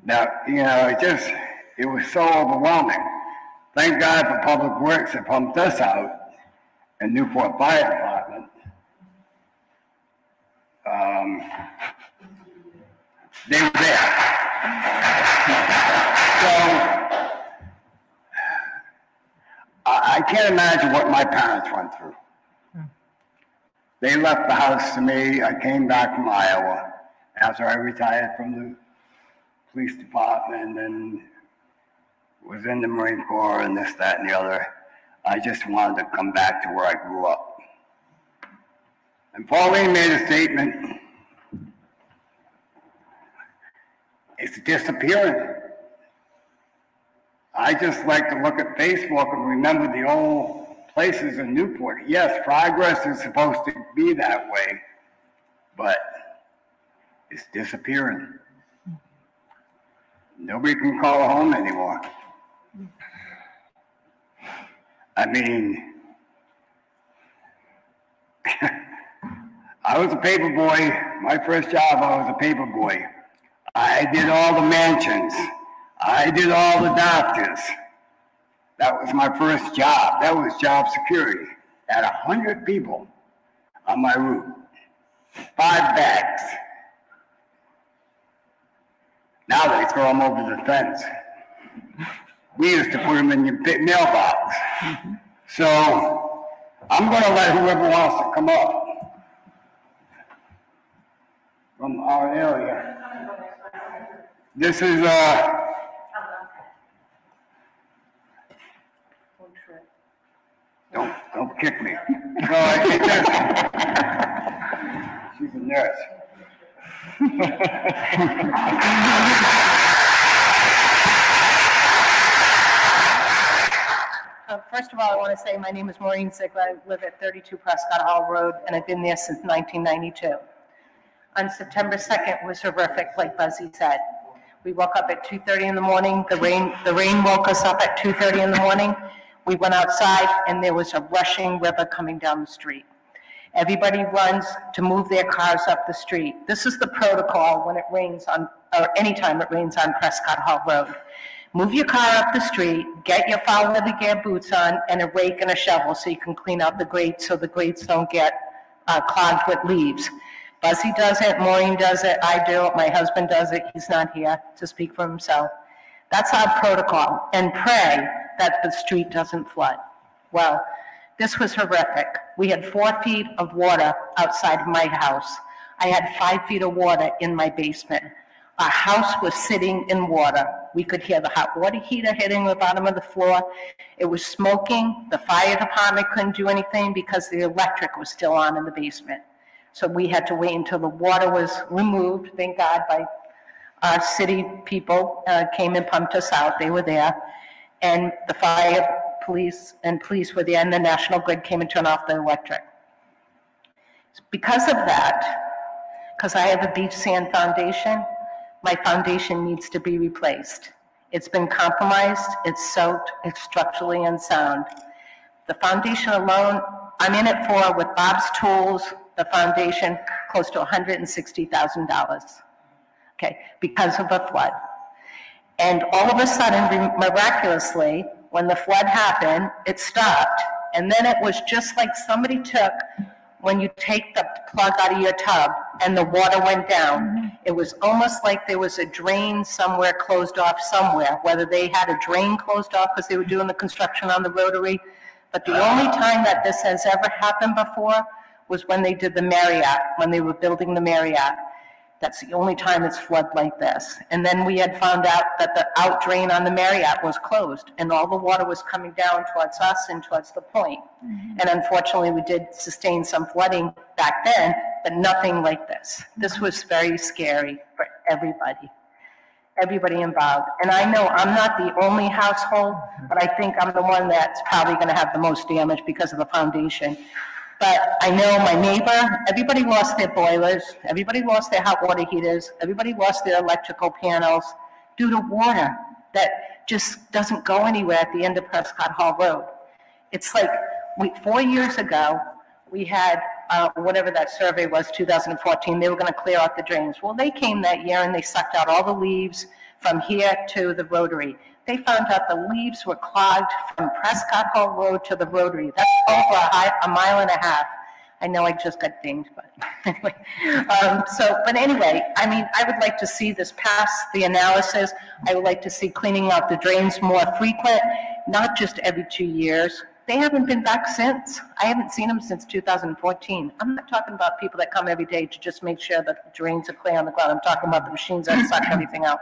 Now, you know, it was so overwhelming. Thank God for Public Works that pumped us out, and Newport Fire Department. They were there. So, I can't imagine what my parents went through. They left the house to me. I came back from Iowa after I retired from the police department and was in the Marine Corps and this, that, and the other. I just wanted to come back to where I grew up. And Pauline made a statement. It's disappearing. I just like to look at Facebook and remember the old places in Newport. Yes, progress is supposed to be that way, but it's disappearing. Nobody can call home anymore. I mean, I was a paper boy. My first job, I was a paper boy. I did all the mansions. I did all the doctors. That was my first job. That was job security. Had 100 people on my route. 5 bags. Now they throw them over the fence. We used to put them in your mailbox. So I'm going to let whoever wants to come up from our area. This is don't kick me. No, I think this. She's a nurse. First of all, I want to say my name is Maureen Ziegler. I live at 32 Prescott Hall Road, and I've been there since 1992. On September 2nd was horrific, like Buzzy said. We woke up at 2:30 in the morning. The rain woke us up at 2:30 in the morning. We went outside, and there was a rushing river coming down the street. Everybody runs to move their cars up the street. This is the protocol when it rains on or anytime it rains on Prescott Hall Road. Move your car up the street, get your foul leather gear boots on, and a rake and a shovel so you can clean out the grates so the grates don't get clogged with leaves. Buzzy does it, Maureen does it, I do it, my husband does it, he's not here to speak for himself. That's our protocol, and pray that the street doesn't flood. Well, this was horrific. We had 4 feet of water outside of my house. I had 5 feet of water in my basement. Our house was sitting in water. We could hear the hot water heater hitting the bottom of the floor. It was smoking. The fire department couldn't do anything because the electric was still on in the basement. So we had to wait until the water was removed, thank God, by our city people came and pumped us out. They were there. And the fire, police were there, and the National Grid came and turned off the electric. Because of that, because I have a beach sand foundation, my foundation needs to be replaced. It's been compromised, it's soaked, it's structurally unsound. The foundation alone, I'm in it for, with Bob's tools, the foundation, close to $160,000, okay, because of a flood. And all of a sudden, miraculously, when the flood happened, it stopped. And then it was just like somebody took, when you take the plug out of your tub and the water went down, it was almost like there was a drain somewhere closed off somewhere, whether they had a drain closed off because they were doing the construction on the rotary. But the only time that this has ever happened before was when they did the Marriott, when they were building the Marriott. That's the only time it's flooded like this. And then we had found out that the out drain on the Marriott was closed and all the water was coming down towards us and towards the point. And unfortunately, we did sustain some flooding back then, but nothing like this. This was very scary for everybody involved. And I know I'm not the only household, but I think I'm the one that's probably going to have the most damage because of the foundation. But I know my neighbor, everybody lost their boilers, everybody lost their hot water heaters, everybody lost their electrical panels due to water that just doesn't go anywhere at the end of Prescott Hall Road. It's like 4 years ago, we had whatever that survey was, 2014, they were going to clear out the drains. Well, they came that year and they sucked out all the leaves from here to the rotary. They found out the leaves were clogged from Prescott Hall Road to the rotary. That's over a mile and a half. I know I just got dinged, but anyway. But anyway, I mean, I would like to see this pass the analysis. I would like to see cleaning out the drains more frequent, not just every 2 years. They haven't been back since. I haven't seen them since 2014. I'm not talking about people that come every day to just make sure that the drains are clear on the ground. I'm talking about the machines that suck everything out.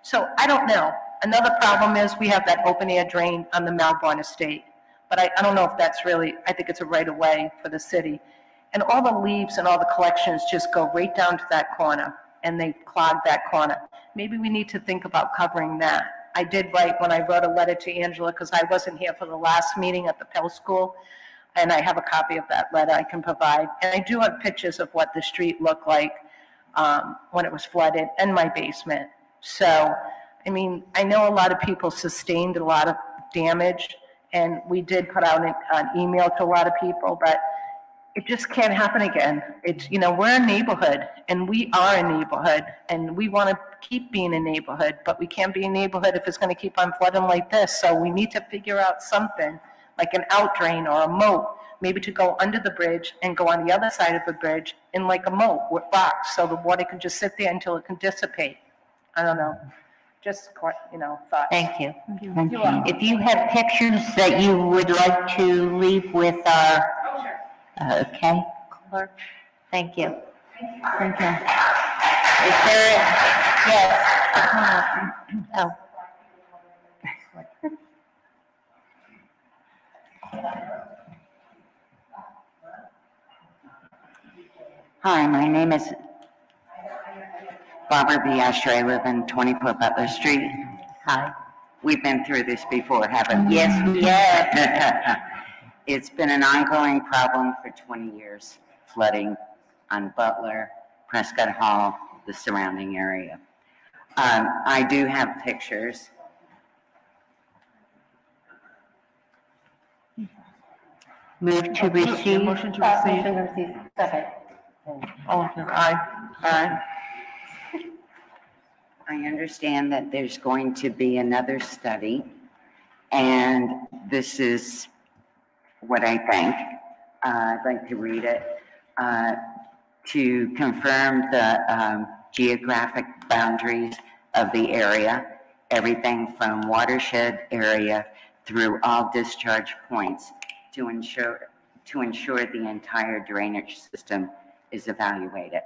So I don't know. Another problem is we have that open air drain on the Melbourne estate. But I don't know if that's really, I think it's a right of way for the city. And all the leaves and all the collections just go right down to that corner and they clog that corner. Maybe we need to think about covering that. I did write, when I wrote a letter to Angela, because I wasn't here for the last meeting at the Pell School, and I have a copy of that letter I can provide. And I do have pictures of what the street looked like when it was flooded and my basement. So, I mean, I know a lot of people sustained a lot of damage, and we did put out an email to a lot of people, but it just can't happen again. It's, you know, we're a neighborhood, and we are a neighborhood, and we want to keep being a neighborhood, but we can't be a neighborhood if it's going to keep on flooding like this. So we need to figure out something, like an out drain or a moat, maybe to go under the bridge and go on the other side of the bridge in like a moat with rocks, so the water can just sit there until it can dissipate. I don't know. Just, you know, thoughts. Thank you. Thank you. If you have pictures that you would like to leave with our, okay, clerk, thank you. Thank you. Is there, yes. Oh. Hi, my name is Barbara B. Asher. I live in 24 Butler Street. Hi. We've been through this before, haven't we? Yes, we have. It's been an ongoing problem for 20 years, flooding on Butler, Prescott Hall, the surrounding area. I do have pictures. Move to receive. Motion to receive. Second. All in favor? Aye. Aye. I understand that there's going to be another study, and this is what I think. I'd like to read it. To confirm the geographic boundaries of the area, everything from watershed area through all discharge points to ensure the entire drainage system is evaluated.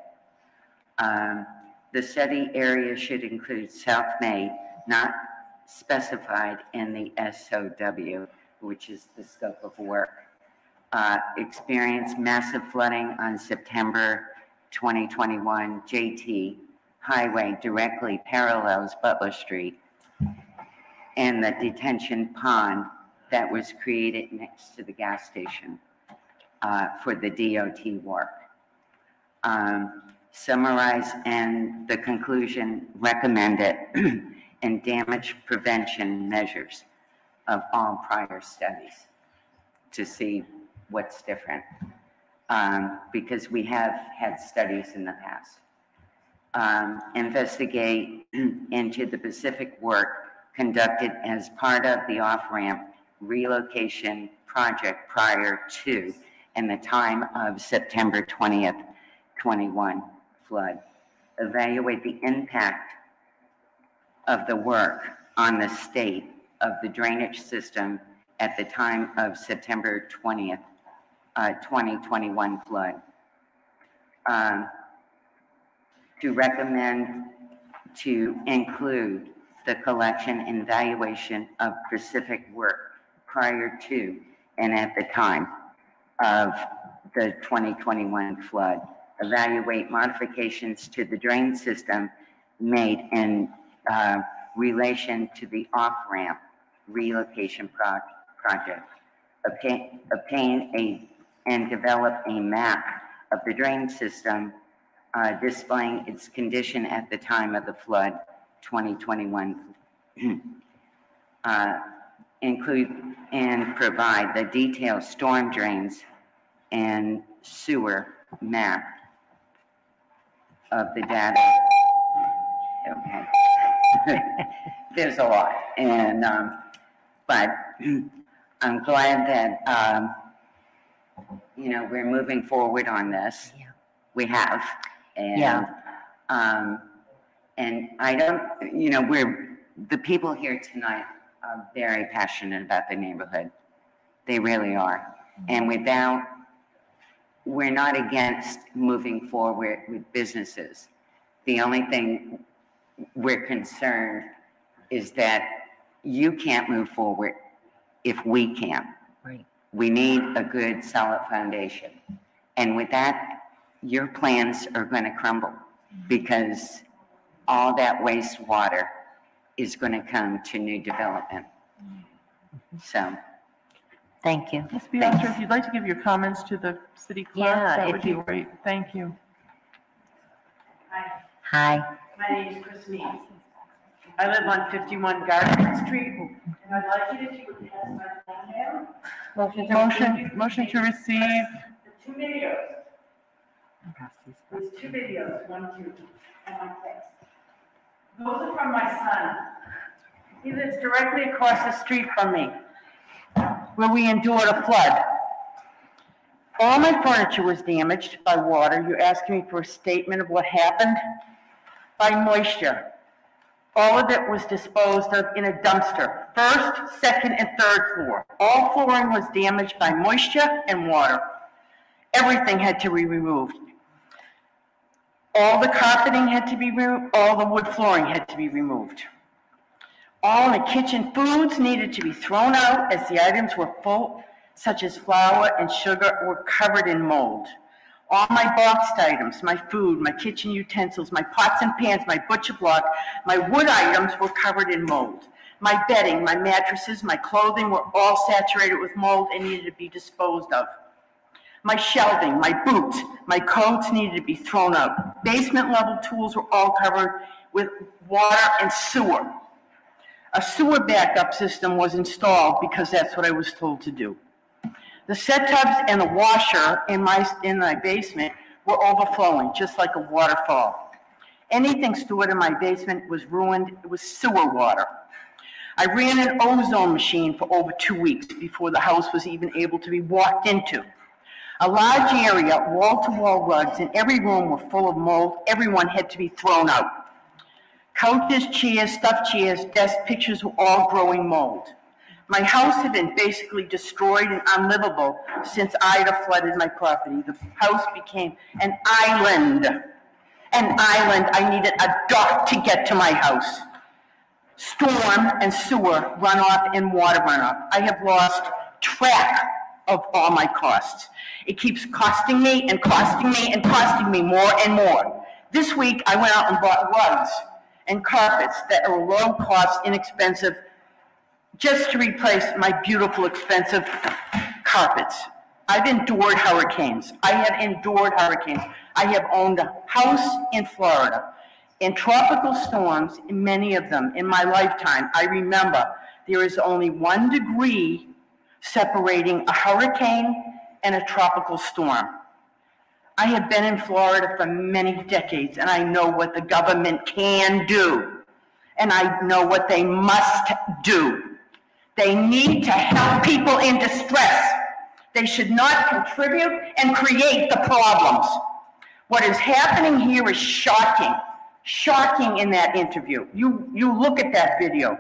The study area should include South Main, not specified in the SOW, which is the scope of work. Experienced massive flooding on September 2021 JT Highway directly parallels Butler Street, and the detention pond that was created next to the gas station for the DOT work. Summarize and the conclusion recommended and damage prevention measures of all prior studies to see what's different, because we have had studies in the past. Investigate into the specific work conducted as part of the off-ramp relocation project prior to and the time of September 20th, 21 flood. Evaluate the impact of the work on the state of the drainage system at the time of September 20th, 2021 flood. To recommend to include the collection and evaluation of specific work prior to and at the time of the 2021 flood. Evaluate modifications to the drain system made in relation to the off-ramp relocation project. Obtain and develop a map of the drain system displaying its condition at the time of the flood 2021. Include and provide the detailed storm drains and sewer map of the data. Okay. There's a lot, and but I'm glad that we're moving forward on this. Yeah. We have, and Yeah. And I don't, the people here tonight are very passionate about the neighborhood. They really are, and we're not against moving forward with businesses. The only thing we're concerned is that you can't move forward if we can't. Right. We need a good, solid foundation. And with that, your plans are going to crumble because all that wastewater is going to come to new development. So. Thank you. Ms. Bianca, if you'd like to give your comments to the city clerk, Yeah, that if would be you- great. Thank you. Hi. My name is Chris Meeks. I live on 51 Garfield Street, and I'd like it if you would pass my phone down. Motion to receive. The two videos. There's two videos, one, two, and one text. Those are from my son. He lives directly across the street from me, where we endured a flood. All my furniture was damaged by water. You're asking me for a statement of what happened? By moisture. All of it was disposed of in a dumpster, first, second, and third floor. All flooring was damaged by moisture and water. Everything had to be removed. All the carpeting had to be removed, all the wood flooring had to be removed. All the kitchen foods needed to be thrown out as the items were full, such as flour and sugar, were covered in mold. All my boxed items, my food, my kitchen utensils, my pots and pans, my butcher block, my wood items were covered in mold. My bedding, my mattresses, my clothing were all saturated with mold and needed to be disposed of. My shelving, my boots, my coats needed to be thrown out. Basement level tools were all covered with water and sewer. A sewer backup system was installed because that's what I was told to do. The set tubs and the washer in my basement were overflowing, just like a waterfall. Anything stored in my basement was ruined. It was sewer water. I ran an ozone machine for over 2 weeks before the house was even able to be walked into. A large area, wall-to-wall rugs in every room were full of mold. Everyone had to be thrown out. Couches, chairs, stuffed chairs, desks, pictures were all growing mold. My house had been basically destroyed and unlivable since Ida flooded my property. The house became an island. An island. I needed a dock to get to my house. Storm and sewer runoff and water runoff. I have lost track of all my costs. It keeps costing me and costing me and costing me more and more. This week, I went out and bought rugs and carpets that are low cost, inexpensive, just to replace my beautiful, expensive carpets. I've endured hurricanes. I have endured hurricanes. I have owned a house in Florida. In tropical storms, many of them in my lifetime, I remember there is only 1 degree separating a hurricane and a tropical storm. I have been in Florida for many decades, and I know what the government can do, and I know what they must do. They need to help people in distress. They should not contribute and create the problems. What is happening here is shocking. Shocking in that interview. You look at that video.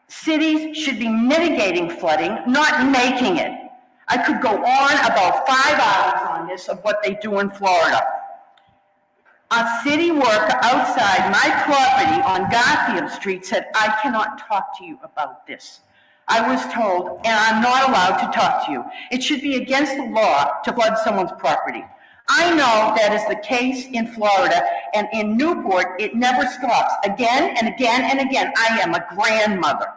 Cities should be mitigating flooding, not making it. I could go on about 5 hours on this of what they do in Florida. A city worker outside my property on Garfield Street said, I cannot talk to you about this. I was told, and I'm not allowed to talk to you. It should be against the law to flood someone's property. I know that is the case in Florida, and in Newport, it never stops. Again and again and again, I am a grandmother.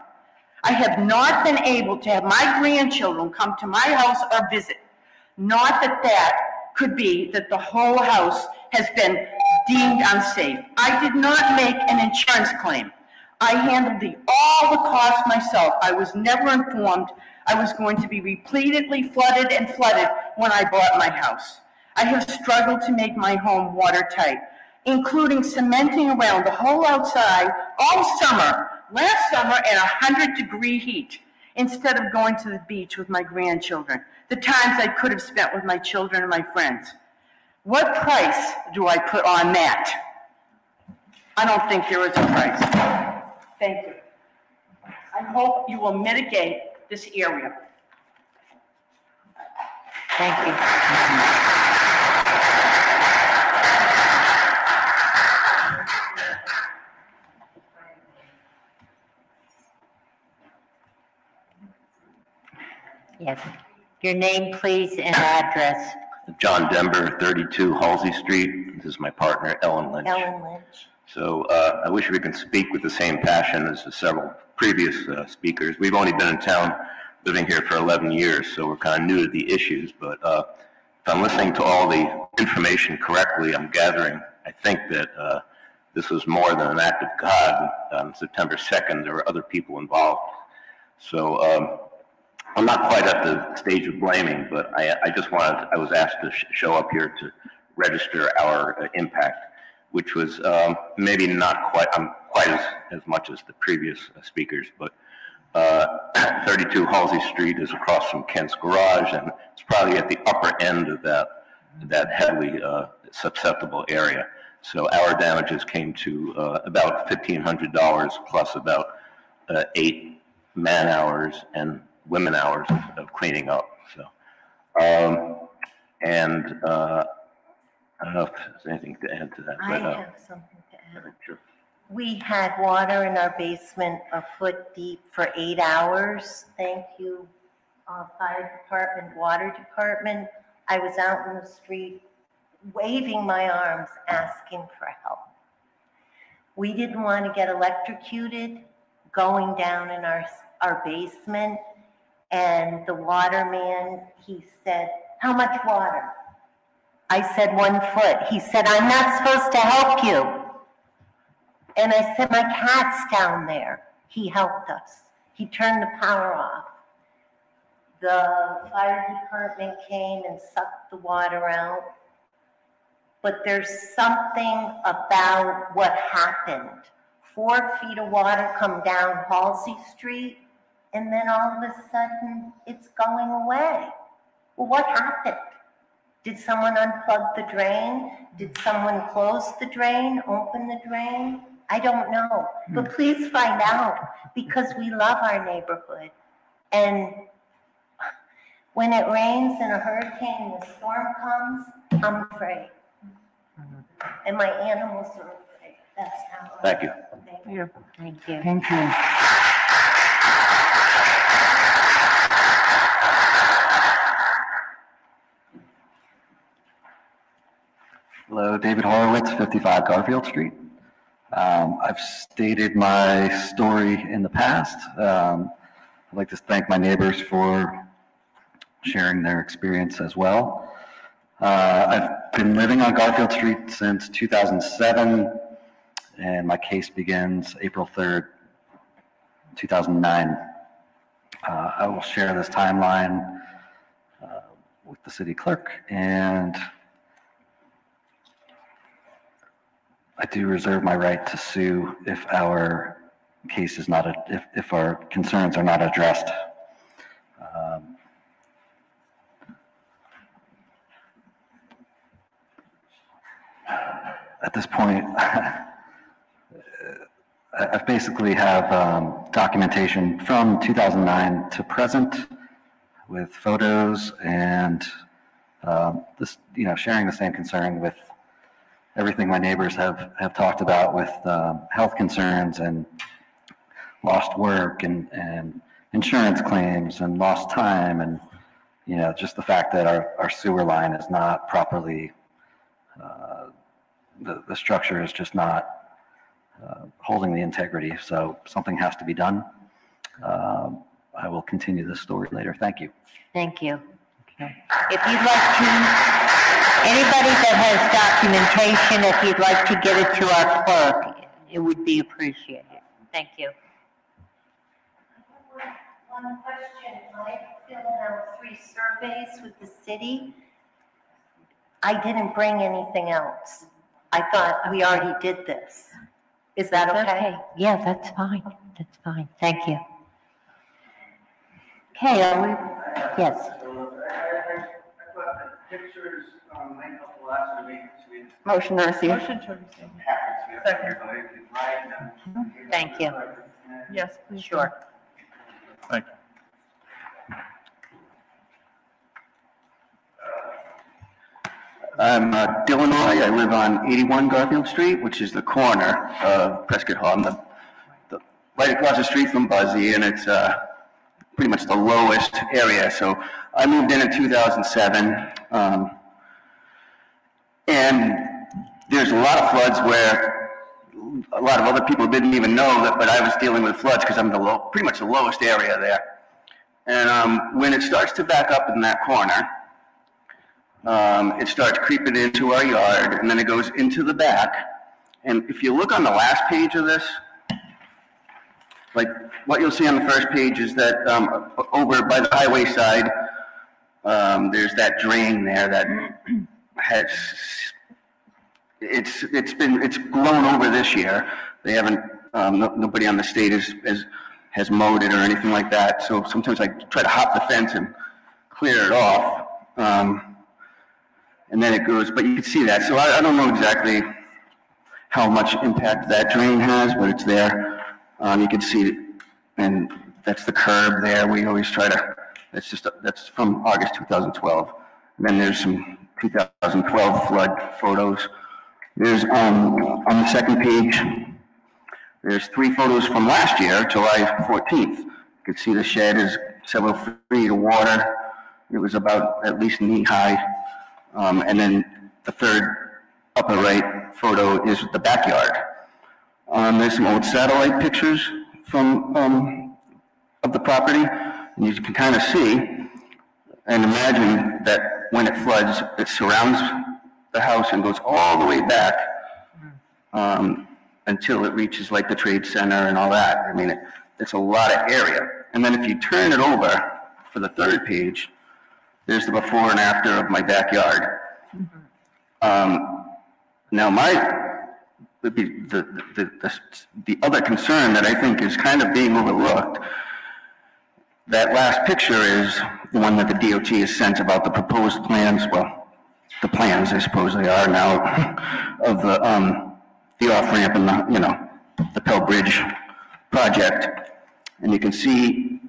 I have not been able to have my grandchildren come to my house or visit. Not that that could be that the whole house has been deemed unsafe. I did not make an insurance claim. I handled all the costs myself. I was never informed I was going to be repeatedly flooded and flooded when I bought my house. I have struggled to make my home watertight, including cementing around the whole outside all summer, last summer in 100-degree heat, instead of going to the beach with my grandchildren, the times I could have spent with my children and my friends. What price do I put on that? I don't think there is a price. Thank you. I hope you will mitigate this area. Thank you. Yes. Your name, please, and address. John Denver, 32 Halsey Street. This is my partner, Ellen Lynch. Ellen Lynch. So I wish we could speak with the same passion as the several previous speakers. We've only been in town living here for 11 years, so we're kind of new to the issues. But if I'm listening to all the information correctly, I'm gathering, I think that this was more than an act of God. On September 2nd, there were other people involved. So I'm not quite at the stage of blaming, but I was asked to show up here to register our impact, which was maybe not quite as much as the previous speakers, but 32 Halsey Street is across from Kent's Garage, and it's probably at the upper end of that heavily susceptible area. So our damages came to about $1,500 plus about 8 man hours and women hours of cleaning up. So, I don't know if there's anything to add to that. I have something to add. Sure. We had water in our basement a foot deep for 8 hours. Thank you, fire department, water department. I was out in the street waving my arms, asking for help. We didn't want to get electrocuted going down in our basement. And the waterman, he said, how much water? I said 1 foot. He said, I'm not supposed to help you. And I said, my cat's down there. He helped us. He turned the power off. The fire department came and sucked the water out. but there's something about what happened. 4 feet of water come down Halsey Street, and then all of a sudden, it's going away. Well, what happened? Did someone unplug the drain? Did someone close the drain, open the drain? I don't know, but please find out, because we love our neighborhood. And when it rains and a hurricane and a storm comes, I'm afraid. And my animals are afraid. That's how. Thank you. Thank you. Thank you. Thank you. Hello, David Horowitz, 55 Garfield Street. I've stated my story in the past. I'd like to thank my neighbors for sharing their experience as well. I've been living on Garfield Street since 2007, and my case begins April 3rd, 2009. I will share this timeline with the city clerk, and I do reserve my right to sue if our case is not, if our concerns are not addressed. At this point, I basically have documentation from 2009 to present with photos and this, sharing the same concern with everything my neighbors have talked about with health concerns and lost work and insurance claims and lost time and, just the fact that our sewer line is not properly, the structure is just not holding the integrity. So something has to be done. I will continue this story later. Thank you. Thank you. Okay. If you'd like to, anybody that has documentation, if you'd like to give it to our clerk, it would be appreciated. Thank you. One question. I filled out 3 surveys with the city. I didn't bring anything else. I thought we already did this. Is that okay? Yeah, that's fine. That's fine. Thank you. Okay, yes. Pictures, a couple last week. Motion to receive. Motion to receive. Second. Thank you. Yes, please. Sure. Thank you. I'm Dylan Roy. I live on 81 Garfield Street, which is the corner of Prescott Hall. I'm the right across the street from Buzzy, and it's pretty much the lowest area. So I moved in 2007, and there's a lot of floods where a lot of other people didn't even know that, but I was dealing with floods because I'm pretty much the lowest area there. And when it starts to back up in that corner, it starts creeping into our yard, and then it goes into the back. And if you look on the last page of this, like what you'll see on the first page is that over by the highway side, there's that drain there that has, it's blown over this year. They haven't, nobody on the state has mowed it or anything like that. So sometimes I try to hop the fence and clear it off. And then it goes, but you can see that. So I don't know exactly how much impact that drain has, but it's there. You can see it, and that's the curb there. We always try to, that's from August 2012. And then there's some 2012 flood photos. There's, on the second page, there's 3 photos from last year, July 14th. You can see the shed is several feet of water. It was about at least knee high. And then the third upper right photo is the backyard. There's some old satellite pictures from of the property, and you can kind of see and imagine that when it floods, it surrounds the house and goes all the way back until it reaches like the Trade Center and all that. I mean, it's a lot of area. And then if you turn it over for the third page, there's the before and after of my backyard. Now, the other concern that I think is kind of being overlooked, that last picture is the one that the DOT has sent about the proposed plans, well, the plans, I suppose they are now, of the off-ramp and the Pell Bridge project. And you can see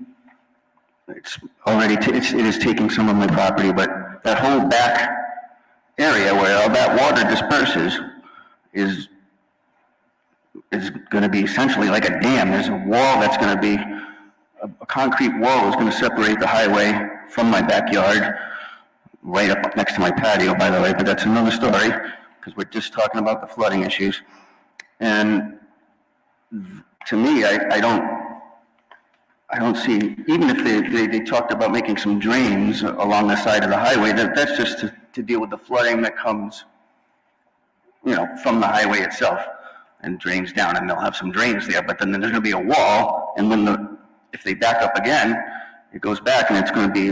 it's already, it is taking some of my property, but that whole back area where all that water disperses is going to be essentially like a dam. There's a wall that's going to be, a concrete wall is going to separate the highway from my backyard, right up next to my patio, by the way, but that's another story, because we're just talking about the flooding issues. And to me, I don't see, even if they talked about making some drains along the side of the highway, that's just to deal with the flooding that comes, from the highway itself and drains down, and they'll have some drains there, but then there's going to be a wall, and when if they back up again, it goes back, and it's going to be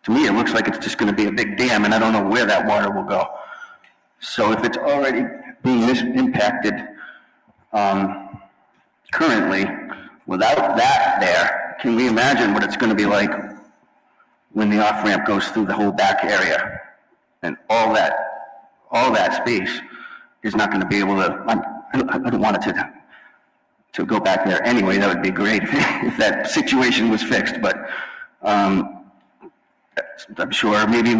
to me, it looks like it's just going to be a big dam, and I don't know where that water will go. So if it's already being impacted currently, without that there, can we imagine what it's going to be like when the off-ramp goes through the whole back area? And all that space is not going to be able to, I don't want it to go back there anyway. That would be great if that situation was fixed, but I'm sure maybe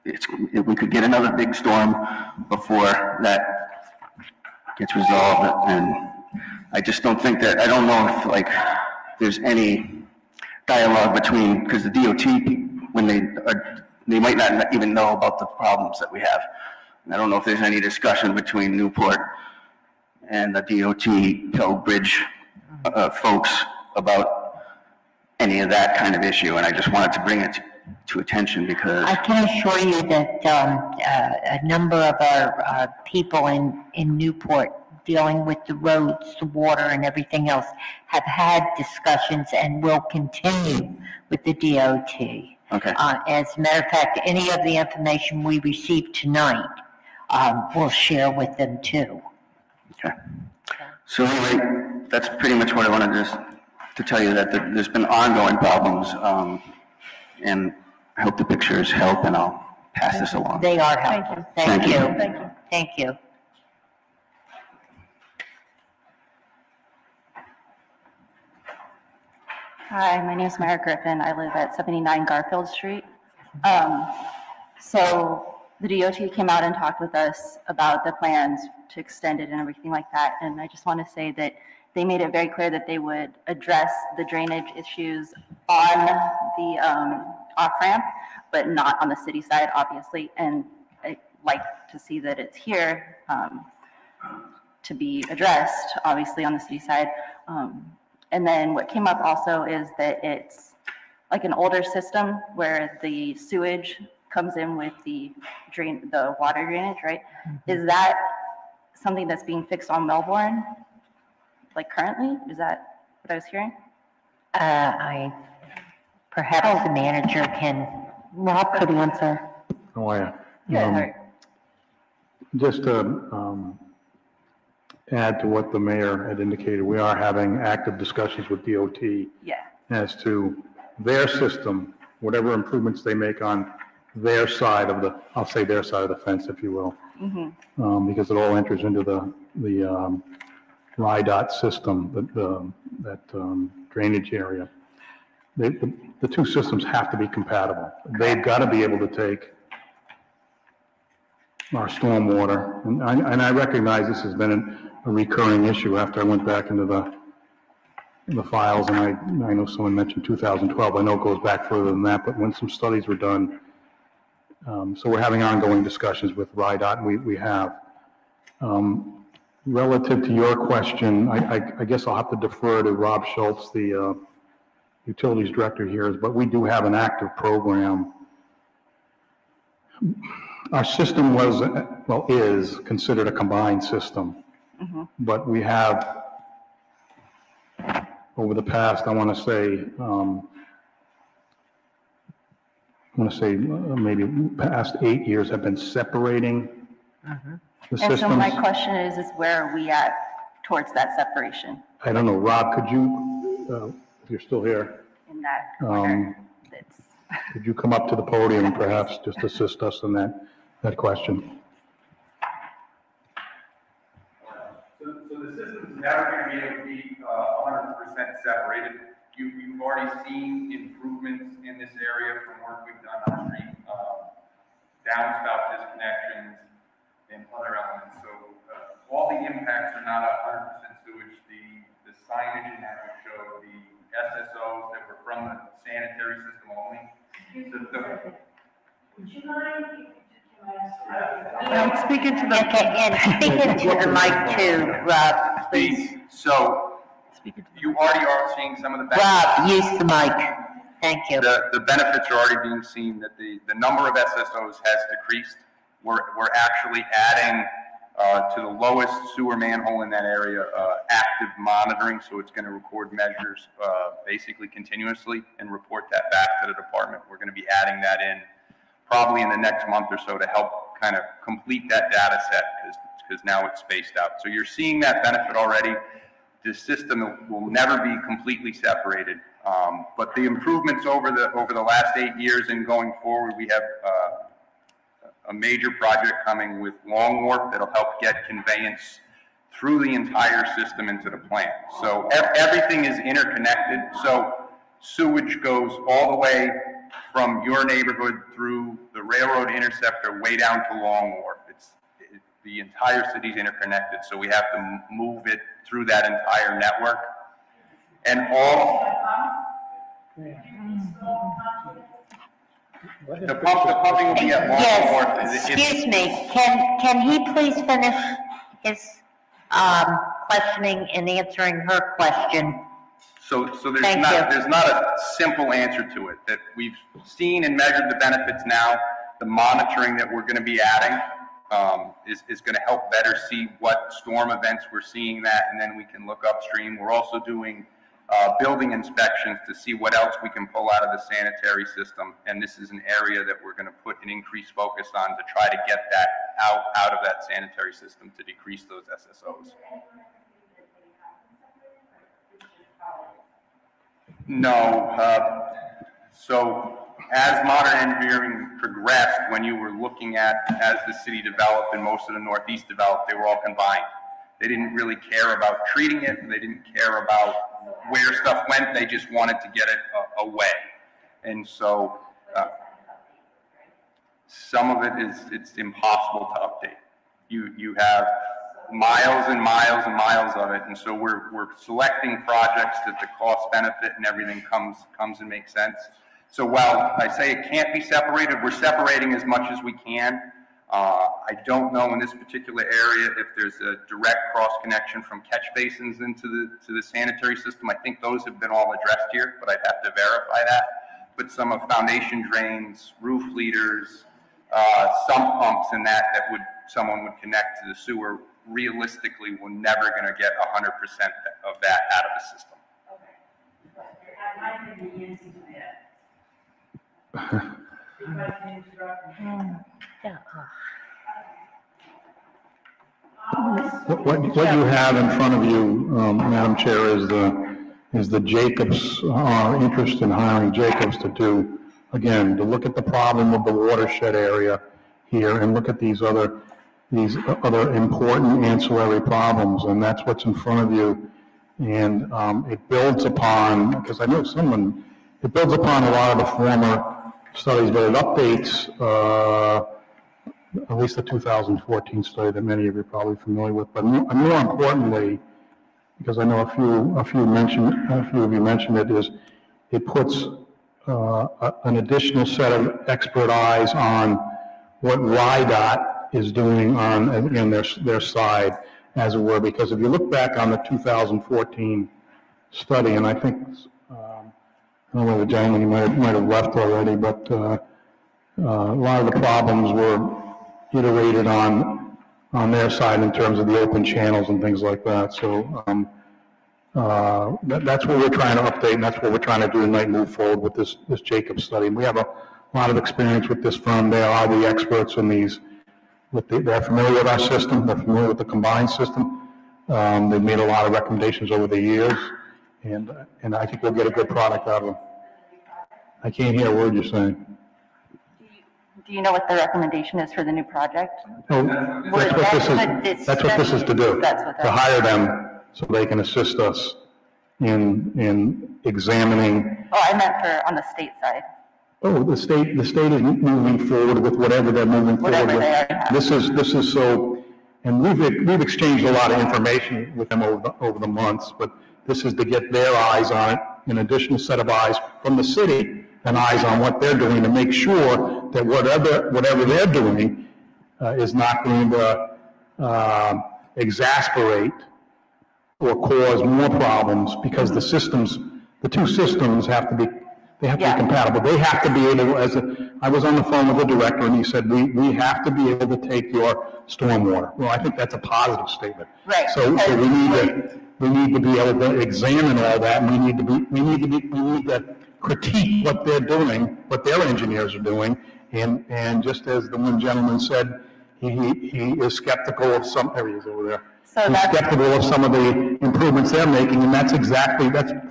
if we could get another big storm before that gets resolved. And I just don't think that, I don't know if there's any dialogue between, because the DOT, when they might not even know about the problems that we have. And I don't know if there's any discussion between Newport and the DOT Pell Bridge folks about any of that kind of issue. And I just wanted to bring it to attention because I can assure you that a number of our people in Newport dealing with the roads, the water, and everything else have had discussions and will continue with the DOT. Okay. As a matter of fact, any of the information we receive tonight, we'll share with them too. Okay. So anyway, that's pretty much what I wanted to tell you, that there's been ongoing problems, and I hope the pictures help, and I'll pass this along. They are helpful. Thank you. Thank you. Thank you. Hi, my name is Mara Griffin. I live at 79 Garfield Street. So the DOT came out and talked with us about the plans to extend it and everything like that. And I just want to say that they made it very clear that they would address the drainage issues on the off-ramp, but not on the city side, obviously. And I'd like to see that it's here to be addressed, obviously, on the city side. And then what came up also is that it's like an older system where the sewage comes in with the water drainage, right? Mm-hmm. Is that something that's being fixed on Melbourne, like currently? Is that what I was hearing? Perhaps the manager can, Rob could answer. How are you? Yeah. Just to add to what the mayor had indicated, we are having active discussions with DOT as to their system, whatever improvements they make on their side of the, I'll say their side of the fence, if you will, because it all enters into the RIDOT system, that drainage area. The two systems have to be compatible. They've got to be able to take our stormwater, and I recognize this has been a recurring issue after I went back into the files, and I know someone mentioned 2012. I know it goes back further than that, but when some studies were done, so we're having ongoing discussions with RIDOT, and we have. Relative to your question, I guess I'll have to defer to Rob Schultz, the utilities director here, but we do have an active program. Our system is considered a combined system, but we have, over the past, I want to say maybe past 8 years, have been separating Mm-hmm. The And so my systems, question is where are we at towards that separation I don't know, Rob, could you, if you're still here, in that corner? That's could you come up to the podium and perhaps just assist us in that question? So the system's never going to be able to be 100% separated. You've already seen improvements in this area from work we've done on the street, downspout disconnections and other elements. So all the impacts are not 100% sewage. The signage in that would show the SSOs that were from the sanitary system only. Would you mind? Speaking to the mic too, Rob, please. So you already are seeing some of the benefits. Rob, use the mic. Thank you. The benefits are already being seen, that the number of SSOs has decreased. We're actually adding to the lowest sewer manhole in that area active monitoring, so it's going to record measures basically continuously and report that back to the department. We're going to be adding that in probably in the next month or so to help kind of complete that data set, because now it's spaced out. So you're seeing that benefit already. The system will never be completely separated, but the improvements over the last 8 years and going forward, we have a major project coming with Long Wharf that'll help get conveyance through the entire system into the plant. So everything is interconnected. So sewage goes all the way from your neighborhood through the railroad interceptor way down to Long Wharf. The entire city's interconnected, so we have to move it through that entire network. And all the pumping will be at Long Wharf. Yes, excuse me, can he please finish his questioning and answering her question? So there's not a simple answer to it. That we've seen and measured the benefits now. The monitoring that we're going to be adding is going to help better see what storm events we're seeing that, and then we can look upstream. We're also doing building inspections to see what else we can pull out of the sanitary system, and this is an area that we're going to put an increased focus on to try to get that out of that sanitary system to decrease those SSOs. No. So as modern engineering progressed, when you were looking at, as the city developed and most of the Northeast developed, they were all combined. They didn't really care about treating it. They didn't care about where stuff went. They just wanted to get it away. And so some of it it's impossible to update. You have miles and miles and miles of it, and so we're selecting projects that the cost benefit and everything comes and makes sense. So while I say it can't be separated, we're separating as much as we can. I don't know in this particular area if there's a direct cross connection from catch basins into the sanitary system. I think those have been all addressed here, but I'd have to verify that. But some of foundation drains, roof leaders, sump pumps and that someone would connect to the sewer, realistically we're never going to get 100% of that out of the system. Okay. I might be the answer to that. If I can interrupt. Yeah. What you have in front of you, Madam Chair, is the Jacobs, interest in hiring Jacobs to look at the problem of the watershed area here and look at these other important ancillary problems, and that's what's in front of you. And it builds upon, because I know it builds upon a lot of the former studies, but it updates at least the 2014 study that many of you are probably familiar with. But more importantly, because I know a few of you mentioned it, is it puts an additional set of expert eyes on what RIDOT is doing on their side, as it were. Because if you look back on the 2014 study, and I think I don't know whether gentleman might have left already, but a lot of the problems were iterated on their side in terms of the open channels and things like that. So that's what we're trying to update, and that's what we're trying to do tonight, move forward with this Jacobs study. And we have a lot of experience with this firm. They are the experts in these they're familiar with our system, they're familiar with the combined system. They've made a lot of recommendations over the years, and I think we'll get a good product out of them. I can't hear a word you're saying. Do you know what the recommendation is for the new project? No, that's what this is to do, to hire them so they can assist us in examining. Oh, I meant for on the state side. Oh, the state is moving forward with whatever they're moving forward with. This is so, and we've exchanged a lot of information with them over the months, but this is to get their eyes on it, an additional set of eyes from the city and eyes on what they're doing to make sure that whatever they're doing is not going to exasperate or cause more problems, because the two systems have to be compatible. They have to be able, I was on the phone with the director and he said, we have to be able to take your stormwater. Well, I think that's a positive statement. Right. So we need to be able to examine all that, and we need to critique what they're doing, what their engineers are doing, and just as the one gentleman said, he is skeptical of some areas over there. He's skeptical of some of the improvements they're making, and that's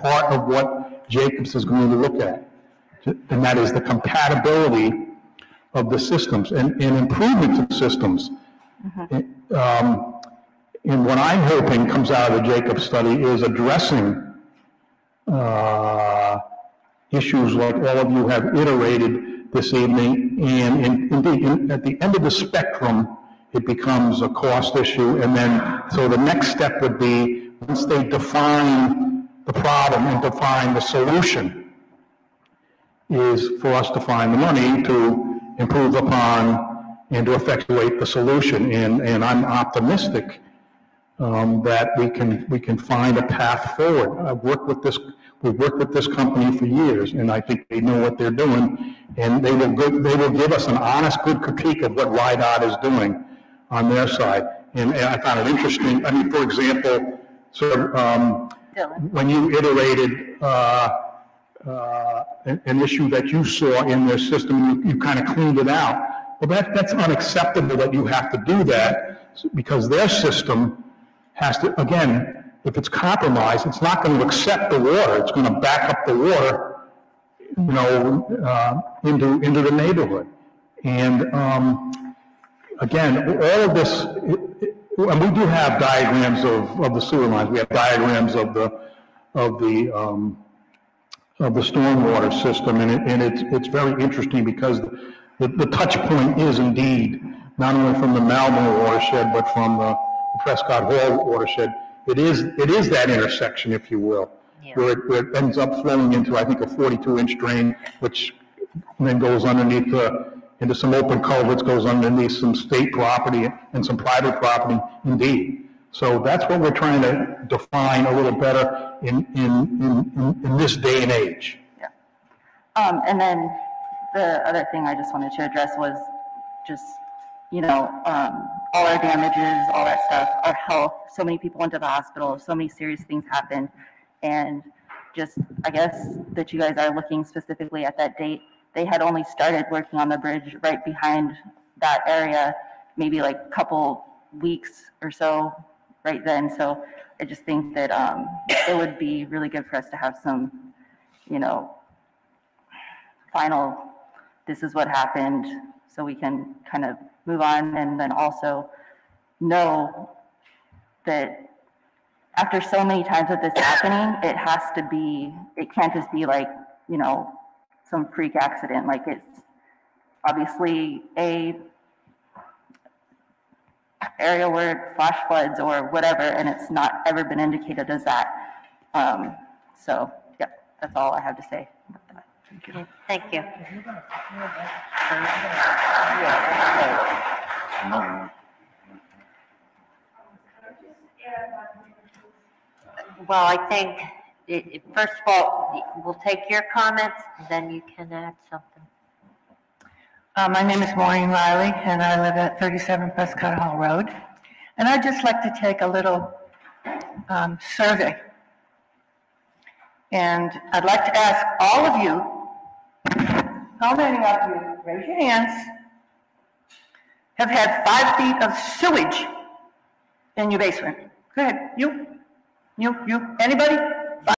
part of what Jacobs is going to look at, and that is the compatibility of the systems and improvement to the systems. Mm-hmm. And what I'm hoping comes out of the Jacobs study is addressing issues like all of you have iterated this evening, and indeed, at the end of the spectrum, it becomes a cost issue, and then, so the next step would be, once they define the problem and define the solution, is for us to find the money to improve upon and to effectuate the solution, and I'm optimistic that we can find a path forward. We've worked with this company for years, and I think they know what they're doing, and they will give us an honest, good critique of what RIDOT is doing on their side. And I found it interesting. I mean, for example, when you iterated an issue that you saw in their system, you kind of cleaned it out. Well, that's unacceptable that you have to do that, because their system has to, again, if it's compromised, it's not going to accept the water. It's going to back up the water, into the neighborhood. And again, all of this, and we do have diagrams of the sewer lines. We have diagrams of the stormwater system, and it's very interesting, because the touch point is indeed not only from the Malvern watershed, but from the Prescott Hall watershed. It is that intersection, if you will, where it ends up flowing into, I think, a 42-inch drain, which then goes underneath into some open culverts, goes underneath some state property and some private property, indeed. So that's what we're trying to define a little better in this day and age. Yeah. And then the other thing I just wanted to address was just, all our damages, all that stuff, our health. So many people went to the hospital, so many serious things happened. And just, I guess that you guys are looking specifically at that date. They had only started working on the bridge right behind that area, maybe like a couple weeks or so right then. So I just think that it would be really good for us to have some, final, this is what happened, so we can kind of move on, and then also know that after so many times of this happening, it can't just be like, some freak accident. Like, it's obviously a area where flash floods or whatever, and it's not ever been indicated as that. So, yeah, that's all I have to say about that. Thank you. Well, I think, first of all, we'll take your comments, and then you can add something. My name is Maureen Riley, and I live at 37 Prescott Hall Road. And I'd just like to take a little survey. And I'd like to ask all of you, how many of you, raise your hands, have had 5 feet of sewage in your basement? Go ahead, you, anybody?